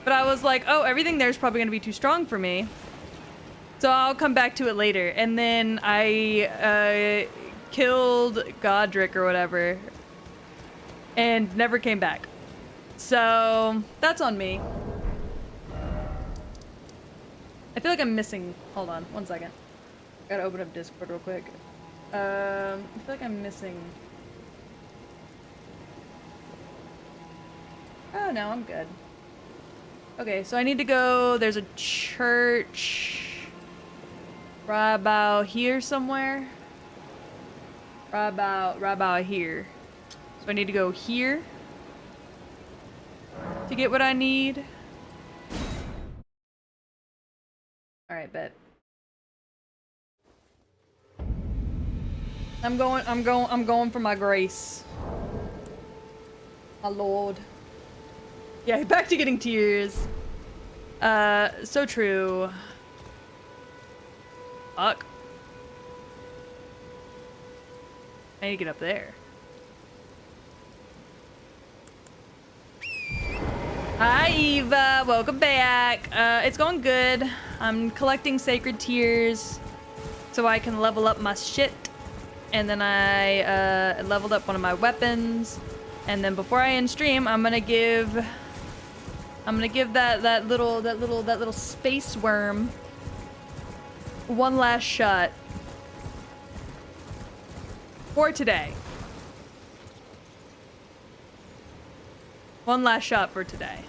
but I was like, oh, everything there's probably gonna be too strong for me. So I'll come back to it later. And then I killed Godric or whatever and never came back. So that's on me. I feel like I'm missing. Hold on, one second. Gotta open up Discord real quick. I feel like I'm missing. Oh no, I'm good. Okay, so I need to go. There's a church right about here somewhere. Right about here. So I need to go here to get what I need. All right, bet. I'm going for my grace. My lord. Yeah, back to getting tears. So true. Fuck. I need to get up there. Hi, Eva. Welcome back. It's going good. I'm collecting sacred tears so I can level up my shit. And then I leveled up one of my weapons. And then before I end stream, I'm gonna give that little space worm one last shot for today. One last shot for today.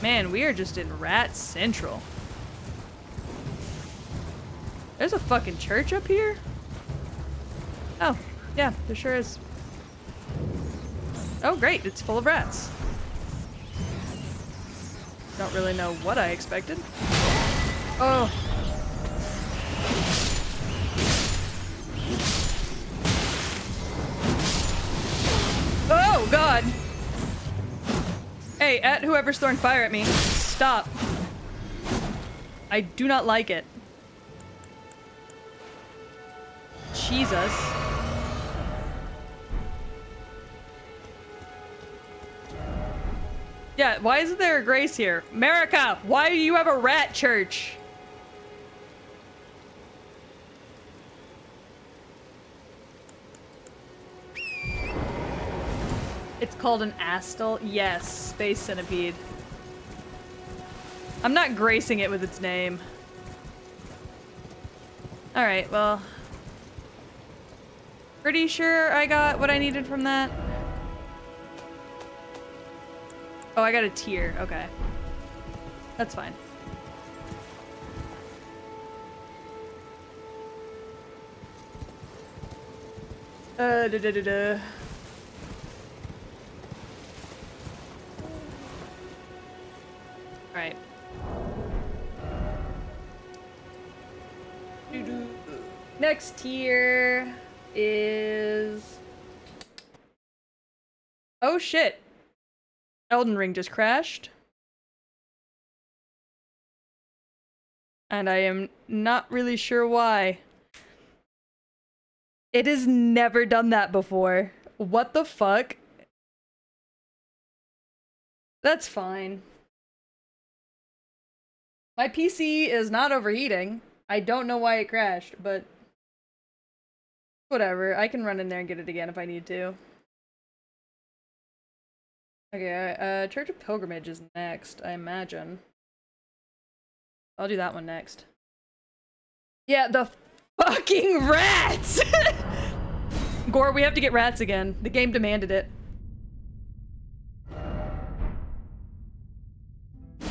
Man, we are just in Rat Central. There's a fucking church up here? Oh, yeah, there sure is. Oh, great, it's full of rats. Don't really know what I expected. Oh. Oh, God. Hey, at whoever's throwing fire at me, stop. I do not like it. Jesus. Yeah, why isn't there a grace here? America, why do you have a rat church? It's called an astal? Yes, space centipede. I'm not gracing it with its name. Alright, well. Pretty sure I got what I needed from that. Oh, I got a tier. Okay. That's fine. Da-da-da-da. Alright. Next tier is... Oh shit. Elden Ring just crashed. And I am not really sure why. It has never done that before. What the fuck? That's fine. My PC is not overheating. I don't know why it crashed, but whatever. I can run in there and get it again if I need to. Okay, Church of Pilgrimage is next, I imagine. I'll do that one next. Yeah, the fucking rats! Gore, we have to get rats again. The game demanded it.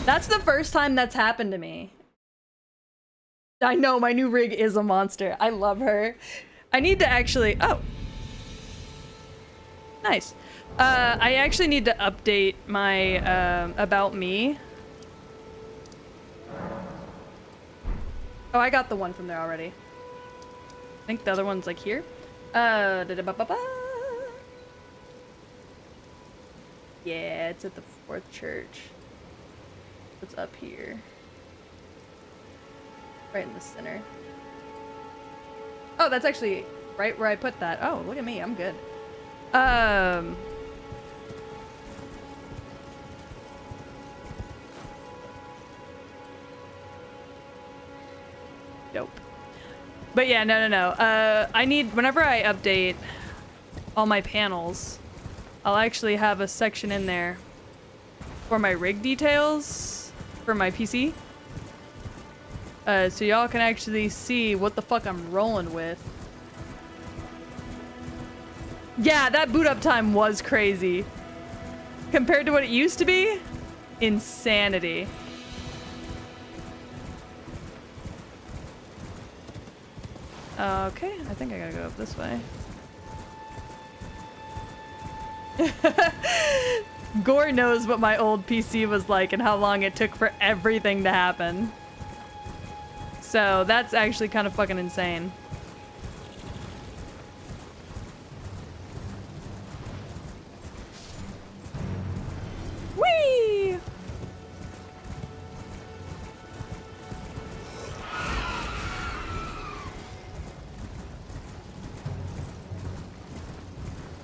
That's the first time that's happened to me. I know, my new rig is a monster. I love her. I need to actually... Oh. Nice. I actually need to update my, about me. Oh, I got the one from there already. I think the other one's like here. Da-da-ba-ba-ba. Yeah, it's at the 4th church. It's up here. Right in the center. Oh, that's actually right where I put that. Oh, look at me, I'm good. Dope. But yeah, no. I need, whenever I update all my panels, I'll actually have a section in there for my rig details for my PC. So y'all can actually see what the fuck I'm rolling with. Yeah, that boot up time was crazy. Compared to what it used to be, insanity. Okay, I think I gotta go up this way. Gore knows what my old PC was like and how long it took for everything to happen. So that's actually kind of fucking insane. Whee!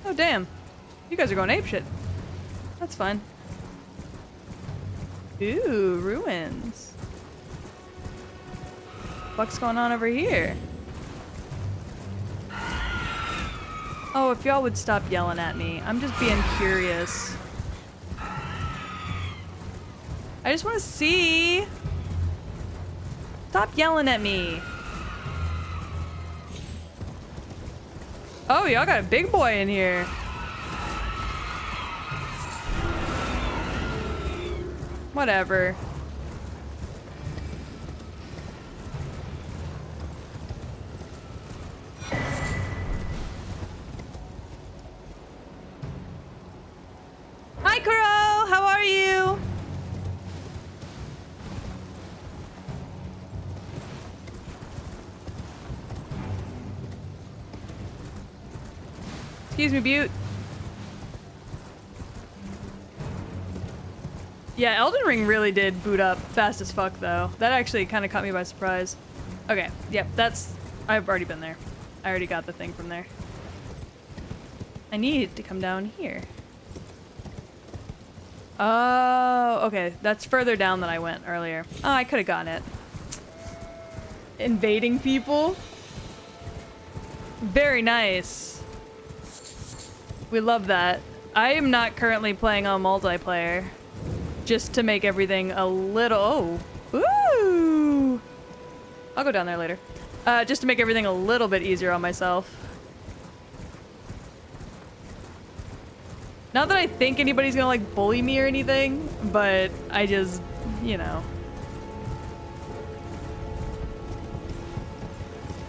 Oh damn. You guys are going apeshit. That's fine. Ooh, ruins. What's going on over here? Oh, if y'all would stop yelling at me. I'm just being curious. I just want to see. Stop yelling at me. Oh, y'all got a big boy in here. Whatever. Hi, Kuro! How are you? Excuse me, Butte. Yeah, Elden Ring really did boot up fast as fuck, though. That actually kind of caught me by surprise. Okay, yep, that's... I've already been there. I already got the thing from there. I need to come down here. Oh, okay. That's further down than I went earlier. Oh, I could have gotten it. Invading people? Very nice. We love that. I am not currently playing on multiplayer. Just to make everything a little... Oh. Ooh! I'll go down there later. Just to make everything a little bit easier on myself. Not that I think anybody's gonna, like, bully me or anything, but I just, you know.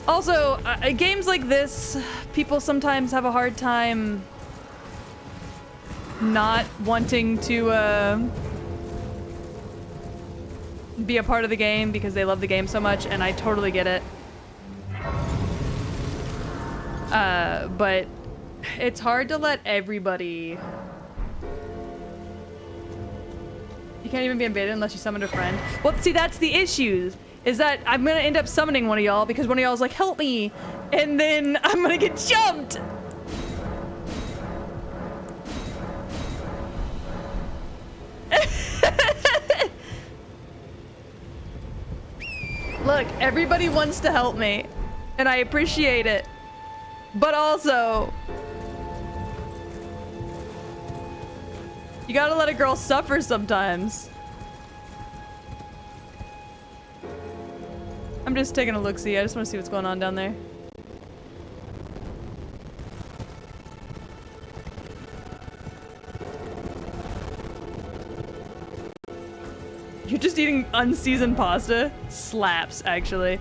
Also, games like this, people sometimes have a hard time not wanting to, be a part of the game because they love the game so much, and I totally get it. But it's hard to let everybody... You can't even be invaded unless you summoned a friend. Well, see, that's the issue. is that I'm gonna end up summoning one of y'all because one of y'all's like, help me, and then I'm gonna get jumped. Look, everybody wants to help me, and I appreciate it, but also, you gotta let a girl suffer sometimes. I'm just taking a look-see. I just want to see what's going on down there. You're just eating unseasoned pasta? Slaps, actually.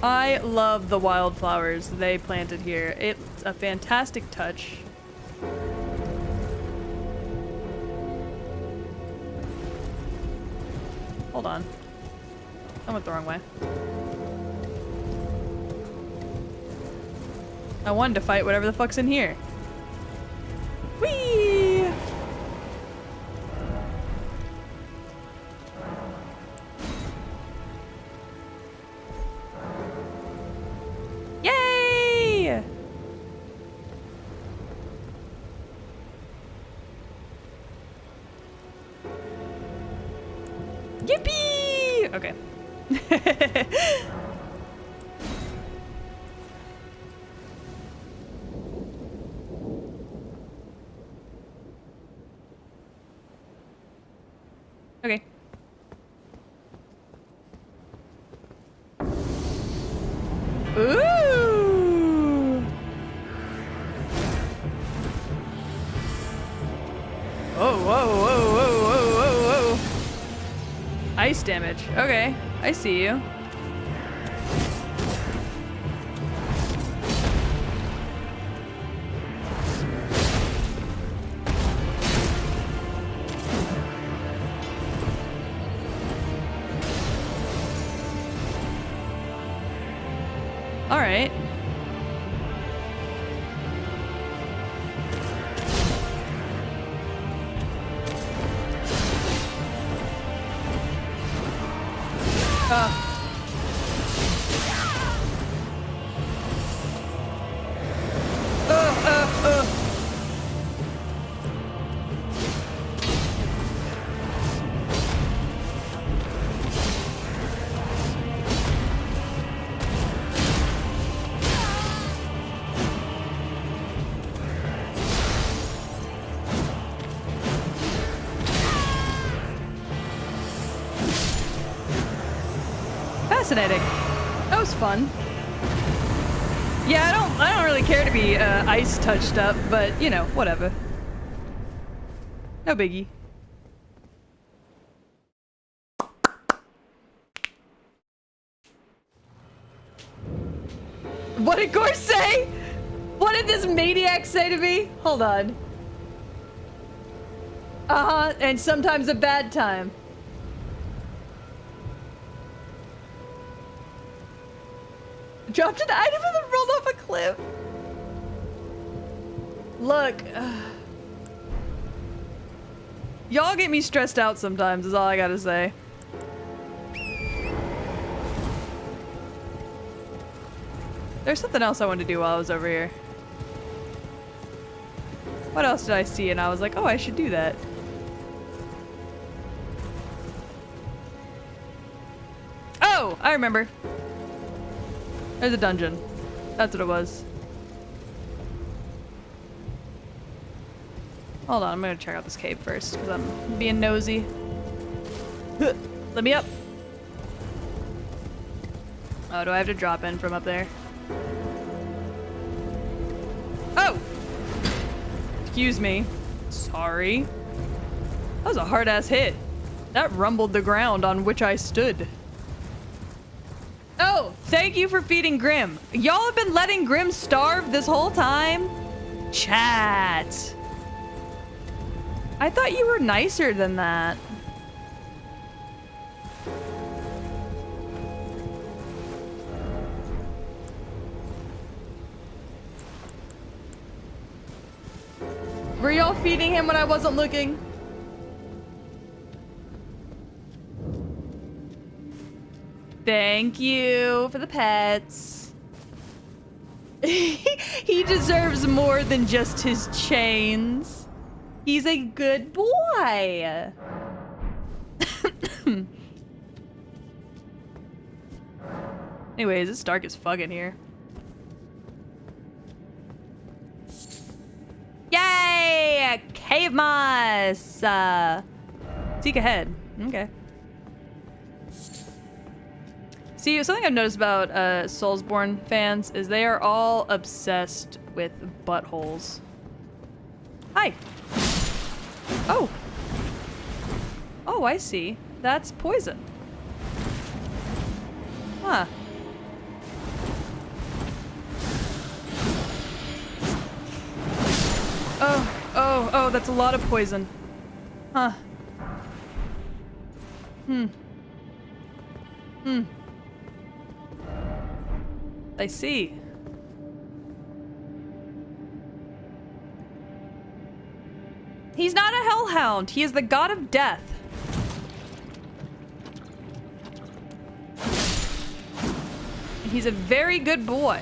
I love the wildflowers they planted here. It's a fantastic touch. Hold on. I went the wrong way. I wanted to fight whatever the fuck's in here. Whee! Yay! Yippee! Okay. Okay. Ooh! Whoa, whoa, whoa, whoa, whoa, whoa, whoa. Ice damage. Okay, I see you. All right. Fascinating. That was fun. Yeah, I don't really care to be ice touched up, but you know, whatever. No biggie. What did Gore say? What did this maniac say to me? Hold on. Uh-huh, and sometimes a bad time. Dropped an item and then rolled off a cliff. Look. Y'all get me stressed out sometimes, is all I gotta say. There's something else I wanted to do while I was over here. What else did I see? And I was like, oh, I should do that. Oh, I remember. There's a dungeon. That's what it was. Hold on, I'm gonna check out this cave first, because I'm being nosy. Let me up. Oh, do I have to drop in from up there? Oh! Excuse me. Sorry. That was a hard-ass hit. That rumbled the ground on which I stood. Oh, thank you for feeding Grim. Y'all have been letting Grim starve this whole time? Chat. I thought you were nicer than that. Were y'all feeding him when I wasn't looking? Thank you for the pets. He deserves more than just his chains. He's a good boy. Anyways, it's dark as fuck in here. Yay! Cave moss! Seek ahead. Okay. See, something I've noticed about Soulsborne fans is they are all obsessed with buttholes. Hi! Oh! Oh, I see. That's poison. Huh. Oh, that's a lot of poison. Huh. I see. He's not a hellhound. He is the god of death. And he's a very good boy.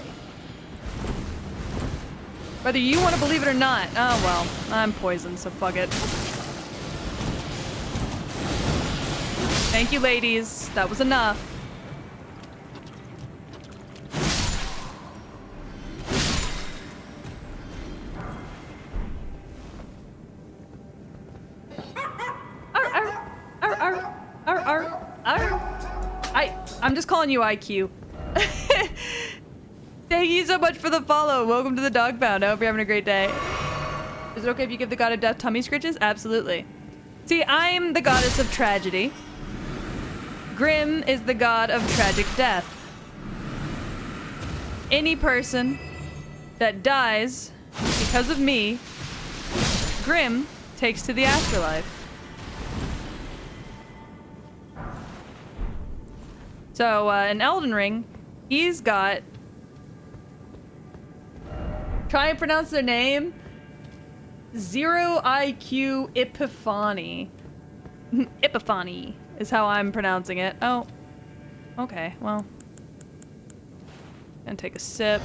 Whether you want to believe it or not. Oh, well. I'm poisoned, so fuck it. Thank you, ladies. That was enough. I'm just calling you IQ. Thank you so much for the follow. Welcome to the dog pound. I hope you're having a great day. Is it okay if you give the god of death tummy scritches? Absolutely. See, I'm the goddess of tragedy. Grim is the god of tragic death. Any person that dies because of me, Grim takes to the afterlife. So, in Elden Ring, he's got... Try and pronounce their name. Zero IQ Epiphany. Epiphany is how I'm pronouncing it. Oh. Okay, well. Gonna take a sip.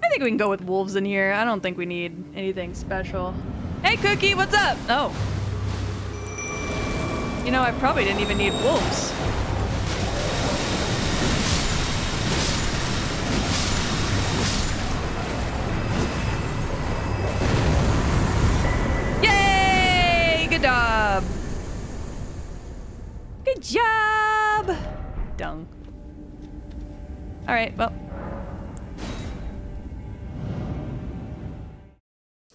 I think we can go with wolves in here. I don't think we need anything special. Hey, Cookie, what's up? Oh. You know, I probably didn't even need wolves. Yay! Good job. Good job. Dung. All right, well.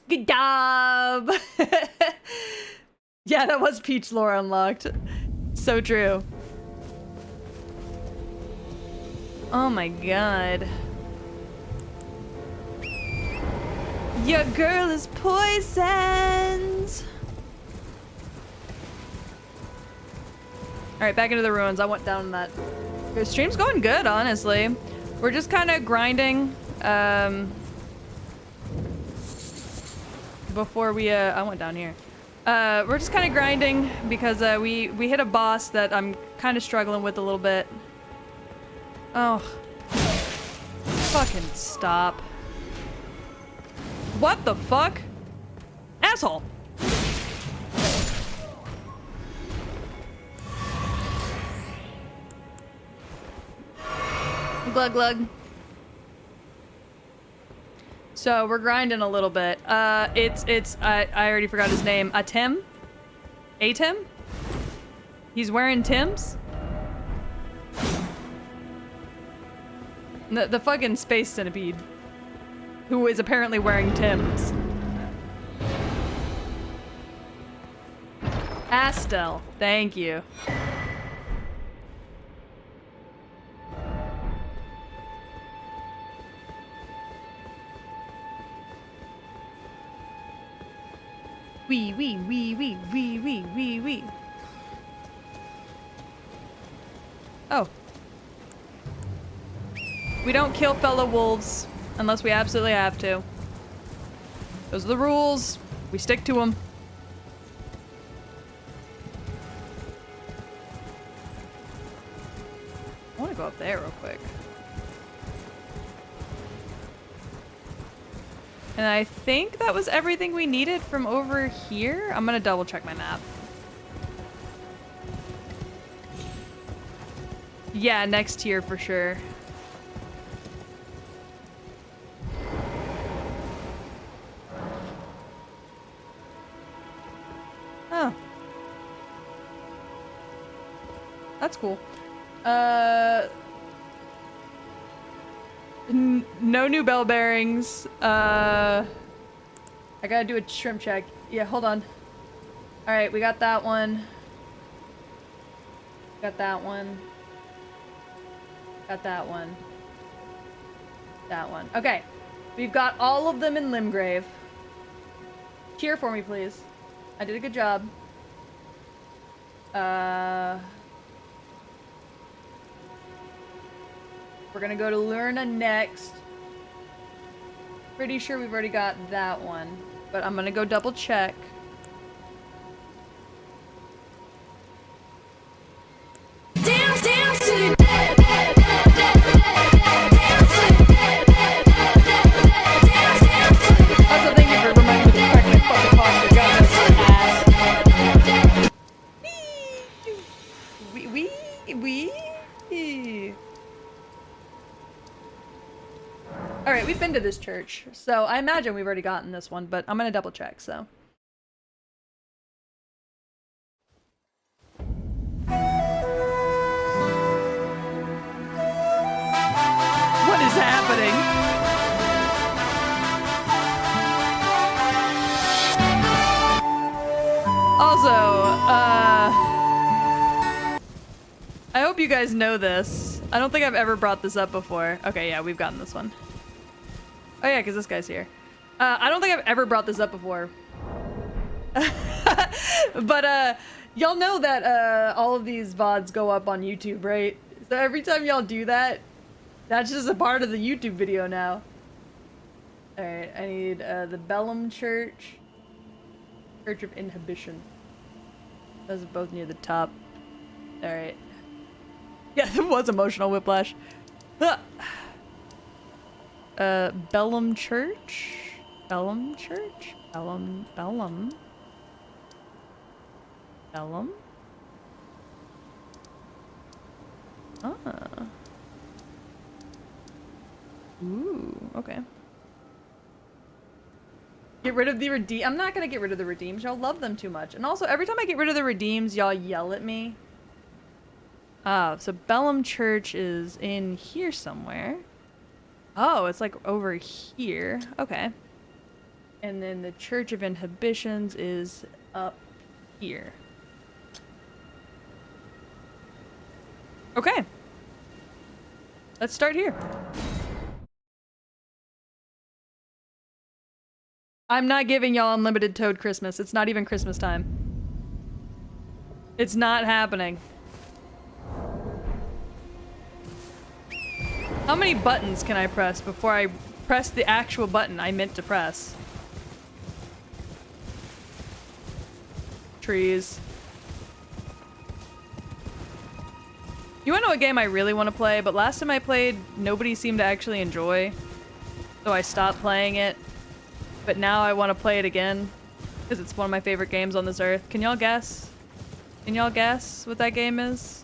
Good job. Yeah, that was Peach lore unlocked. So true. Oh my god. Your girl is poisoned. Alright, back into the ruins. I went down that. The stream's going good, honestly. We're just kind of grinding. Before we, I went down here. We're just kind of grinding because we hit a boss that I'm kind of struggling with a little bit. Oh. Fucking stop. What the fuck? Asshole. Glug glug. So we're grinding a little bit. I already forgot his name. Atim? Atim? He's wearing Tims? The fucking space centipede. Who is apparently wearing Tims. Astel, thank you. Wee. Oh. We don't kill fellow wolves unless we absolutely have to. Those are the rules. We stick to them. there real quick. And I think that was everything we needed from over here. I'm gonna double check my map. Yeah, next tier for sure. Oh. That's cool. No new bell bearings. I gotta do a shrimp check. Yeah, hold on. Alright, we got that one. Got that one. Got that one. That one. Okay. We've got all of them in Limgrave. Cheer for me, please. I did a good job. We're gonna go to Lurna next. Pretty sure we've already got that one. But I'm gonna go double check. Also, thank you for reminding me to correct my fucking posture. God, that's so ass. Wee. Alright, we've been to this church, so I imagine we've already gotten this one, but I'm gonna double check, so. What is happening? Also, I hope you guys know this. I don't think I've ever brought this up before. Okay, yeah, we've gotten this one. Oh yeah, because this guy's here. I don't think I've ever brought this up before. But, y'all know that, all of these VODs go up on YouTube, right? So every time y'all do that, that's just a part of the YouTube video now. Alright, I need, the Bellum Church. Church of Inhibition. Those are both near the top. Alright. Yeah, that was emotional whiplash. Bellum Church? Bellum Church? Bellum. Ah. Ooh, okay. Get rid of the redeem. I'm not gonna get rid of the redeems. Y'all love them too much. And also, every time I get rid of the redeems, y'all yell at me. Ah, so Bellum Church is in here somewhere. Oh, it's like over here. Okay. And then the Church of Inhibitions is up here. Okay. Let's start here. I'm not giving y'all unlimited Toad Christmas. It's not even Christmas time. It's not happening. How many buttons can I press before I press the actual button I meant to press? Trees. You wanna know what game I really want to play? But last time I played, nobody seemed to actually enjoy. So I stopped playing it. But now I want to play it again. Because it's one of my favorite games on this earth. Can y'all guess? Can y'all guess what that game is?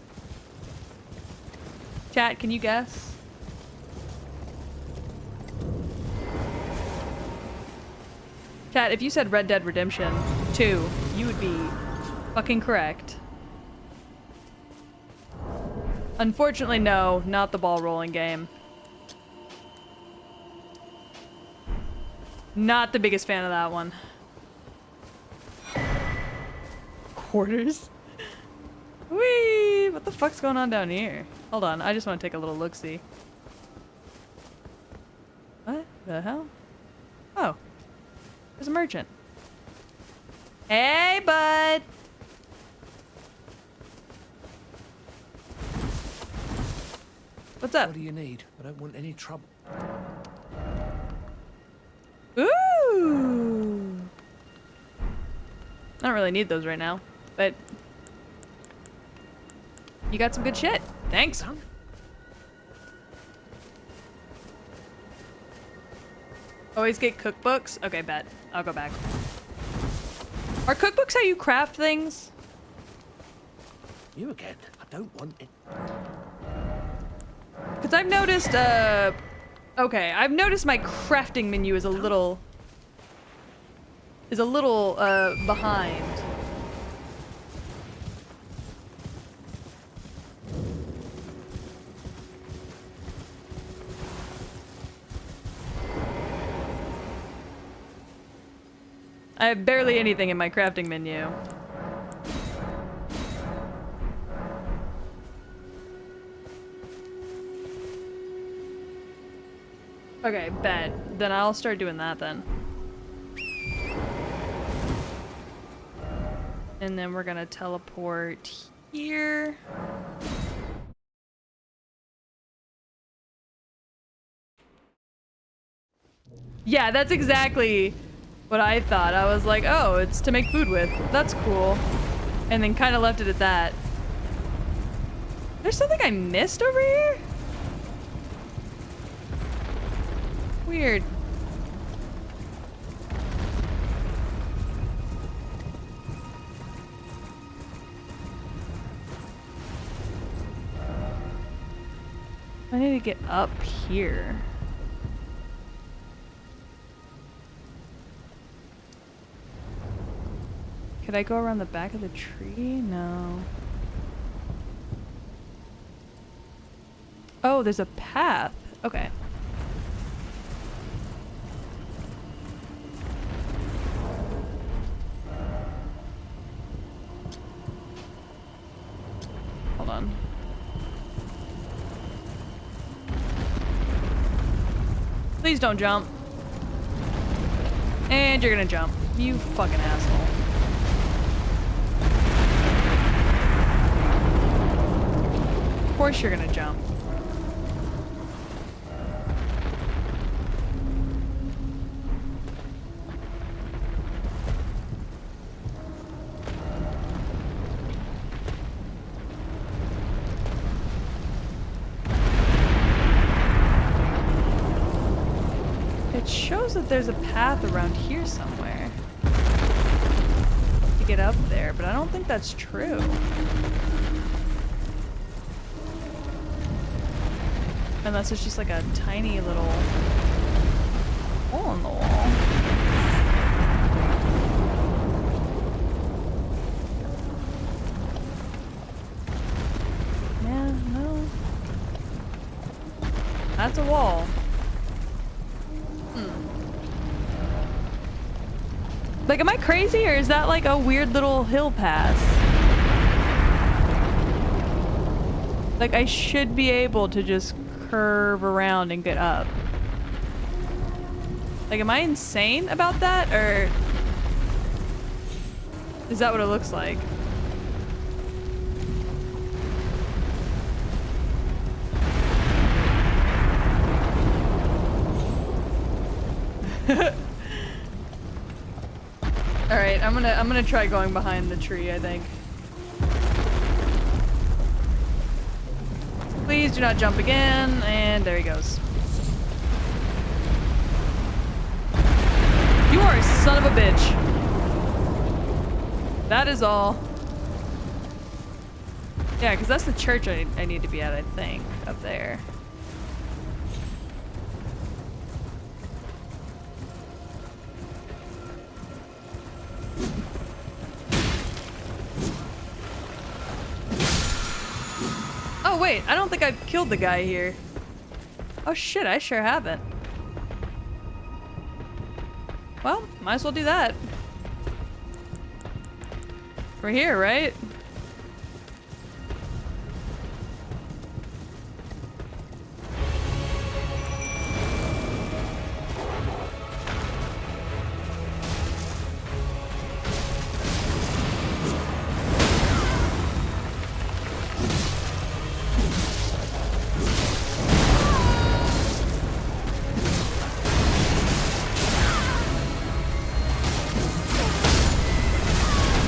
Chat, can you guess? Chat, if you said Red Dead Redemption 2, you would be fucking correct. Unfortunately, no, not the ball rolling game. Not the biggest fan of that one. Quarters? Whee! What the fuck's going on down here? Hold on, I just want to take a little look-see. What the hell? Oh. There's a merchant. Hey, bud! What's up? What do you need? I don't want any trouble. Ooh! I don't really need those right now, but you got some good shit. Thanks. Always get cookbooks? Okay, bet. I'll go back. Are cookbooks how you craft things? You again. I don't want it. Because I've noticed, okay, I've noticed my crafting menu is a little behind. I have barely anything in my crafting menu. Okay, bet. Then I'll start doing that then. And then we're gonna teleport here. Yeah, that's exactly what I thought. I was like, oh, it's to make food with. That's cool. And then kind of left it at that. There's something I missed over here? Weird. I need to get up here. Could I go around the back of the tree? No. Oh, there's a path. Okay. Hold on. Please don't jump. And you're gonna jump. You fucking asshole. Of course you're gonna jump. It shows that there's a path around here somewhere to get up there, but I don't think that's true. Unless it's just like a tiny little hole in the wall. Yeah, no. That's a wall. Like, am I crazy, or is that like a weird little hill pass? Like, I should be able to just curve around and get up. Like, am I insane about that, or is that what it looks like? All right, I'm gonna try going behind the tree, I think. Please do not jump again, and there he goes. You are a son of a bitch. That is all. Yeah, because that's the church I need to be at, I think, up there. Oh wait, I don't think I've killed the guy here. Oh shit, I sure haven't. Well, might as well do that. We're here, right?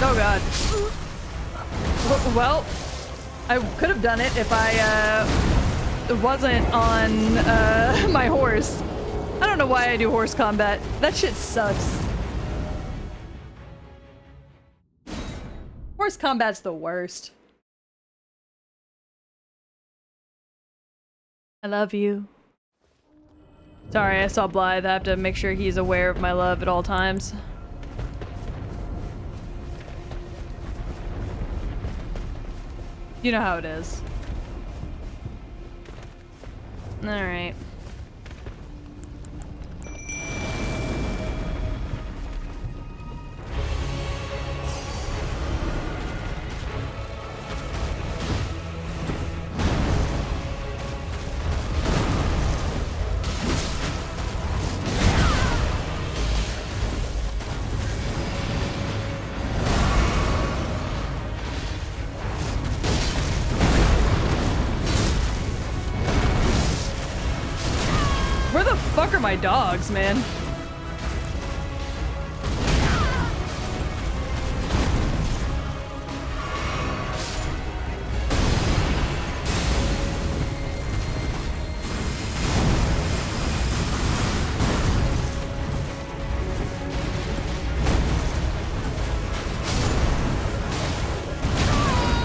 Oh god. Well, I could have done it if I wasn't on my horse. I don't know why I do horse combat. That shit sucks. Horse combat's the worst. I love you. Sorry, I saw Blythe. I have to make sure he's aware of my love at all times. You know how it is. Alright. Where the fuck are my dogs, man?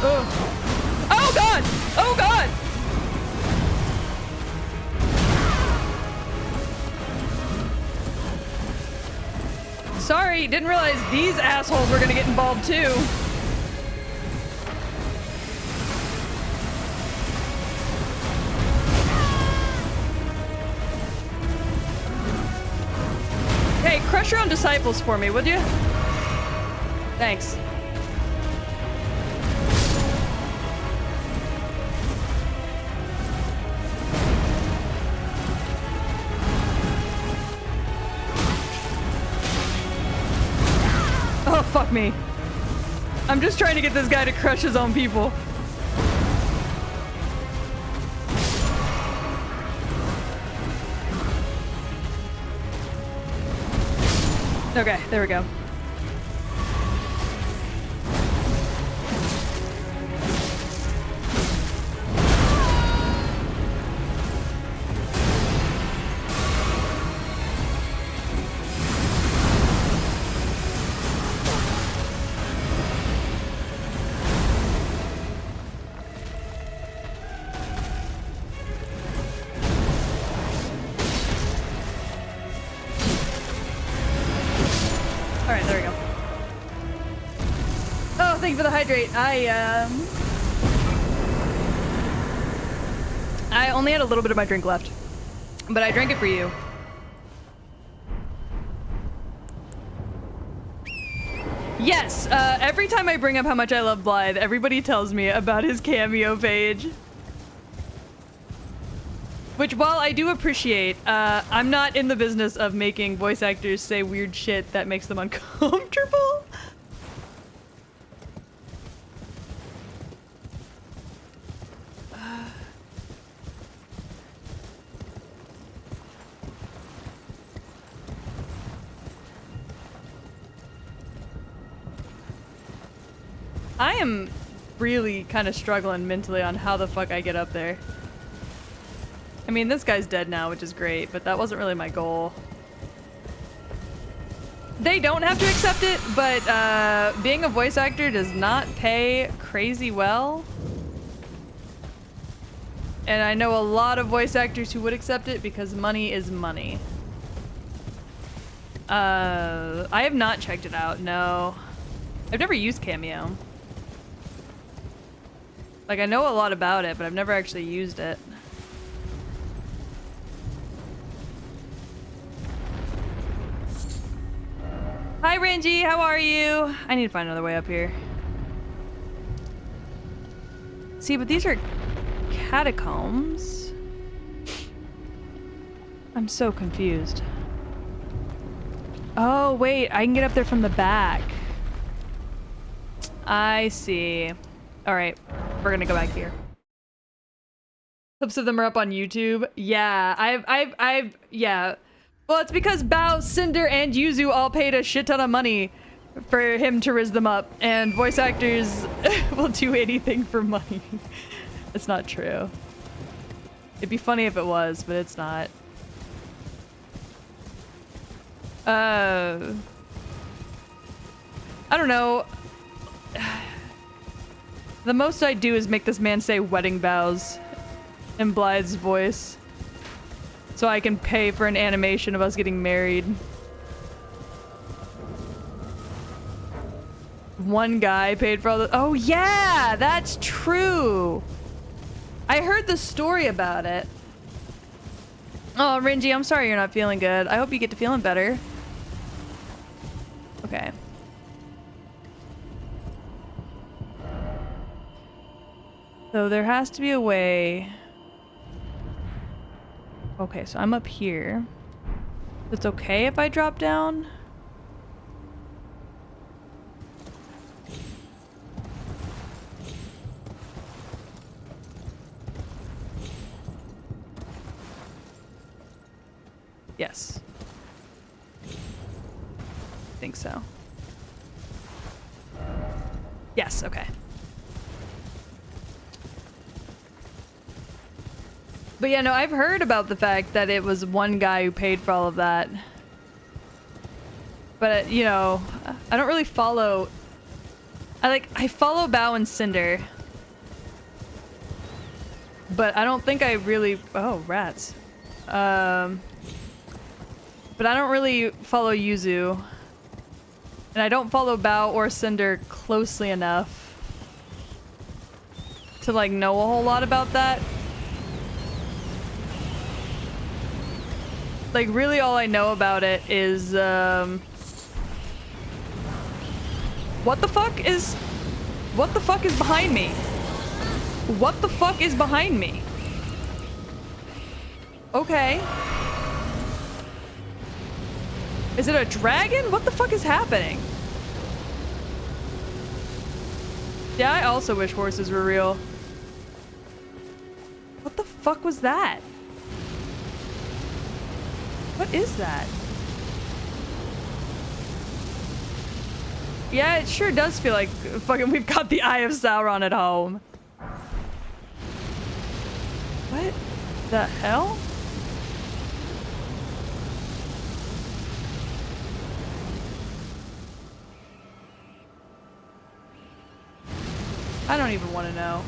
Oh. Oh god! Oh god! Sorry, didn't realize these assholes were gonna get involved too. Hey, crush your own disciples for me, would you? Thanks. Oh, fuck me. I'm just trying to get this guy to crush his own people. Okay, there we go. Alright, there we go. Oh, thank you for the hydrate. I only had a little bit of my drink left, but I drank it for you. Yes, every time I bring up how much I love Blythe, everybody tells me about his cameo page. Which, while I do appreciate, I'm not in the business of making voice actors say weird shit that makes them uncomfortable. I am really kind of struggling mentally on how the fuck I get up there. I mean, this guy's dead now, which is great, but that wasn't really my goal. They don't have to accept it, but being a voice actor does not pay crazy well. And I know a lot of voice actors who would accept it because money is money. I have not checked it out, no. I've never used Cameo. Like, I know a lot about it, but I've never actually used it. Hi, Rangy, how are you? I need to find another way up here. See, but these are catacombs. I'm so confused. Oh, wait, I can get up there from the back. I see. All right, we're gonna go back here. Clips of them are up on YouTube. Yeah, yeah. Well, it's because Bao, Cinder, and Yuzu all paid a shit ton of money for him to riz them up, and voice actors will do anything for money. It's not true. It'd be funny if it was, but it's not. I don't know. The most I do is make this man say wedding vows in Blythe's voice. So I can pay for an animation of us getting married. One guy paid for all the— oh yeah, that's true. I heard the story about it. Oh, Ringy, I'm sorry you're not feeling good. I hope you get to feeling better. Okay. So there has to be a way. Okay, so I'm up here. It's okay if I drop down? Yes. I think so. Yes, okay. But yeah, no, I've heard about the fact that it was one guy who paid for all of that. But, you know, I don't really follow... I follow Bao and Cinder. But I don't think I really... oh, rats. But I don't really follow Yuzu. And I don't follow Bao or Cinder closely enough to, like, know a whole lot about that. Like, really all I know about it is, what the fuck is behind me? What the fuck is behind me? Okay. Is it a dragon? What the fuck is happening? Yeah, I also wish horses were real. What the fuck was that? What is that? Yeah, it sure does feel like fucking we've got the Eye of Sauron at home. What the hell? I don't even want to know.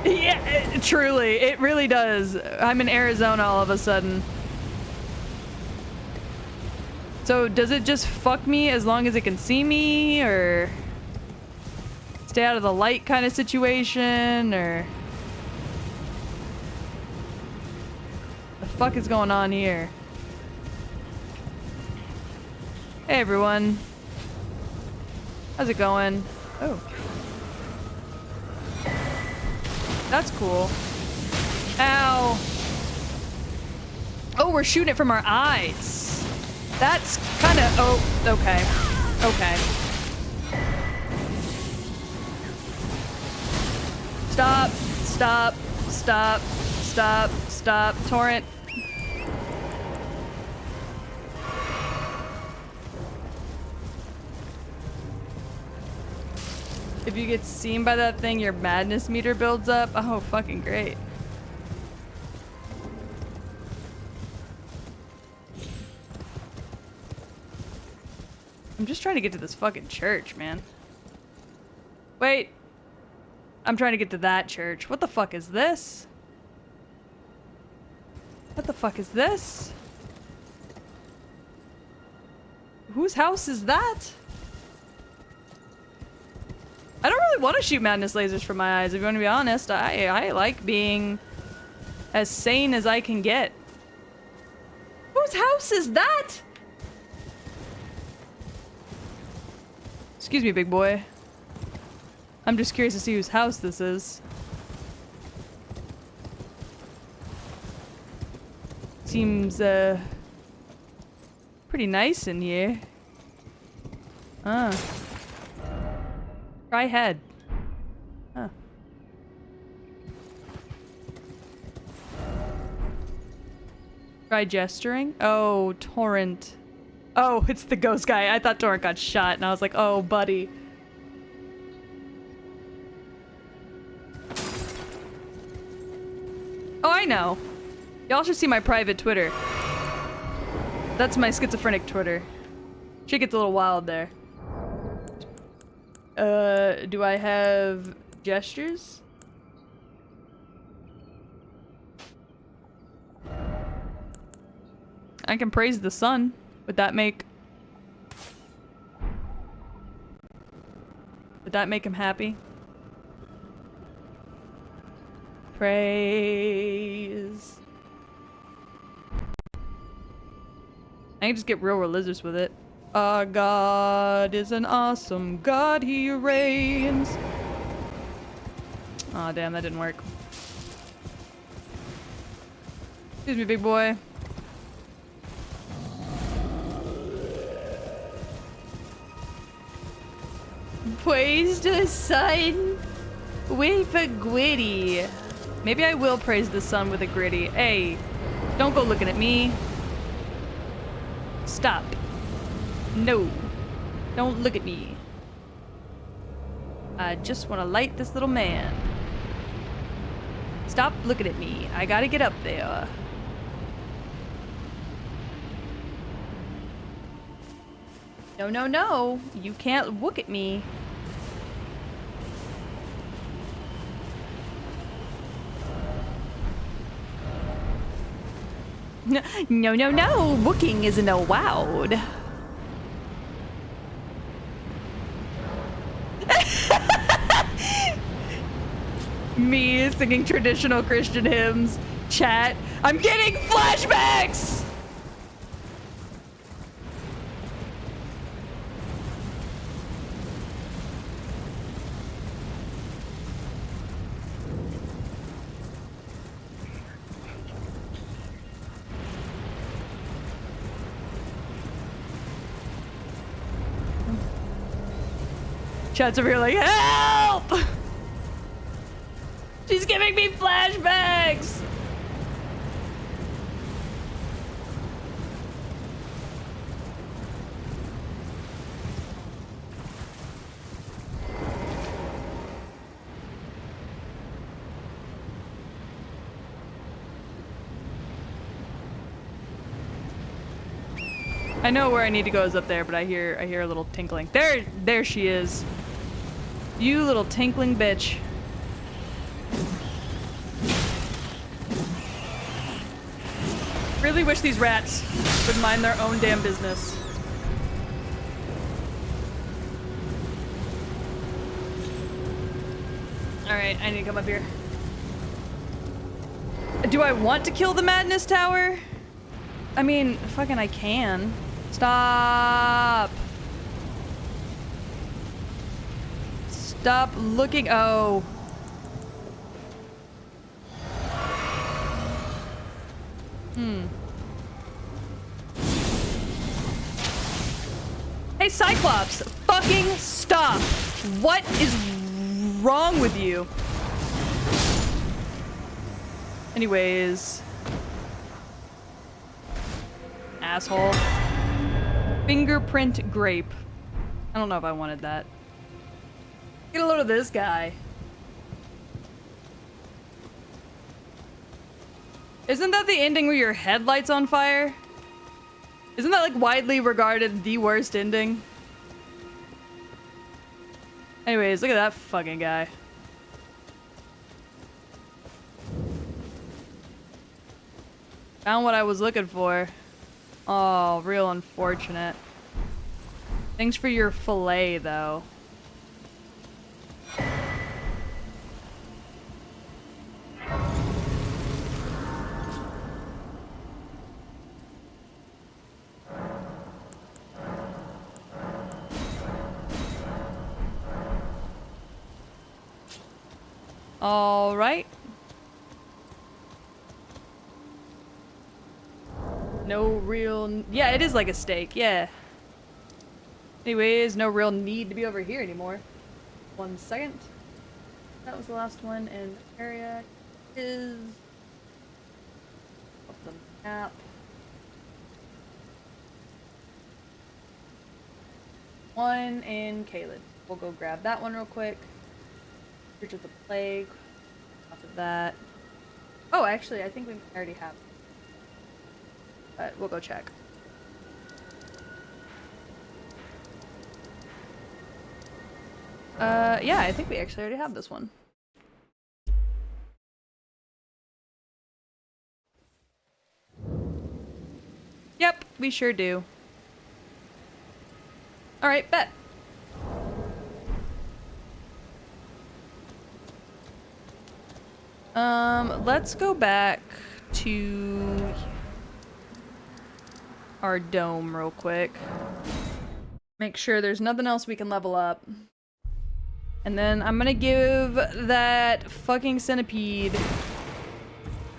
Yeah, truly, it really does. I'm in Arizona all of a sudden. So does it just fuck me as long as it can see me, or stay out of the light kind of situation, or the fuck is going on here? Hey everyone. How's it going? Oh. That's cool. Ow. Oh, we're shooting it from our eyes. That's kind of... oh, okay. Okay. Stop. Stop. Stop. Stop. Stop. Torrent. If you get seen by that thing, your madness meter builds up. Oh, fucking great. I'm just trying to get to this fucking church, man. Wait. I'm trying to get to that church. What the fuck is this? What the fuck is this? Whose house is that? I don't really want to shoot madness lasers from my eyes, if you want to be honest. I like being as sane as I can get. Whose house is that? Excuse me, big boy. I'm just curious to see whose house this is. Seems, pretty nice in here. Try head. Huh. Try gesturing? Oh, Torrent. Oh, it's the ghost guy. I thought Torrent got shot, and I was like, oh, buddy. I know. Y'all should see my private Twitter. That's my schizophrenic Twitter. She gets a little wild there. Do I have gestures? I can praise the sun. Would that make him happy? Praise. I can just get real religious with it. Our God is an awesome God, he reigns. Aw, damn, that didn't work. Excuse me, big boy. Praise the sun with a gritty. Maybe I will praise the sun with a gritty. Hey, don't go looking at me. Stop. No. Don't look at me. I just want to light this little man. Stop looking at me. I gotta get up there. No, no, no. You can't look at me. No, no, no, no. Looking isn't allowed. Me singing traditional Christian hymns. Chat. I'm getting flashbacks! Chat's over here like, help! She's giving me flashbacks! I know where I need to go is up there, but I hear a little tinkling. There she is. You little tinkling bitch. Really wish these rats would mind their own damn business. Alright, I need to come up here. Do I want to kill the Madness Tower? I mean, fucking I can. Stop! Stop looking. Oh. Hey, Cyclops! Fucking stop! What is wrong with you? Anyways. Asshole. Fingerprint grape. I don't know if I wanted that. Get a load of this guy. Isn't that the ending where your head lights on fire? Isn't that like widely regarded the worst ending? Anyways, look at that fucking guy. Found what I was looking for. Oh, real unfortunate. Thanks for your fillet, though. All right. No real... Yeah, it is like a steak, yeah. Anyways, no real need to be over here anymore. 1 second. That was the last one, and the area is... Up the map. One in Caelid. We'll go grab that one real quick. Church of the Plague. Off of that. Oh, actually, I think we already have. But we'll go check. Yeah, I think we actually already have this one. Yep, we sure do. Alright, bet. Let's go back to our dome real quick. Make sure there's nothing else we can level up. And then I'm gonna give that fucking centipede,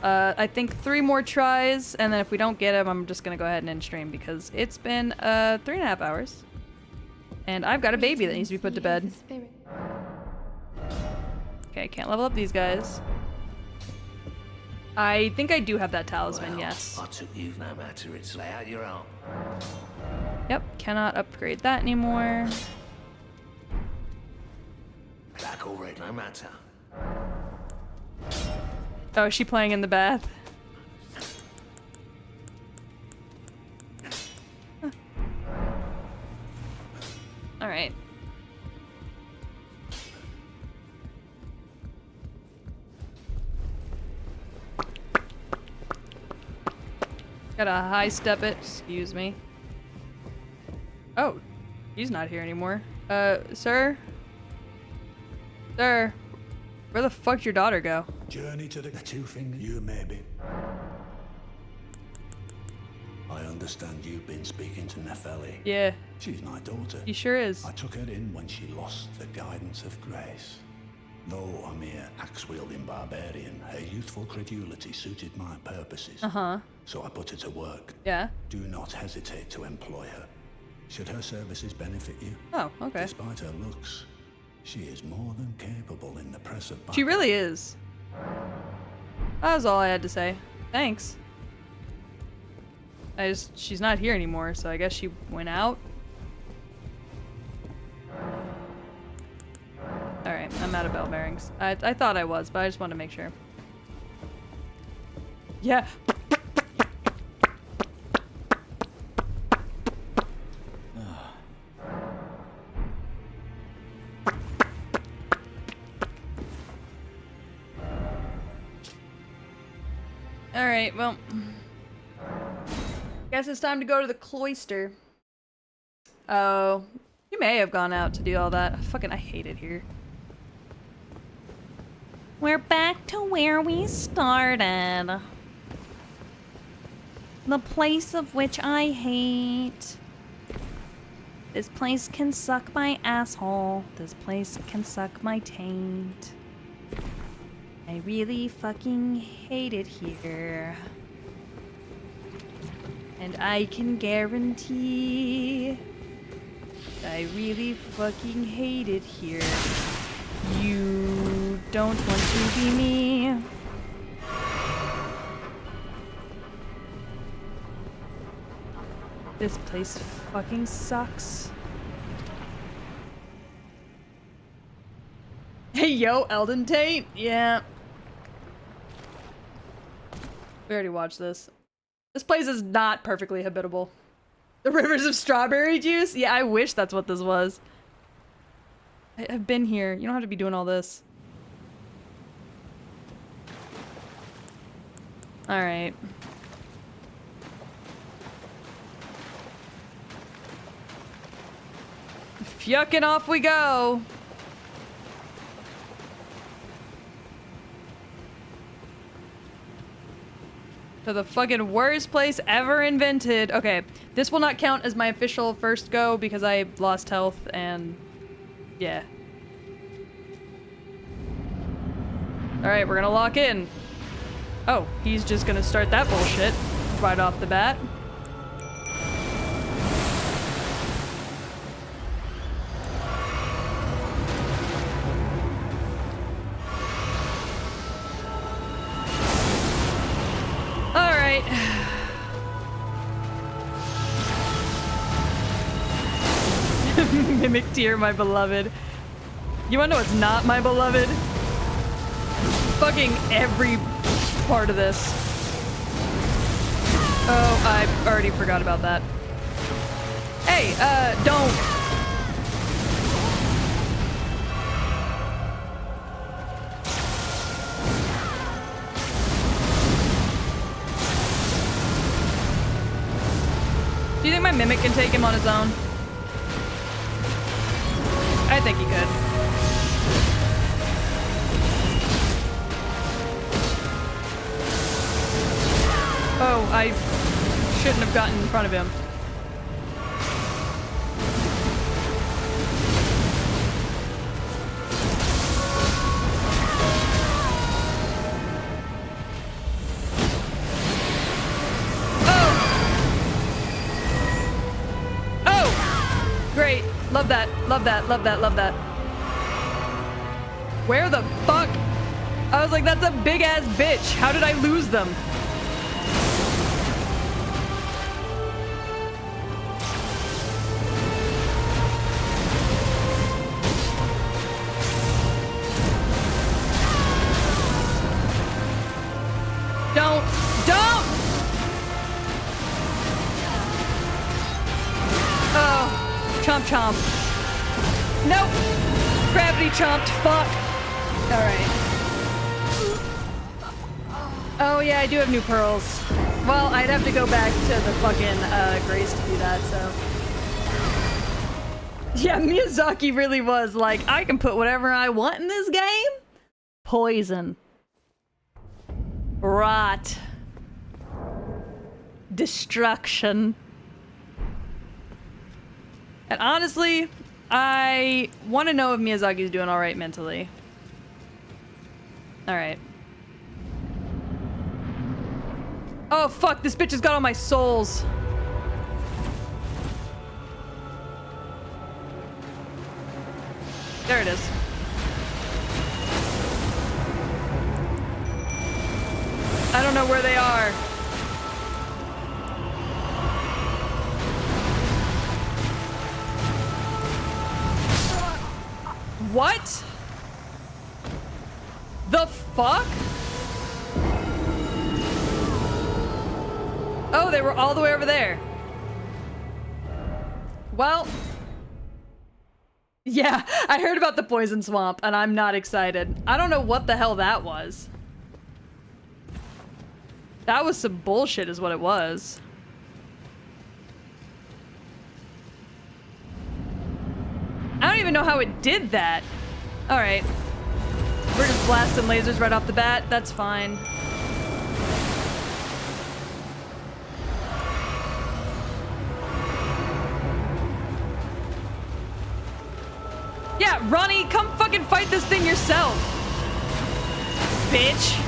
I think 3 more tries, and then if we don't get him, I'm just gonna go ahead and end stream because it's been 3.5 hours. And I've got a baby that needs to be put to bed. Okay, can't level up these guys. I think I do have that talisman, Well, yes. I took you no matter its layout, you're out. Yep, cannot upgrade that anymore. Black or red, no matter. Oh, is she playing in the bath? Huh. Alright. Gotta high step it, excuse me. Oh, he's not here anymore. Sir? Sir? Where the fuck'd your daughter go? Journey to the two fingers, you maybe. I understand you've been speaking to Nefeli. Yeah, She's my daughter. he sure is. I took her in when she lost the guidance of grace. Though a mere axe-wielding barbarian, her youthful credulity suited my purposes. Uh-huh. So I put her to work. Yeah. Do not hesitate to employ her. Should her services benefit you? Oh, okay. Despite her looks, she is more than capable in the press of battle. She really is. That was all I had to say. Thanks. She's not here anymore, so I guess she went out. Alright, I'm out of bell bearings. I thought I was, but I just wanted to make sure. Yeah. Alright, well. Guess it's time to go to the cloister. Oh. You may have gone out to do all that. I hate it here. We're back to where we started. The place of which I hate. This place can suck my asshole. This place can suck my taint. I really fucking hate it here. And I can guarantee I really fucking hate it here. You don't want to be me. This place fucking sucks. Hey yo, Elden Tate? Yeah. We already watched this. This place is not perfectly habitable. The rivers of strawberry juice? Yeah, I wish that's what this was. I've been here. You don't have to be doing all this. Alright. Yucking off we go! To the fucking worst place ever invented. Okay, this will not count as my official first go because I lost health and... yeah. Alright, we're gonna lock in. Oh, he's just gonna start that bullshit right off the bat. Alright. Mimic Tear, my beloved. You wanna know what's not my beloved? Fucking every part of this. Oh, I already forgot about that. Hey, don't. Do you think my mimic can take him on his own? I think he could. Oh, I shouldn't have gotten in front of him. Great. Love that. Love that. Love that. Love that. Where the fuck? I was like, that's a big ass bitch. How did I lose them? Don't. Oh. Chomp chomp. Nope. Gravity chomped. Fuck. Alright. Oh yeah, I do have new pearls. Well, I'd have to go back to the fucking Grace to do that, so. Yeah, Miyazaki really was like, I can put whatever I want in this game. Poison. Rot. Destruction. And honestly, I want to know if Miyazaki's doing all right mentally. All right. Oh, fuck. This bitch has got all my souls. There it is. I don't know where they are. What? The fuck? Oh, they were all the way over there. Well. Yeah, I heard about the poison swamp, and I'm not excited. I don't know what the hell that was. That was some bullshit is what it was. I don't even know how it did that. All right. We're just blasting lasers right off the bat. That's fine. Yeah, Ronnie, come fucking fight this thing yourself. Bitch.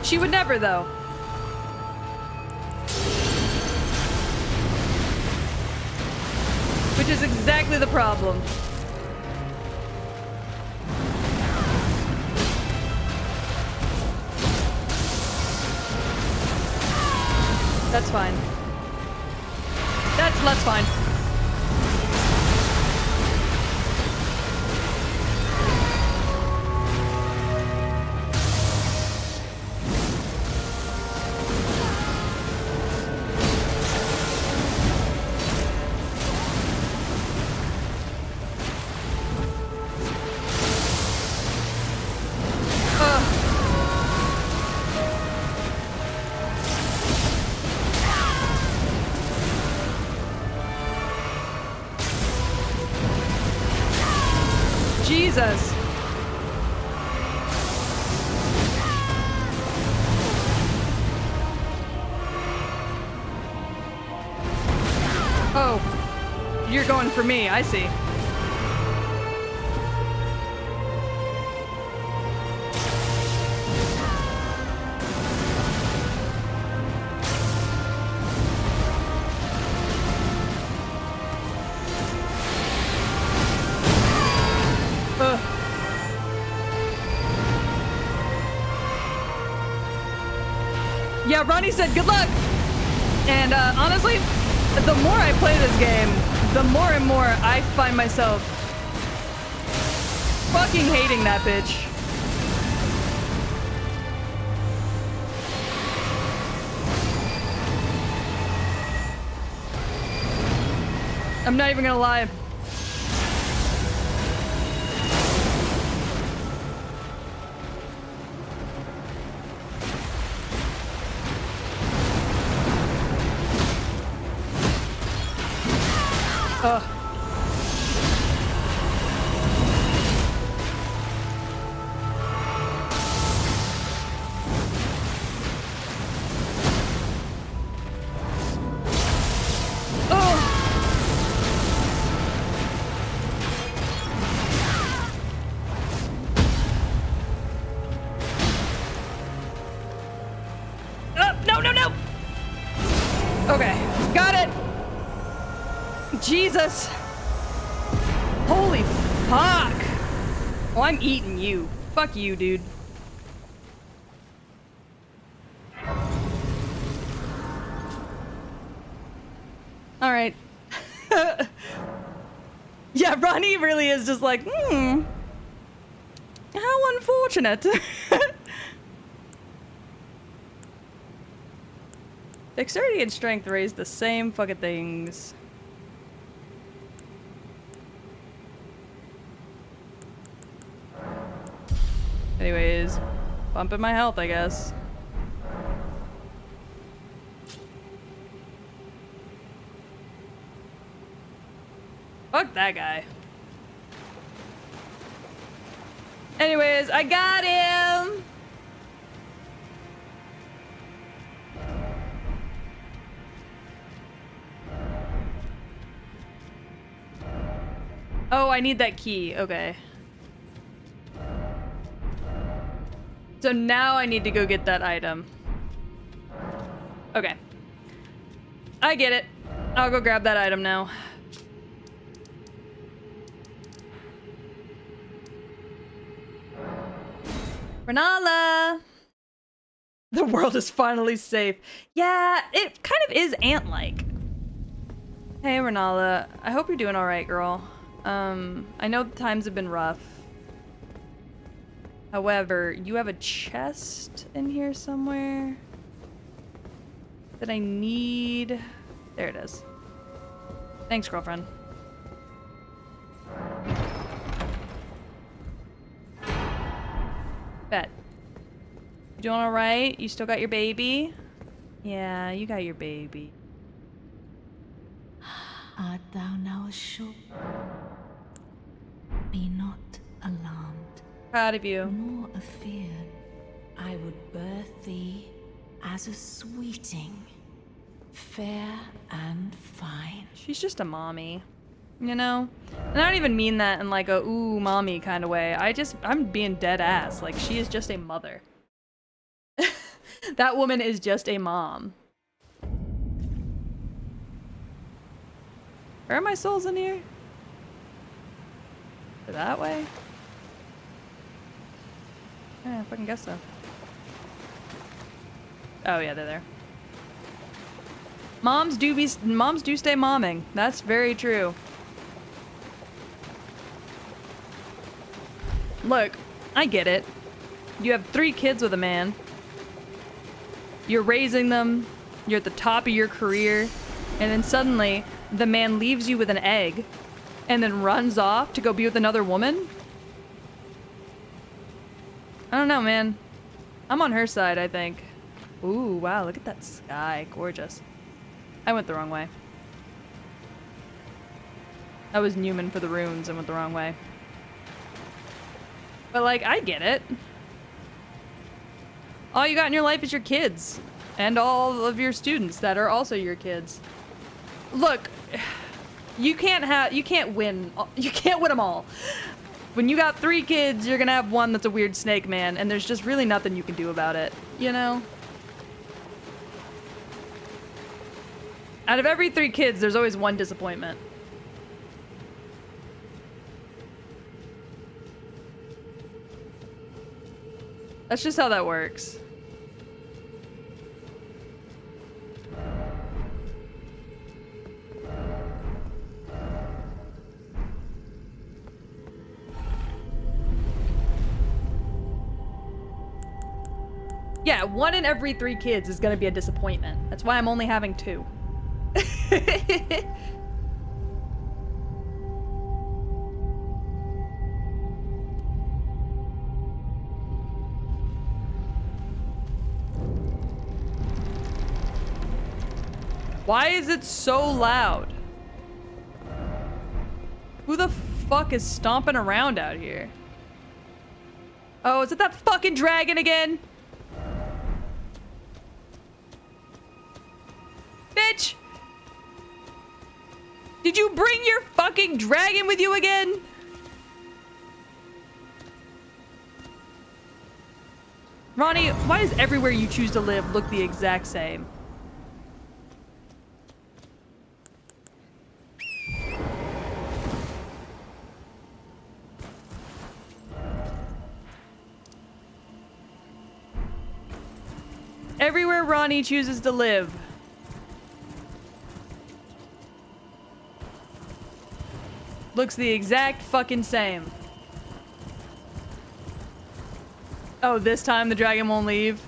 She would never, though. Which is exactly the problem. That's fine. That's less fine. Jesus. Oh, you're going for me, I see. Yeah, Ronnie said good luck. And honestly, the more I play this game, the more and more I find myself fucking hating that bitch. I'm not even gonna lie. Ugh. Jesus. Holy fuck. Oh, I'm eating you. Fuck you, dude. All right. Yeah, Ronnie really is just like, how unfortunate. Dexterity and strength raise the same fucking things. Anyways, bumping my health, I guess. Fuck that guy. Anyways, I got him! Oh, I need that key. Okay. So now I need to go get that item. Okay. I get it. I'll go grab that item now. Renala! The world is finally safe. Yeah, it kind of is ant-like. Hey, Renala. I hope you're doing alright, girl. I know the times have been rough. However, you have a chest in here somewhere that I need. There it is. Thanks, girlfriend. Bet. You doing alright? You still got your baby? Yeah, you got your baby. Art thou now assured? Be not alarmed. Proud of you. Nor afeared. I would birth thee as a sweeting, fair and fine. She's just a mommy, you know? And I don't even mean that in like a ooh mommy kind of way. I'm being dead ass. Like, she is just a mother. That woman is just a mom. Where are my souls in here? That way? Yeah, I fucking guess so. Oh yeah, they're there. Moms do stay momming. That's very true. Look, I get it. You have 3 kids with a man. You're raising them. You're at the top of your career. And then suddenly, the man leaves you with an egg and then runs off to go be with another woman? I don't know, man. I'm on her side, I think. Ooh, wow, look at that sky. Gorgeous. I went the wrong way. I was Newman for the runes and went the wrong way. But, like, I get it. All you got in your life is your kids. And all of your students that are also your kids. Look, you can't win. You can't win them all. When you got 3 kids, you're gonna have one that's a weird snake man, and there's just really nothing you can do about it, you know? Out of every 3 kids, there's always one disappointment. That's just how that works. Yeah, 1 in every 3 kids is gonna be a disappointment. That's why I'm only having 2. Why is it so loud? Who the fuck is stomping around out here? Oh, is it that fucking dragon again? Bitch! Did you bring your fucking dragon with you again? Ronnie, why does everywhere you choose to live look the exact same? Everywhere Ronnie chooses to live. Looks the exact fucking same. Oh, this time the dragon won't leave.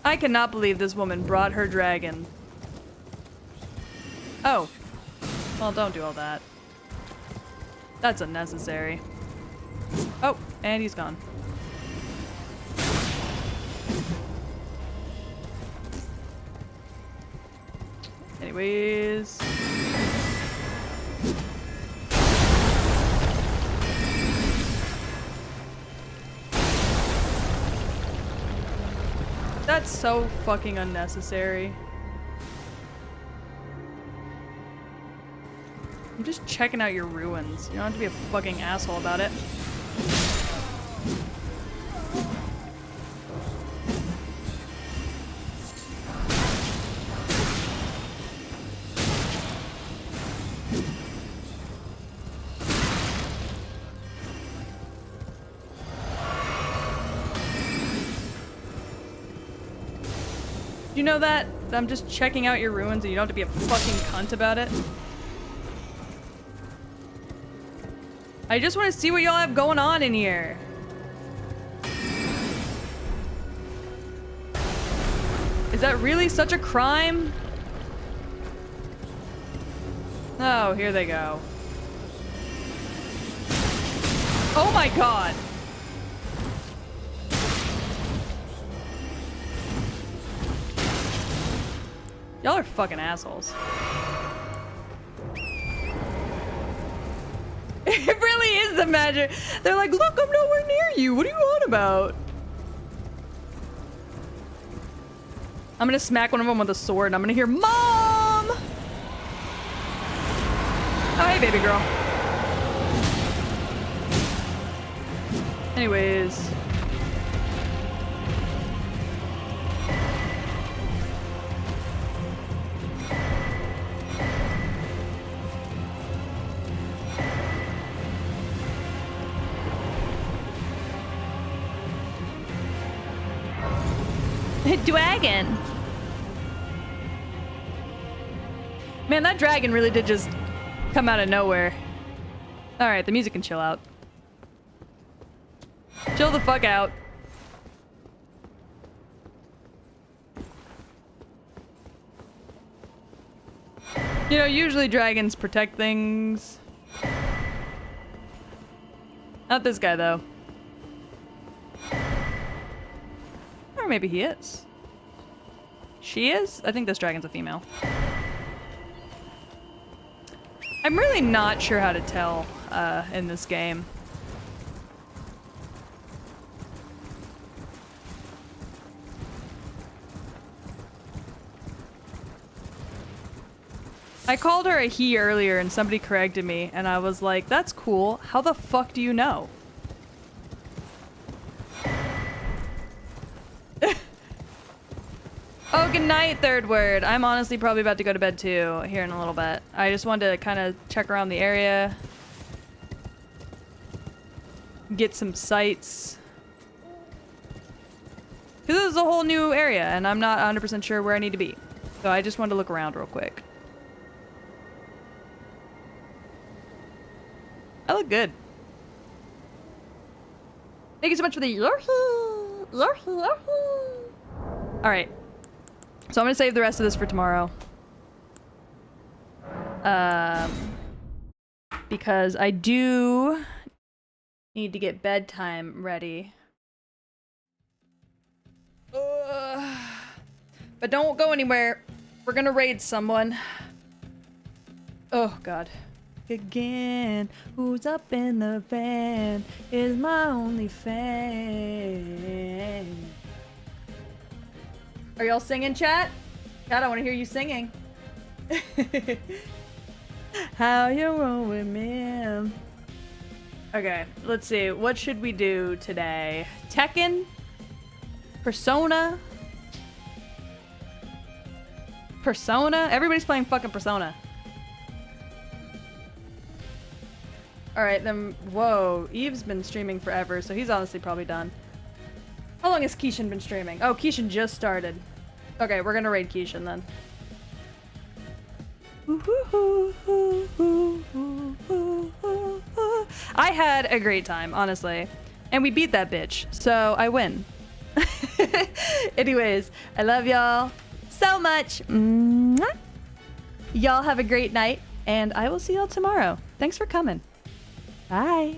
I cannot believe this woman brought her dragon. Oh. Well, don't do all that. That's unnecessary. Oh, and he's gone. Anyways. That's so fucking unnecessary. I'm just checking out your ruins. You don't have to be a fucking asshole about it. You know that? I'm just checking out your ruins and you don't have to be a fucking cunt about it. I just want to see what y'all have going on in here. Is that really such a crime? Oh, here they go. Oh my god. Y'all are fucking assholes. It really is the magic. They're like, look, I'm nowhere near you. What are you on about? I'm gonna smack one of them with a sword and I'm gonna hear, Mom! Oh, hey, baby girl. Anyways. Dragon. Man, that dragon really did just come out of nowhere. Alright, the music can chill out. Chill the fuck out. You know, usually dragons protect things. Not this guy, though. Or maybe he is. She is? I think this dragon's a female. I'm really not sure how to tell in this game. I called her a he earlier and somebody corrected me and I was like, that's cool. How the fuck do you know? Oh, good night, third word. I'm honestly probably about to go to bed too here in a little bit. I just wanted to kind of check around the area. Get some sights. Because this is a whole new area and I'm not 100% sure where I need to be. So I just wanted to look around real quick. I look good. Thank you so much for the All right. So I'm going to save the rest of this for tomorrow. Because I do need to get bedtime ready. But don't go anywhere. We're gonna raid someone. Oh god. Again, who's up in the van is my only fan. Are y'all singing, chat? Chat, I want to hear you singing. How you roll with me? Okay, let's see. What should we do today? Tekken? Persona? Persona? Everybody's playing fucking Persona. Alright, then... Whoa. Eve's been streaming forever, so he's honestly probably done. How long has Keishan been streaming? Oh, Keishan just started. Okay, we're gonna raid Keishan then. I had a great time, honestly. And we beat that bitch, so I win. Anyways, I love y'all so much. Y'all have a great night, and I will see y'all tomorrow. Thanks for coming. Bye.